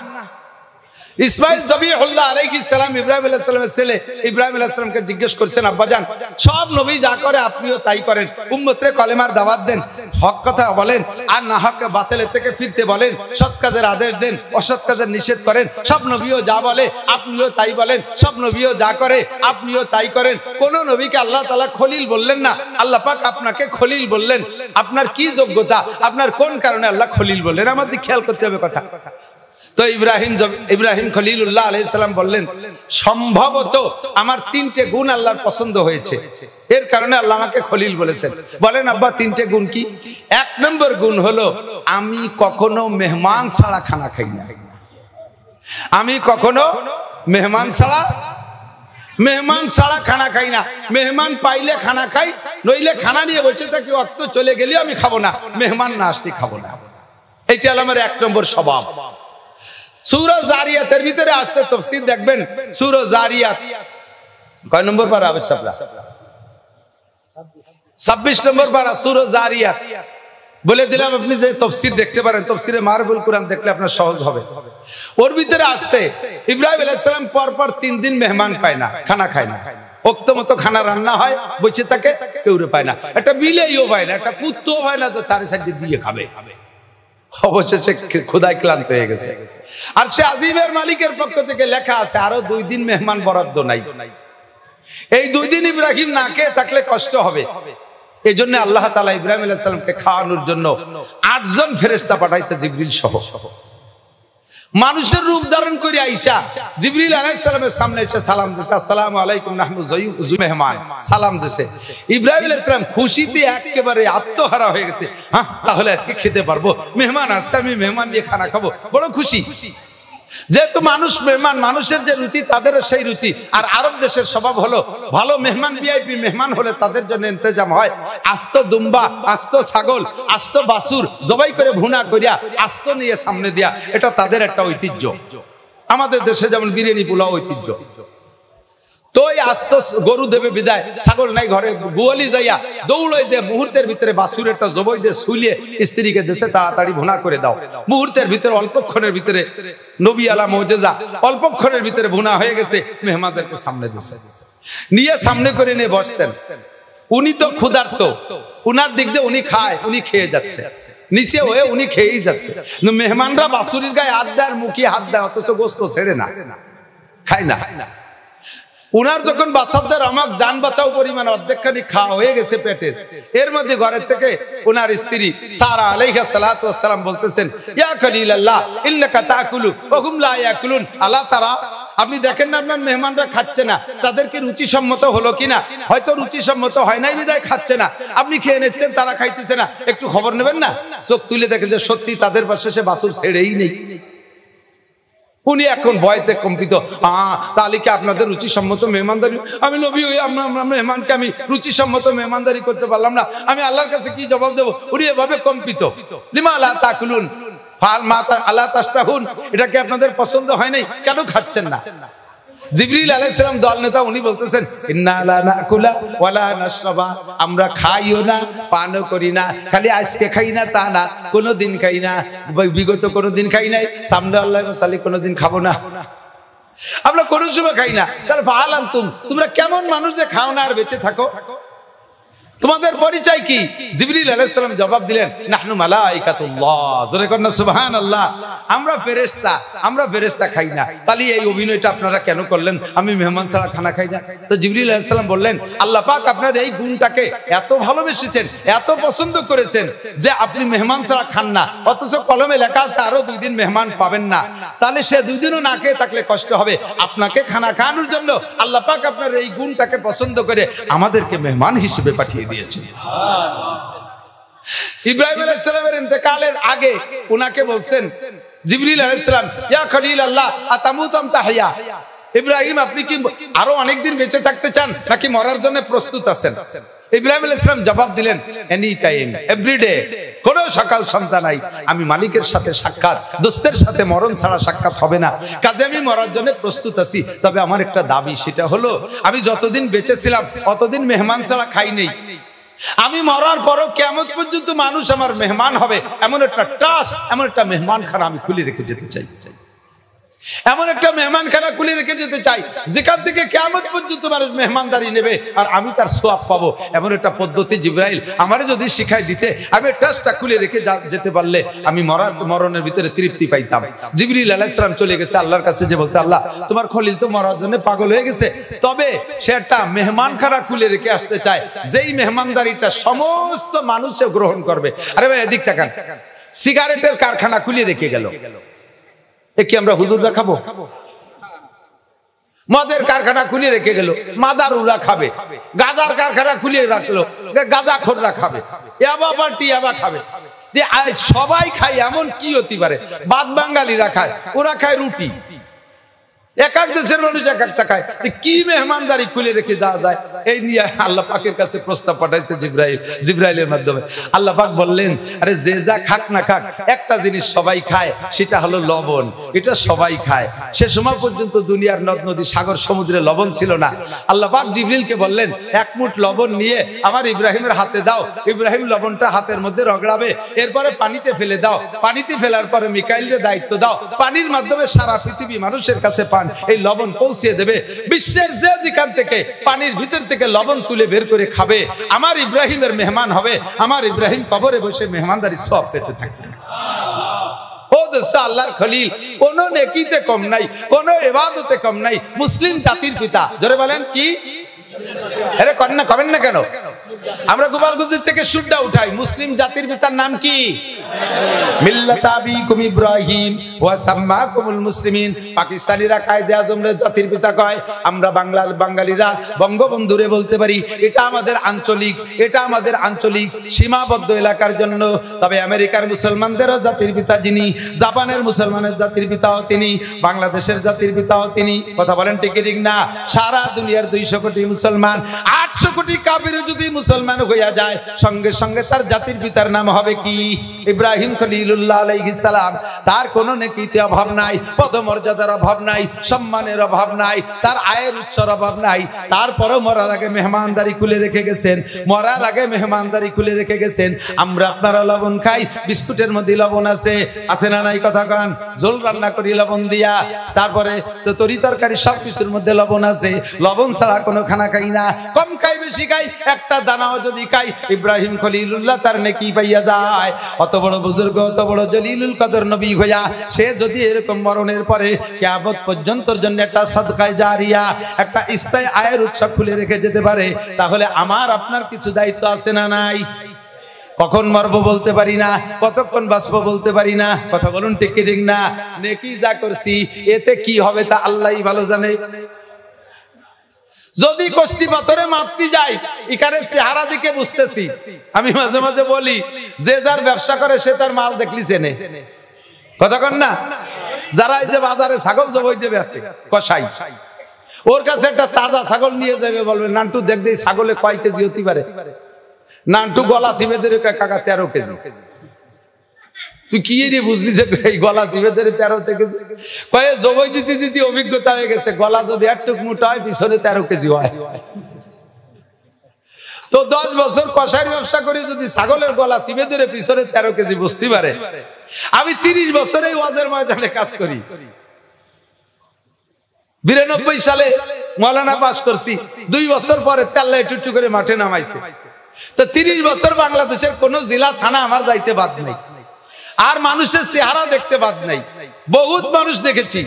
A: ইসমাইল জবিহুল্লাহ আলাইহিস সালাম ইব্রাহিম আলাইহিস সালামের ছেলে, ইব্রাহিম আলাইহিস সালামকে জিজ্ঞেস করেছেন, আব্বাজান সব নবী যা করে আপনিও তাই করেন, উম্মতরে কলেমার দাওয়াত দেন, হক কথা বলেন, আর না হক বাতিলের থেকে ফিরতে বলেন, সৎ কাজের আদেশ দেন, অসৎ কাজের নিষেধ করেন। সব নবীও যা বলে আপনিও তাই বলেন, সব নবীও যা করে আপনিও তাই করেন। কোন নবীকে আল্লাহ তাআলা খলিল বললেন না, আল্লাহ পাক আপনাকে খলিল বললেন। আপনার কি যোগ্যতা, আপনার কোন কারণে আল্লাহ খলিল বললেন, আমাদের খেয়াল করতে হবে কথা। তো ইব্রাহিম খলিলুল্লাহ আলাইহিস সালাম বললেন, সম্ভবত আমার 3টে গুণ আল্লাহর পছন্দ হয়েছে, এর কারণে আল্লাহ আমাকে খলিল বলেছেন। বলেন আব্বা 3টে গুণ কি? 1 নম্বর গুণ হলো, আমি কখনো মেহমান ছাড়া খানা খাই না। আমি কখনো মেহমান ছাড়া খানা খাই না। মেহমান পাইলে খানা খাই, নইলে খানা নিয়ে বসে থাকি, অক্ত চলে গেলেও আমি খাবো না, মেহমান না আসলে খাবো না। এইটা হলো আমার 1 নম্বর স্বভাব। সূরা জারিয়াতের ভিতরে আসছে, তাফসীর দেখবেন, সূরা জারিয়াত কয় নম্বর পারা? 26 নম্বর পারা সূরা জারিয়াত। বলে দিলাম, আপনি যে তাফসীর দেখতে পারেন, তাফসীরে মারবুল কুরআন দেখলে আপনার সহজ হবে। ওর ভিতরে আসছে ইব্রাহিম আলাইহিস সালাম পরপর 3 দিন মেহমান পায় না, খানা খায় না। ওক্ত মতো খানা রান্না হয়, বসে থাকে, কেউ পায় না, একটা বিলেইও পায় না, একটা কুত্তাও পায় না, তো তার সাথে দিয়ে খাবে। অবশেষে ক্ষুধায় ক্লান্ত হয়ে গেছে। আর সে আজিমের মালিকের পক্ষ থেকে লেখা আছে আরো 2 দিন মেহমান বরাদ্দ নাই। এই 2 দিন ইব্রাহিম না খেয়ে থাকলে কষ্ট হবে। এই জন্য আল্লাহ তাআলা ইব্রাহিম আলাইহিস সালামকে খাওয়ানোর জন্য 8 জন ফেরেশতা পাঠাইছে, জিবরিল সহ। মানুষের রূপ ধারণ করে আইসা জিবরিল আলাইহিস সালামের সামনে এসে সালাম দিয়েছে, আসসালামু আলাইকুম নাহনু যায়ু মেহমান, সালাম দিয়েছে। ইব্রাহিম আলাইহিস সালাম খুশিতে একেবারে আত্মহারা হয়ে গেছে। হ্যাঁ, তাহলে আজকে খেতে পারবো, মেহমান আসছে, আমি মেহমান নিয়ে খানা খাবো, বড় খুশি। যেহেতু মানুষ মেহমান, মানুষের যে রুচি তাদেরও সেই রুচি। আর আরব দেশের স্বভাব হলো, ভালো মেহমান, ভিআইপি মেহমান হলে তাদের জন্য ইন্তজাম হয় আস্ত দুম্বা, আস্ত ছাগল, আস্ত বাছুর জবাই করে ভুনা করিয়া আস্ত নিয়ে সামনে দিয়া, এটা তাদের একটা ঐতিহ্য। আমাদের দেশে যেমন বিরিয়ানি পোলাও ঐতিহ্য। তো এই আস্ত গরু দেবে বিদায়, ছাগল নাই ঘরে, গোয়ালি যাইয়া দৌড়ে যে মুহূর্তের ভিতরে বাছুর একটা জবাই দিয়ে শুইলে স্ত্রীকে দেশে তাড়াতাড়ি ভুনা করে দাও। মুহূর্তের ভিতরে, অল্পক্ষণের ভিতরে, নবী আলা মুজিজা, অল্পক্ষণের ভিতরে ভুনা হয়ে গেছে। মেহমানদেরকে সামনে দিয়েছে, নিয়ে সামনে করে নিয়ে বসছেন। উনি তো ক্ষুধার্ত, উনার দিক দিয়ে উনি খায়, উনি খেয়ে যাচ্ছে, নিচে হয়ে উনি খেয়েই যাচ্ছে। মেহমানরা বাসুরির গায়ে হাত দেয় আর মুখে হাত দেয়, অথচ গোস্ত ছেড়ে না, খায় না। উনার যখন বাচ্চাদের আমার জান বাঁচাও পরিমাণ অর্ধেকখানি খাওয়া হয়ে গেছে পেটের, এর মধ্যে ঘরের থেকে উনার স্ত্রী সারা আলাইহিস সালাতু ওয়াস সালাম বলতেছেন, ইয়া খলিলাল্লাহ ইন্নাকা তাকুলু ওয়া হুম লা ইয়াকুলুন, আলা তারা, আপনি দেখেন না আপনার মেহমানরা খাচ্ছে না, তাদেরকে রুচিসম্মত হলো কিনা? হয়তো রুচিসম্মত হয় নাই বিধায় খাচ্ছে না, আপনি খেয়ে নিচ্ছেন, তারা খাইতেছে না, একটু খবর নেবেন না? চোখ তুলে দেখেন যে সত্যি তাদের পাশে সে বাছুর ছেড়েই নেই। উনি এখন ভয়তে কম্পিত, তাহলে কি আপনাদের রুচিসম্মত মেহমানদারি, আমি নবী হয়ে আপনার মেহমানকে আমি রুচিসম্মত মেহমানদারি করতে পারলাম না, আমি আল্লাহর কাছে কি জবাব দেবো? উনি এভাবে কম্পিত। লিমা লা তাকুলুন ফাল মা আলা তাশতাহুন, এটা কি আপনাদের পছন্দ হয় নাই? কেন খাচ্ছেন না? জিবরিল আলাইহিস সালাম দল নেতা, উনি বলতেছেন, ইন্না লা নাকুলা ওয়া লা নাশরাবা, আমরা খাইও না পানও করি না, খালি আজকে খাই না তা না, কোনোদিন খাই না, বিগত কোনোদিন খাই নাই, সামনে আল্লাহ সাল্লি কোনোদিন খাবো না, আমরা কোনো সময় খাই না। তাহলে ফাআলান তোমরা কেমন মানুষ যে খাও না আর বেঁচে থাকো? তোমাদের পরিচয় কি? জিবরিল আলাইহিস সালাম জবাব দিলেন, নাহনু মালাইকাতুল্লাহ, জোরে কর না সুবহানাল্লাহ, আমরা ফেরেশতা, আমরা ফেরেশতা খাই না। তাহলে এই অভিনয়টা আপনারা কেন করলেন, আমি মেহমান ছাড়া খানা খাই না? তো জিবরিল আলাইহিস সালাম বললেন, আল্লাহ পাক আপনার এই গুণটাকে এত ভালোবেসেছেন, এত পছন্দ করেছেন যে আপনি মেহমান ছাড়া খান না, অথচ কলমে লেখা আছে আরো 2 দিন মেহমান পাবেন না। তাহলে সে 2 দিনও না খেয়ে থাকলে কষ্ট হবে, আপনাকে খানা খাওয়ানোর জন্য আল্লাহ পাক আপনার এই গুণটাকে পছন্দ করে আমাদেরকে মেহমান হিসেবে পাঠিয়ে দিয়েছে। ইব্রাহিম আলাইহিস সালামের ইন্তেকালের আগে উনাকে বলছেন জিবরিল আলাইহিস সালাম, ইয়া খলিলাল্লাহ আতামুতাম তাহিয়া, ইব্রাহিম আপনি কি আরো অনেক দিন বেঁচে থাকতে চান নাকি মরার জন্য প্রস্তুত আছেন? ইব্রাহিম আলাইহিস সালাম জবাব দিলেন, এনি টাইম, এভরিডে, কোনো সকাল সন্ধ্যা নাই, আমি মালিকের সাথে সাক্ষাৎ, দোস্তের সাথে মরণ ছাড়া সাক্ষাৎ হবে না, কাজে আমি মরার জন্য প্রস্তুত আছি। তবে আমার একটা দাবি, সেটা হলো আমি যতদিন বেঁচে ছিলাম অতদিন মেহমান ছাড়া খাই নেই, আমি মরার পরও কিয়ামত পর্যন্ত মানুষ আমার মেহমান হবে, এমন একটা টাস, এমন একটা মেহমানখানা আমি খুলে রেখে যেতে চাই, এমন একটা মেহমানখানা খুলে রেখে যেতে চাই যেখান থেকে কিয়ামত পর্যন্ত মানুষ মেহমানদারি নেবে আর আমি তার সওয়াব পাবো। এমন একটা পদ্ধতি জিবরাইল আমারে যদি শিখাই দিতে, আমি টাসটা খুলে রেখে যেতে পারলে আমি মরণের ভিতরে তৃপ্তি পাইতাম। জিবরিল আলাইহিস সালাম চলে গেছে আল্লাহর কাছে, যে বলতে, আল্লাহ তোমার খলিল তো মরার জন্য পাগল হয়ে গেছে, তবে সে একটা মেহমানখানা খুলে রেখে আসতে চায়, যেই মেহমানদারিটা সমস্ত মানুষে গ্রহণ করবে। আরে ভাই এদিক তাকান, সিগারেটের কারখানা খুলে রেখে গেল, এ কি আমরা হুজুররা খাবো? মদের কারখানা খুলে রেখে গেল, মাদারুরা খাবে। গাজার কারখানা খুলে রাখলো, গাজাখোররা খাবে, ইয়াবা পার্টি ইয়াবা খাবে। সবাই খায় এমন কি হতে পারে? বাদ বাঙালিরা খায়, ওরা খায় রুটি, এক এক দেশের মানুষ এক একটা খায়, কি মেহমানদারি খুলে রেখে যাওয়া যায়? এই নিয়ে আল্লাহ পাকের কাছে প্রস্তাব পাঠাইছে জিবরাইলের মাধ্যমে। আল্লাহ পাক বললেন, আরে যে যা খাক না খাক, একটা জিনিস সবাই খায়, সেটা হলো লবণ, এটা সবাই খায়। সে সময় পর্যন্ত দুনিয়ার নদ নদী সাগর সমুদ্রে লবণ ছিল না। আল্লাহ পাক জিবরিলকে বললেন, 1 মুঠ লবণ নিয়ে আমার ইব্রাহিমের হাতে দাও, ইব্রাহিম লবণটা হাতের মধ্যে রগড়াবে, এরপরে পানিতে ফেলে দাও, পানিতে ফেলার পরে মিকাইলের দায়িত্ব দাও, পানির মাধ্যমে সারা পৃথিবী মানুষের কাছে এই লবণ পৌঁছে দেবে। বিশ্বের যে যেখান থেকে পানির ভিতর থেকে লবণ তুলে বের করে খাবে, আমার ইব্রাহিমের মেহমান হবে, আমার ইব্রাহিম কবরে বসে মেহমানদারি সব পেতে থাকবে। ও দোস্ত, আল্লাহর খলিল কোন নেকিতে কম নাই, কোন ইবাদতে কম নাই, মুসলিম জাতির পিতা। জোরে বলেন কি? আরে কন্যা কবেন না কেন? আমরা গোপালগঞ্জ থেকে সুরটা উঠাই, মুসলিম জাতির পিতার নাম কি? মিল্লাত আবিকুম ইব্রাহিম ওয়া সাম্মাকুমুল মুসলিমিন। পাকিস্তানিরা কায়েদে আজমরে জাতির পিতা কয়, আমরা বাঙালিরা বঙ্গবন্ধুরে বলতে পারি। এটা আমাদের আঞ্চলিক, এটা আমাদের আঞ্চলিক সীমাবদ্ধ এলাকার জন্য। তবে আমেরিকার মুসলমানদেরও জাতির পিতা যিনি, জাপানের মুসলমানের জাতির পিতাও তিনি, বাংলাদেশের জাতির পিতাও তিনি। কথা বলেন ঠিক ঠিক না? সারা দুনিয়ার 200 কোটি মুসলমান, 800 কোটি কাফির যদি মুসলমান হইয়া যায়, সঙ্গে সঙ্গে তার জাতির পিতার নাম হবে কি? ইব্রাহিম। ইব্রাহিম খলিলুল্লাহ আলাইহিস সালাম, তার কোনো নেকিতে অভাব নাই, পদমর্যাদার অভাব নাই, সম্মানের অভাব নাই, তার আয়ের উৎসর অভাব নাই। তারপরও মরার আগে মেহমানদারি খুলে রেখে গেছেন, মরার আগে মেহমানদারি খুলে রেখে গেছেন। আমরা আপনারা লবণ খাই, বিস্কুটের মধ্যে লবণ আছে, আছে না নাই কথা কান? ঝোল রান্না করি লবণ দিয়া, তারপরে তো তরি তরকারি সবকিছুর মধ্যে লবণ আছে। লবণ ছাড়া কোনো খানা খাই না, কম খাই বেশি খাই, একটা দানাও যদি খাই ইব্রাহিম খলিলুল্লাহ তার নেকি পাইয়া যায়। অত বড় বুজুর্গ, অত বড় জলিলুল কদর নবী হইয়া সে যদি এরকম মরণের পরে কিয়ামত পর্যন্তর জন্য একটা সাদকায়ে জারিয়া, একটা স্থায়ী আয়ের উৎস খুলে রেখে যেতে পারে, তাহলে আমার আপনার কিছু দায়িত্ব আছে না নাই? কখন মরবো বলতে পারি না, কতক্ষণ বাঁচবো বলতে পারি না, কথা বলুন ঠিক কি ঠিক না? নেকি যা করছি এতে কি হবে তা আল্লাহই ভালো জানে। যদি কষ্টি পাথরে মাপতে যাই, এখানে চেহারা দিকে বুঝতেছি। আমি মাঝে মাঝে বলি, যে যার ব্যবসা করে সে তার মাল দেখলি চেনে, কথা কন না? যারা এই যে বাজারে ছাগল জবাই দেবে আছে কসাই, ওর কাছে একটা তাজা ছাগল নিয়ে যাবে, বলবে নান্টু দেখ দেই ছাগলে কয় কেজি হতে পারে। নান্টু গলা চিপে ধরে কাকা 13 কেজি। তুই কি রে বুঝলি যে গলা চিপে ধরে 13 কেজি? কয়ে জবাই দিতে দিতে অভিজ্ঞতা হয়ে গেছে, গলা যদি একটুক মোটা হয় পিছনে 13 কেজি হয়। তো 10 বছর কসাইয়ের ব্যবসা করে যদি ছাগলের গলা চিপে ধরে পিছনে 13 কেজি বুঝতে পারে। আমি 30 বছর এই ওয়াজের ময়দানে কাজ করি। 92 সালে মৌলানা পাস করছি, 2 বছর পরে আল্লাহ একটু করে মাঠে নামাইছে। তো 30 বছর বাংলাদেশের কোন জেলা থানা আমার যাইতে বাদ নেই, আর মানুষের চেহারা দেখতে বাদ নাই। বহুত মানুষ দেখেছি,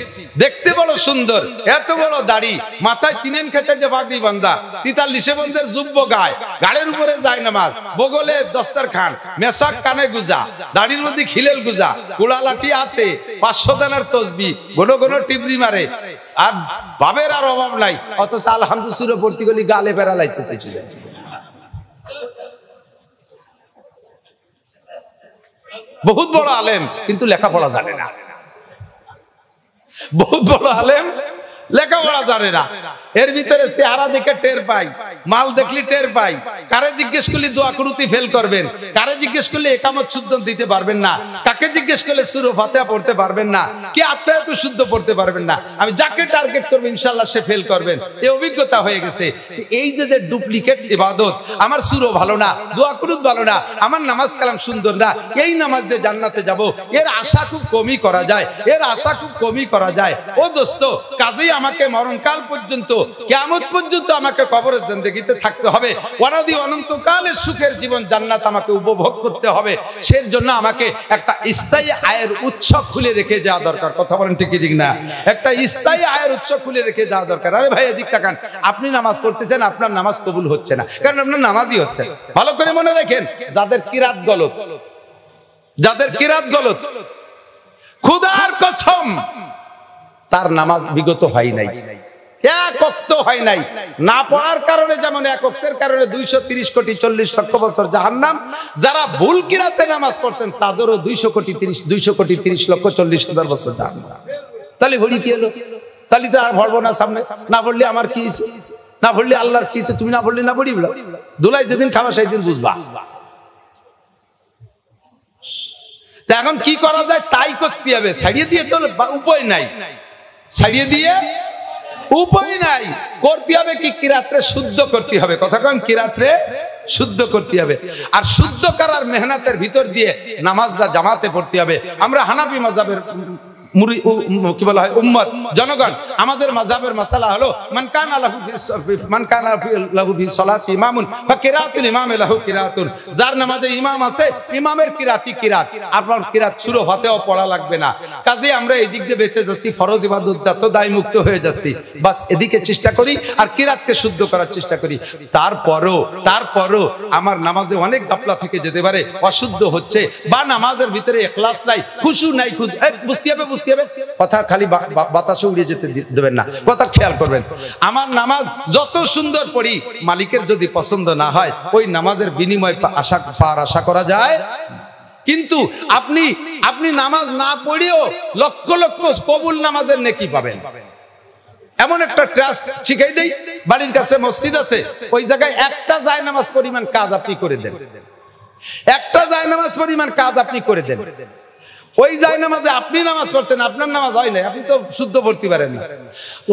A: দেখতে বড় সুন্দর, এত বড় দাড়ি, মাথায় তিনেন খেতে যে পাগড়ি বান্ধা, 43 বন্ধের যুব্য গায়, গাড়ির উপরে যায় নামাজ, বগলে দস্তরখান, মেশাক কানে গুজা, দাড়ির মধ্যে খিলেল গুজা, কুড়া লাঠি হাতে, 500 দানার তসবি, ঘন ঘন টিবরি মারে, আর ভাবের আর অভাব নাই। অথচ আলহামদুলিল্লাহ পড়তে গেলি গালে বেড়ালাইছে। বহুত বড় আলেম কিন্তু লেখাপড়া জানে না, বহুত বড় আলেম লেখাপড়া জানে না। এর ভিতরে চেহারা দেখে টের পাই, মাল দেখলি টের পাই। কারে জিজ্ঞেস করলে দোয়া কুনুতি ফেল করবেন, কারে জিজ্ঞেস করলে একামত শুদ্ধ দিতে পারবেন না, কাকে জিজ্ঞেস করলে সূরা ফাতিহা পড়তে পারবেন না, কি আত্মায়াত শুদ্ধ পড়তে পারবেন না। আমি যাকে টার্গেট করব ইনশাআল্লাহ সে ফেল করবেন, এই অভিজ্ঞতা হয়ে গেছে। এই যে ডুপ্লিকেট ইবাদত, আমার সূরা ভালো না, দোয়া কুনুত ভালো না, আমার নামাজ কালাম সুন্দর না, এই নামাজ দিয়ে জান্নাতে যাব, এর আশা খুব কমই করা যায়, এর আশা খুব কমই করা যায়। ও দোস্ত, কাজেই আমাকে মরণকাল পর্যন্ত, কিয়ামত পর্যন্ত আমাকে কবরের জিন্দেগিতে থাকতে হবে। ওয়ানাদি অনন্তকালের সুখের জীবন জান্নাত আমাকে উপভোগ করতে হবে। সেই জন্য আমাকে একটা স্থায়ী আয়ের উৎস খুলে রেখে যাওয়া দরকার। কথা বলেন ঠিক ঠিক না? একটা স্থায়ী আয়ের উৎস খুলে রেখে যাওয়া দরকার। আরে ভাই এদিক তাকান, আপনি নামাজ পড়তেছেন, আপনার নামাজ কবুল হচ্ছে না, কারণ আপনার নামাজই হচ্ছে। ভালো করে মনে রাখেন, যাদের কিরাত গলত, যাদের কিরাত গলত, খুদার কসম তার নামাজ বিগত হয় নাই, এক ওয়াক্ত হয় নাই। না পড়ার কারণে যেমন এক ওয়াক্তের কারণে 230 কোটি 40 লক্ষ বছর জাহান্নাম, যারা ভুল কিরাতে নামাজ পড়ছেন তাদেরও 200 কোটি 30 লক্ষ 40 হাজার বছর জাহান্নাম। তাহলে ভরি কি হলো? তাহলে তো আর পড়বো না সামনে, না পড়লে আমার কি, না পড়লে আল্লাহর কি, তুমি না পড়লে না পড়ি দুলাই যেদিন খাওয়া সেই দিন বুঝবা। তা এখন কি করা যায়? তাই করতে হবে, ছাড়িয়ে দিয়ে তো উপায় নাই, ছাড়িয়ে দিয়ে উপায় নাই। করতে হবে কি? কিরাতে শুদ্ধ করতে হবে। কথা কন, কিরাতে শুদ্ধ করতে হবে। আর শুদ্ধ করার মেহনতের ভিতর দিয়ে নামাজটা জামাতে পড়তে হবে। আমরা হানাফি মাযহাবের কি বলা হয় উম্মত, জনগণ, আমাদের মাযহাবের মাসালা হলো মান কানা লাহু ফি সালাতি ইমামুন ফাকিরাতুল ইমামি লাহু কিরাতুন। যার নামাজে ইমাম আছে, ইমামের কিরাতি কিরাত, আপনার কিরাত সূরা ফাতিহা পড়া লাগবে না। কাজে আমরা এই দিক দিয়ে বেঁচে যাচ্ছি, ফরজ ইবাদতটা তো দায় মুক্ত হয়ে যাচ্ছি। বাস এদিকে চেষ্টা করি আর কিরাতকে শুদ্ধ করার চেষ্টা করি। তারপরও আমার নামাজে অনেক গাফলা থেকে যেতে পারে, অশুদ্ধ হচ্ছে, বা নামাজের ভিতরে ইখলাস নাই, খুশু নাই। বুঝতে হবে, কথা খালি বাতাসে উড়িয়ে যেতে দেবেন না, কথা খেয়াল করবেন। আমার নামাজ যত সুন্দর পড়ি, মালিকের যদি পছন্দ না হয়, ওই নামাজের বিনিময় আশা করা যায়। কিন্তু আপনি নামাজ না পড়িও লক্ষ লক্ষ কবুল নামাজের নেকি পাবেন। এমন একটা ট্রাস্ট শিখাই দেই, বাড়ির কাছে মসজিদ আছে, ওই জায়গায় একটা যায় নামাজ পরিমাণ কাজ আপনি করে দেন। একটা জায়নামাজ পরিমাণ কাজ আপনি করে দেন। ওই জায়নামাজে আপনি নামাজ পড়ছেন, আপনার নামাজ হয় না, আপনি তো শুদ্ধ পড়তে পারেন না।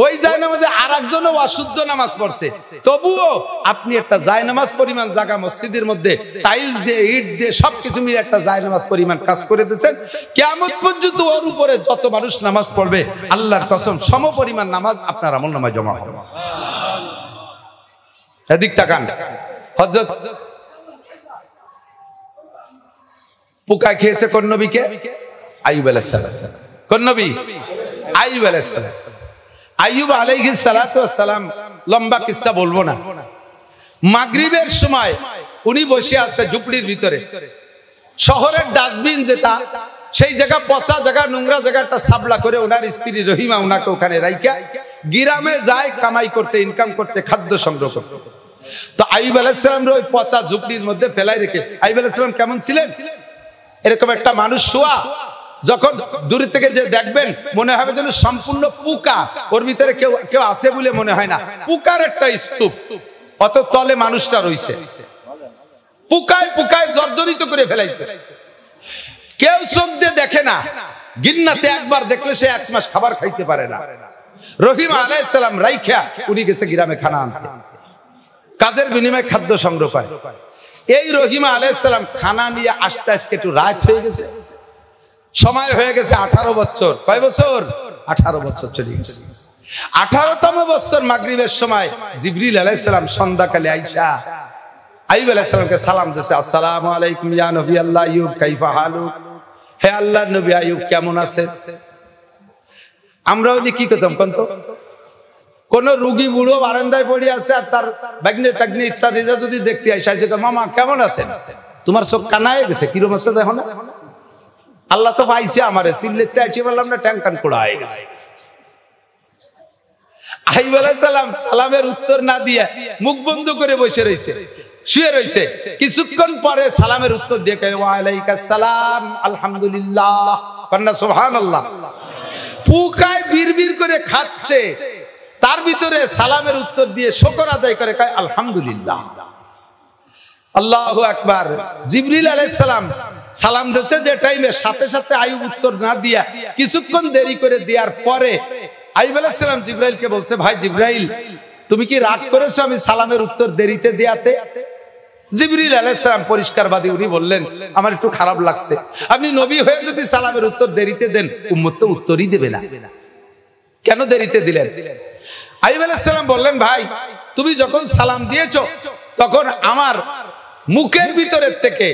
A: ওই জায়নামাজে আরেকজনও অশুদ্ধ নামাজ পড়ছে, তবুও আপনি একটা জায়নামাজ পরিমাণ জায়গা মসজিদের মধ্যে টাইলস দিয়ে, ইট দিয়ে সবকিছু মিলে একটা জায়নামাজ পরিমাণ কাজ করে দিয়েছেন। কিয়ামত পর্যন্ত ওর উপরে যত মানুষ নামাজ পড়বে, আল্লাহর কসম সম পরিমাণ নামাজ আপনার আমলনামায় জমা হবে। এদিক তাকান, হযরত পোকা খেয়েছে কোন নবীকে? আইয়ুব আলাইহিস সালাম। কোন নবী? আইয়ুব আলাইহিস সালাম। আইয়ুব আলাইহিস সালাতু ওয়াস সালাম, লম্বা কিসসা বলবো না। মাগরিবের সময় উনি বসে আছে ঝুপড়ির ভিতরে। শহরের ডাস্টবিন যেটা, সেই জায়গা পচা জায়গা, নোংরা জায়গাটা সাবলা করে ওনার স্ত্রী রহিমা ওনাকে ওখানে রাইখা গ্রামে যায় কামাই করতে, ইনকাম করতে, খাদ্য সংগ্রহ করতে। তো আইয়ুব আলাইহিস সালামের ওই পচা ঝুপড়ির মধ্যে ফেলাই রেখে, আইয়ুব আলাইহিস সালাম কেমন ছিলেন? এরকম একটা মানুষ শোয়া, যখন দূর থেকে যে দেখবেন মনে হবে যেন সম্পূর্ণ পোকা, ওর ভিতরে কেউ আছে বলে মনে হয় না, পোকার একটা স্তূপ, অত তলে মানুষটা রইছে, পোকায় পোকায় জর্জরিত করে ফেলাইছে। কেউ চোখ দিয়ে দেখে না, গিন্নাতে একবার দেখলে সে 1 মাস খাবার খাইতে পারে না। রহিমা আলাইহিস সালাম রাইখা উনি গেছে গ্রামে খানা আনতে, কাজের বিনিময়ে খাদ্য সংগ্রহ করে। এই রহিমা আলাইহিস সালাম খানা নিয়ে আসতে আজকে একটু রাত হয়ে গেছে, সময় হয়ে গেছে 18 বছর। কয় বছর? 18 বছর চলে গেছে। 18তম বছর মাগরিবের সময় জিবরিল আলাইহিস সালাম সন্ধ্যাকালে আইসা আইয়ুব আলাইহিস সালামকে সালাম দিয়েছে, আসসালামু আলাইকুম ইয়া নবী আল্লাহ আইয়ুব, কাইফা হালুক? হে আল্লাহর নবী আইয়ুব কেমন আছেন? আমরা ওই কি করতাম কন্ত, কোন রোগী বুড়ো বারান্দায় পড়ে আছে আর তার বাগনে টাগনে ইত্যাদি যদি দেখতে আইসে, মামা কেমন আছেন? তোমার চোখ কানায় গেছে, কিরম আছে দেখো না? আল্লাহ তো পাইছে আমারে, সিল্লেতে আইছে বললাম না, ট্যাঙ্কান কোড়া হয়ে গেছে। আইয়ুব আলাইহিস সালাম সালামের উত্তর না দিয়ে মুখ বন্ধ করে বসে রইছে, শুয়ে রইছে। কিছুক্ষণ পরে সালামের উত্তর দিয়ে কয়, ওয়া আলাইকাস সালাম আলহামদুলিল্লাহ, কন্না সুবহানাল্লাহ। পোকায় বিড়বিড় করে খাচ্ছে, তার ভিতরে সালামের উত্তর দিয়ে শুকর আদায় করে কয় আলহামদুলিল্লাহ। আল্লাহু আকবার। জিবরিল আলাইহিস সালাম সালাম দিয়েছে যে টাইমে, সাথে সাথে আইয়ুব উত্তর না দিয়া কিছুক্ষণ দেরি করে দেওয়ার পরে আইয়ুব আলাইহিস সালাম জিবরাইলকে বলছে, ভাই জিবরাইল তুমি কি রাগ করেছো আমি সালামের উত্তর দেরিতে দেয়াতে? জিবরিল আলাইহিস সালাম পরিষ্কারবাদী, উনি বললেন আমার একটু খারাপ লাগছে, আপনি নবী হয়ে যদি সালামের উত্তর দেরিতে দেন উম্মত তো উত্তরই দেবে না, কেন দেরিতে দিলেন? আইয়ুব আলাইহিস সালাম বললেন, ভাই তুমি যখন সালাম দিয়েছো তখন আমার মুখের ভিতরের থেকে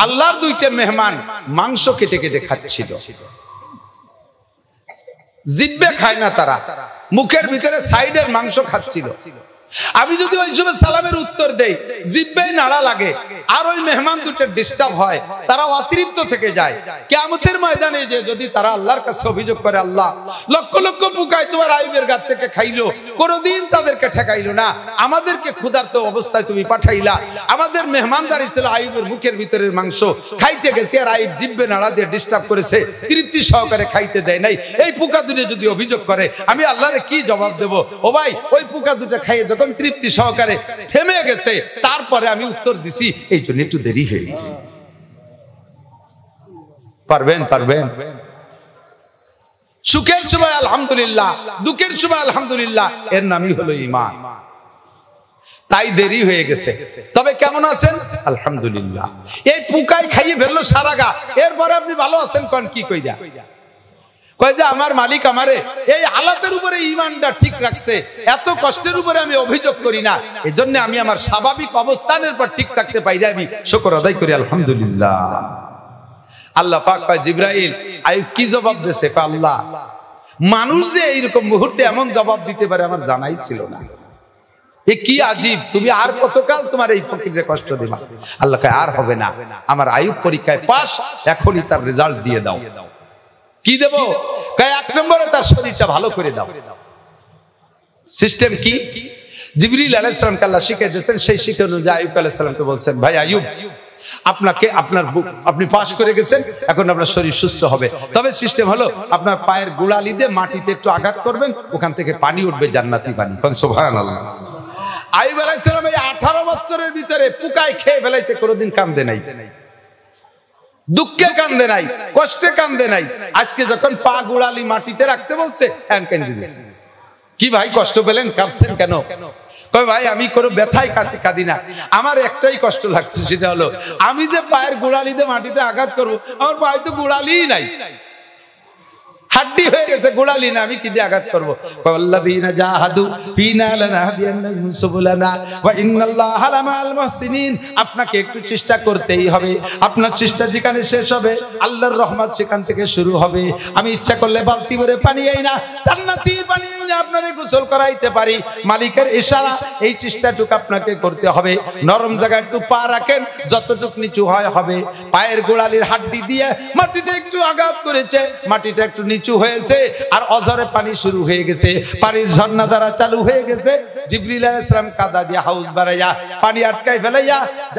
A: আল্লাহর 2টা মেহমান মাংস কেটে কেটে খাচ্ছিল। জিহ্বে খায় না তারা, মুখের ভিতরে সাইডের মাংস খাচ্ছিল। আমি যদি ওই সময় সালামের উত্তর দেই, জিহ্বে নাড়া লাগে আর ওই মেহমান দুটো ডিস্টার্ব হয়, তারা অতৃপ্ত থেকে যায়। কিয়ামতের ময়দানে যে যদি তারা আল্লাহর কাছে অভিযোগ করে, আল্লাহ লক্ষ লক্ষ পোকায় তোমার আইয়ুবের গাত থেকে খাইলো, কোনদিন তাদেরকে ঠেকাইলো না, আমাদেরকে ক্ষুধার্ত অবস্থায় তুমি পাঠাইলা, আমাদের মেহমানদারি ছিল আইয়ুবের মুখের ভিতরের মাংস খাইতে গেছে আর আইয়ুব জিহ্বে নাড়া দিয়ে ডিস্টার্ব করেছে, তৃপ্তি সহকারে খাইতে দেয় নাই, এই পোকা দুটো যদি অভিযোগ করে আমি আল্লাহরে কি জবাব দেব? ও ভাই ওই পোকা দুটো খাইয়ে যখন তৃপ্তি সহকারে থেমে গেছে তারপরে আমি উত্তর দিছি, এই জন্য একটু দেরি হয়ে গেছে। পারবেন? সুখের সময় আলহামদুলিল্লাহ, দুঃখের সময় আলহামদুলিল্লাহ, এর নামই হলো ঈমান। তাই দেরি হয়ে গেছে, তবে কেমন আছেন? আলহামদুলিল্লাহ। এই পোকায় খাইয়ে ফেললো সারা গা, এরপরে আপনি ভালো আছেন কোন কি কইরা? কয় যে আমার মালিক আমারে এই হালাতের উপরে ঈমানটা ঠিক রাখছে, এত কষ্টের উপরে আমি অভিযোগ করি না, এজন্য আমি আমার স্বাভাবিক অবস্থানের পর ঠিক থাকতে পাইরা আমি শুকর আদায় করি আলহামদুলিল্লাহ। আল্লাহ পাক কয়, জিবরাইল আইয়ুব কি জবাব দিয়েছে? কয় আল্লাহ, মানুষ যে এইরকম মুহূর্তে এমন জবাব দিতে পারে আমার জানাই ছিল না, এ কি আজীব, তুমি আর কতকাল তোমার এই ফকিরে কষ্ট দিবা? আল্লাহ কয় আর হবে না, আমার আইয়ুব পরীক্ষায় পাস, এখনই তার রেজাল্ট দিয়ে দাও। কি দেব? কয় 1 নম্বরে তার শরীরটা ভালো করে দাও। সিস্টেম কি? জিবরিল আলাইহিস সালামকে আল্লাহ শিখিয়ে দিয়েছেন, সেই শিক্ষা অনুযায়ী আইয়ুব আলাইহিস সালামকে বলছেন, ভাই আইয়ুব আপনি পাস করে গেছেন, এখন আপনার শরীর সুস্থ হবে, তবে সিস্টেম হলো আপনার পায়ের গোড়ালি দিয়ে মাটিতে একটু আঘাত করবেন, ওখান থেকে পানি উঠবে, জান্নাতি পানি। সুবহানাল্লাহ। আইয়ুব আলাইহিস সালাম এই 18 বছরের ভিতরে পুকায় খেয়ে ফেলাইছে, কোনোদিন কান্দে নাই, দুঃখে কান্দে নাই, কষ্টে কান্দে নাই। আজকে যখন পা গুড়ালি মাটিতে রাখতে বলছে কি ভাই কষ্ট পেলেন, কাঁদছেন কেন? কই ভাই আমি কোনো ব্যথায় কাঁদি না, আমার একটাই কষ্ট লাগছে, সেটা হলো আমি যে পায়ের গোড়ালিতে মাটিতে আঘাত করবো, আমার পায়ে তো গোড়ালিই নাই, হাড্ডি হয়ে গেছে, গোড়ালি না, আমি কি দিয়ে আঘাত করবো? আল্লাযীনা জাহাদু ফীনা লানাহদিয়ান্নাহুম সুবুলানা ওয়া ইন্নাল্লাহা লামাআল মুহসিনিন। আপনাকে একটু চেষ্টা করতেই হবে, আপনার চেষ্টা যেখানে শেষ হবে আল্লাহর রহমত সেখান থেকে শুরু হবে। আমি ইচ্ছা করলে বালতি ভরে পানি আই না, জান্নাতি পানি আই না আপনারে গোসল করাইতে পারি, মালিকের ইশারা, এই চেষ্টাটুকু আপনাকে করতে হবে। নরম জায়গায় একটু পা রাখেন, যতটুকু নিচু হয় হবে। পায়ের গোড়ালির হাড্ডি দিয়ে মাটিতে একটু আঘাত করেছে, মাটিটা একটু নিচু হয়েছে, আর অঝরে পানি শুরু হয়ে গেছে, পানির ঝর্ণা দ্বারা চালু হয়ে গেছে। জিবরিল আলাইহিস সালাম কাদা দিয়ে হাউস বাড়াইয়া পানি আটকাই ফেলাইয়া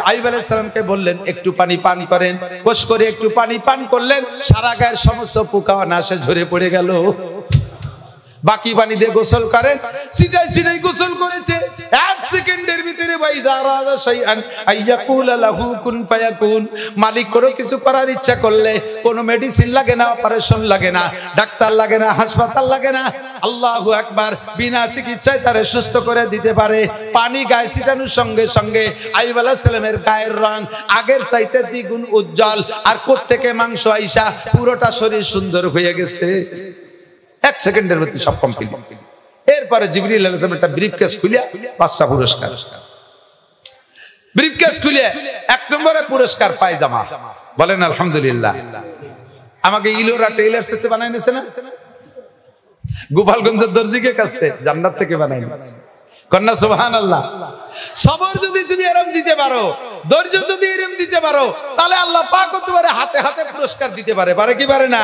A: আইয়ুব আলাইহিস সালামকে বললেন একটু পানি পান করেন। কোষ করে একটু পানি পান করলেন, সারা গায়ের সমস্ত পোকা নাশে ঝরে পড়ে গেল। বাকি পানি দিয়ে গোসল করেন, সিটাই সিটাই গোসল করেছে। এক সেকেন্ডের ভিতরে ভাই দারাদা শাইআন আইয়াকুল লাহু কুন ফায়াকুন। মালিক কোনো কিছু করার ইচ্ছা করলে কোনো মেডিসিন লাগে না, অপারেশন লাগে না, ডাক্তার লাগে না, হাসপাতাল লাগে না, আল্লাহু আকবার, বিনা চিকিৎসায় তারে সুস্থ করে দিতে পারে। পানি গায়ে ছিটানোর সঙ্গে সঙ্গে আইয়ুব আলাইহিস সালামের গায়ের রং আগের চাইতে দ্বিগুণ উজ্জ্বল, আর কোত্থেকে মাংস আইসা পুরোটা শরীর সুন্দর হয়ে গেছে। এক সেকেন্ডের মধ্যে সব কমপ্লিট। এরপরে জিবরিল আলাইহিস সালাম একটা ব্রিফকেস খুলে 5টা পুরস্কার, ব্রিফকেস খুলে 1 নম্বরে পুরস্কার পায়জামা। বলেন আলহামদুলিল্লাহ। আমাকে ইলোরা টেইলার সাথে বানাই নিছে না, গোপালগঞ্জের দর্জিকে কাছে জান্নাত থেকে বানাই নিছে। কন্যা সুবহানাল্লাহ। সবর যদি তুমি এরকম দিতে পারো, ধৈর্য যদি এরকম দিতে পারো, তাহলে আল্লাহ পাক তোমারে হাতে হাতে পুরস্কার দিতে পারে। পারে কি পারে না?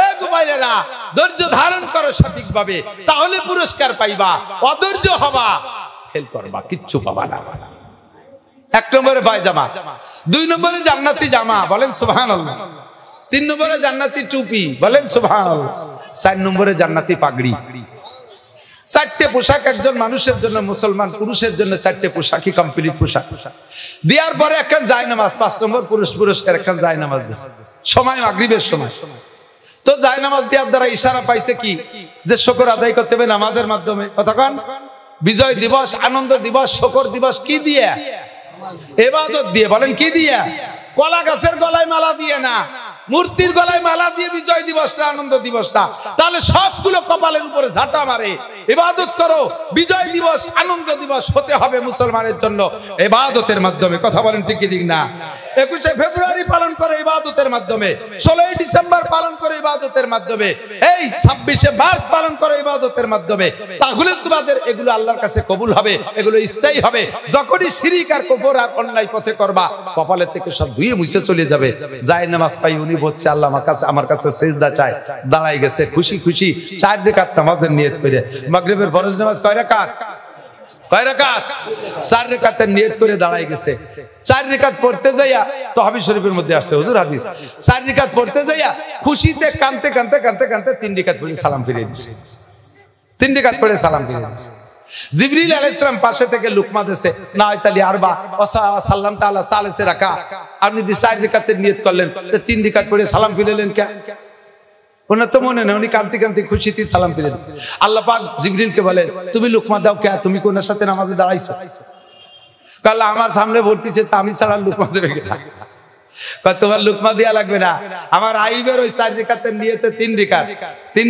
A: এ গোপালেরা, ধৈর্য ধারণ করো সঠিকভাবে, তাহলে পুরস্কার পাইবা। অধৈর্য হবা, ফেল করবা, কিচ্ছু পাবা না। 1 নম্বরে পায়জামা, 2 নম্বরে জান্নাতি জামা, বলেন সুবহানাল্লাহ। 3 নম্বরে জান্নাতি টুপি, বলেন সুবহানাল্লাহ। 4 নম্বরে জান্নাতি পাগড়ি। 4টে পোশাক একজন মানুষের জন্য, মুসলমান পুরুষের জন্য 4টে পোশাকই কমপ্লিট পোশাক। দেওয়ার পরে একখান জায়নামাজ, 5 নম্বর পুরস্কার একখান জায়নামাজ দিয়েছে। সময় মাগরিবের সময়। তো জায়নামাজ দেওয়ার দ্বারা ইশারা পাইছে কি, যে শুকর আদায় করতে হবে নামাজের মাধ্যমে। কতক্ষণ? বিজয় দিবস, আনন্দ দিবস, শুকর দিবস কি দিয়ে? ইবাদত দিয়ে। বলেন কি দিয়ে? কলা গাছের গলায় মালা দিয়ে না, মূর্তির গলায় মালা দিয়ে বিজয় দিবসটা, আনন্দ দিবসটা। তাহলে সবগুলো কপালের উপরে ঝাঁটা মারে। ইবাদত করো, বিজয় দিবস, আনন্দ দিবস হতে হবে মুসলমানের জন্য ইবাদতের মাধ্যমে। কথা বলেন ঠিক কি ঠিক না? 21শে ফেব্রুয়ারি পালন করে ইবাদতের মাধ্যমে, 16ই ডিসেম্বর পালন করে ইবাদতের মাধ্যমে, এই 26শে মার্চ পালন করে ইবাদতের মাধ্যমে। তাহলে তোমাদের এগুলো আল্লাহর কাছে কবুল হবে, এগুলো স্থায়ী হবে। যখনই শিরিক আর কুফর আর অন্যায় পথে করবা, কপালের থেকে সব ধুয়ে মুছে চলে যাবে। জায়নামাজ পাই উনি বলছে আল্লাহ আমার কাছে সিজদা চায়, দাঁড়াই গেছে খুশি খুশি 4 রাকাত নামাজের নিয়ত করে। মাগরিবের ফরজ নামাজ কয় রাকাত? 4 রাকাতের নিয়ত করে দাঁড়াই গেছে। 4 রাকাত পড়তে যাইয়া তহবি শরীফের মধ্যে আসছে হুজুর হাদিস, 4 রাকাত পড়তে যাইয়া খুশিতে কাঁদতে 3 রাকাত পড়ে সালাম ফিরিয়ে দিছে। 3 রাকাত পড়ে সালাম ফিরিয়ে দিছে। জিবরিল আলাইহিস সালাম পাশে থেকে লুকমা দিয়েছে, না তালি আরবা সাল্লাম তাআলা সালেসে রাখা। আপনি 4 রাকাতের নিয়ত করলেন, 3 রাকাত পড়ে সালাম ফিরালেন কে? ওনার তো মনে নেই, উনি কান্তি কান্তি খুশিতে সালাম ফিরে দেন। আল্লাহ পাক জিবরিলকে বলেন, তুমি লুকমা দাও কে? তুমি কোনার সাথে নামাজে দাঁড়াইছো? আল্লাহ আমার সামনে ভর্তিছে, তা আমি ছাড়া লুকমা দেবে কে? তোমার লুকমা দেয়া লাগবে না, আমার আইবের ওই 4 রাকাতের নিয়তে 3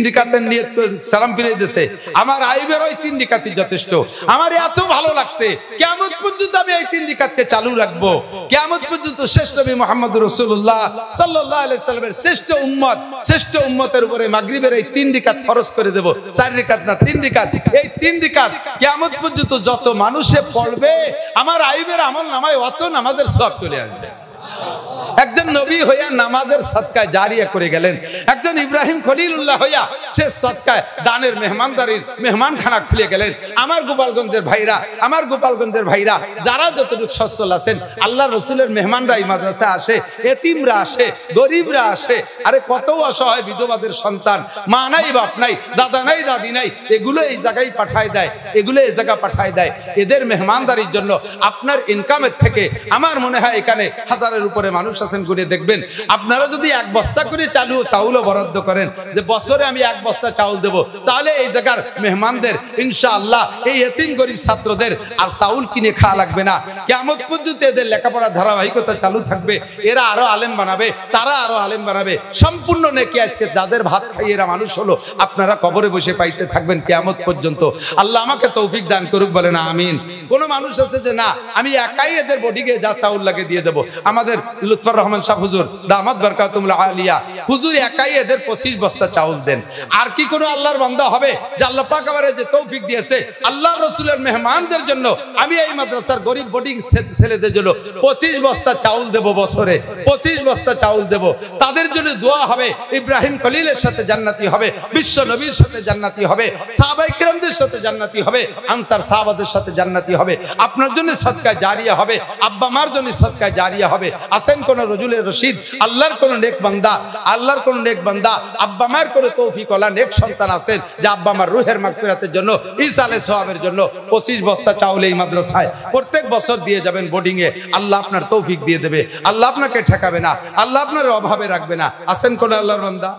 A: রাকাতের নিয়ত সালাম ফিরিয়ে দিয়েছে। আমার আইবের ওই 3 রাকাতই যথেষ্ট। আমার এত ভালো লাগছে, কিয়ামত পর্যন্ত আমি এই 3 রাকাতকে চালু রাখবো। কিয়ামত পর্যন্ত শেষ নবী মুহাম্মদ রাসূলুল্লাহ সাল্লাল্লাহু আলাইহি সাল্লামের শ্রেষ্ঠ উম্মতের উপরে মাগরিবের এই 3 রাকাত ফরজ করে দেব। 4 রাকাত না, 3 রাকাত। এই 3 রাকাত কিয়ামত পর্যন্ত যত মানুষে পড়বে, আমার আইবের আমল নামায় অত নামাজের সওয়াব চলে আসবে। একজন নবী হইয়া নামাজের সদকায় জারিয়া করে গেলেন, একজন ইব্রাহিম খলিলুল্লাহ হইয়া সে সদকায় দানের মেহমানদারির মেহমানখানা খুলে গেলেন। আমার গোপালগঞ্জের ভাইরা যারা যতটুকু সচ্ছল আছেন, আল্লাহ রসুলের মেহমানরা এই মাদ্রাসা আসে, এতিমরা আসে, গরিবরা আসে, আরে কত অসহায় বিধবাদের সন্তান, মা নাই বাপ নাই, দাদা নাই দাদি নাই, এগুলো এই জায়গায় পাঠায় দেয়, এগুলো এই জায়গা পাঠায় দেয়। এদের মেহমানদারির জন্য আপনার ইনকামের থেকে আমার মনে হয় এখানে হাজারের উপরে মানুষ আছেন, ঘুরে দেখবেন। আপনারা যদি এক বস্তা করে চাউলও বরাদ্দ করেন যে বছরে আমি এক বস্তা চাউল দেব, তাহলে এই জায়গার মেহমানদের ইনশাআল্লাহ এই এতিম গরিব ছাত্রদের আর চাউল কিনে খাওয়া লাগবে না। কিয়ামত পর্যন্ত এদের লেখাপড়ার ধারাবাহিকতা চালু থাকবে, এরা আরো আলেম বানাবে, তারা আরো আলেম বানাবে, সম্পূর্ণ নেকি আজকে যাদের ভাত খাই এরা মানুষ হলো, আপনারা কবরে বসে পাইতে থাকবেন কিয়ামত পর্যন্ত। আল্লাহ আমাকে তৌফিক দান করুক, বলেন আমিন। কোন মানুষ আছে যে না আমি একাই এদের বডিকে যা চাউল লাগে দিয়ে দেবো? আমাদের লুৎফর রহমান শাহ হুজুর দামাত বরকাতুল্লাহ আলিয়া হুজুর একাই এদের 25 বস্তা চাউল দেন। আর কি কোনো আল্লাহর বান্দা হবে যে আল্লাহ পাক আমারে যে তৌফিক দিয়েছে আল্লাহর রাসূলের মেহমানদের জন্য আমি এই মাদ্রাসার গরিব বোর্ডিং ছেলেদের জন্য 25 বস্তা চাউল দেব, বছরে 25 বস্তা চাউল দেব। তাদের জন্য দোয়া হবে, ইব্রাহিম খলিলের সাথে জান্নাতি হবে, বিশ্ব নবীর সাথে জান্নাতি হবে, সাহাবায়ে কিরামদের সাথে জান্নাতি হবে, আনসার সাহাবাদের সাথে জান্নাতি হবে, আপনার জন্য সদকা জারিয়া হবে, আব্বা মার জন্য সদকা জারিয়া হবে। আসেন কোন রজুলে রশিদ, আল্লাহর কোন নেক বান্দা, আব্বা মার কোন তৌফিক ওয়ালা নেক সন্তান আছেন যে আব্বা মার রূহের মাগফিরাতের জন্য, ইসালে সওয়াবের জন্য 25 বস্তা চাউল এই মাদ্রাসায় প্রত্যেক বছর দিয়ে যাবেন বোর্ডিং এ। আল্লাহ আপনার তৌফিক দিয়ে দেবে, আল্লাহ আপনাকে ঠেকাবে না, আল্লাহ আপনার অভাবে রাখবে না। আসেন কোন আল্লাহর বান্দা।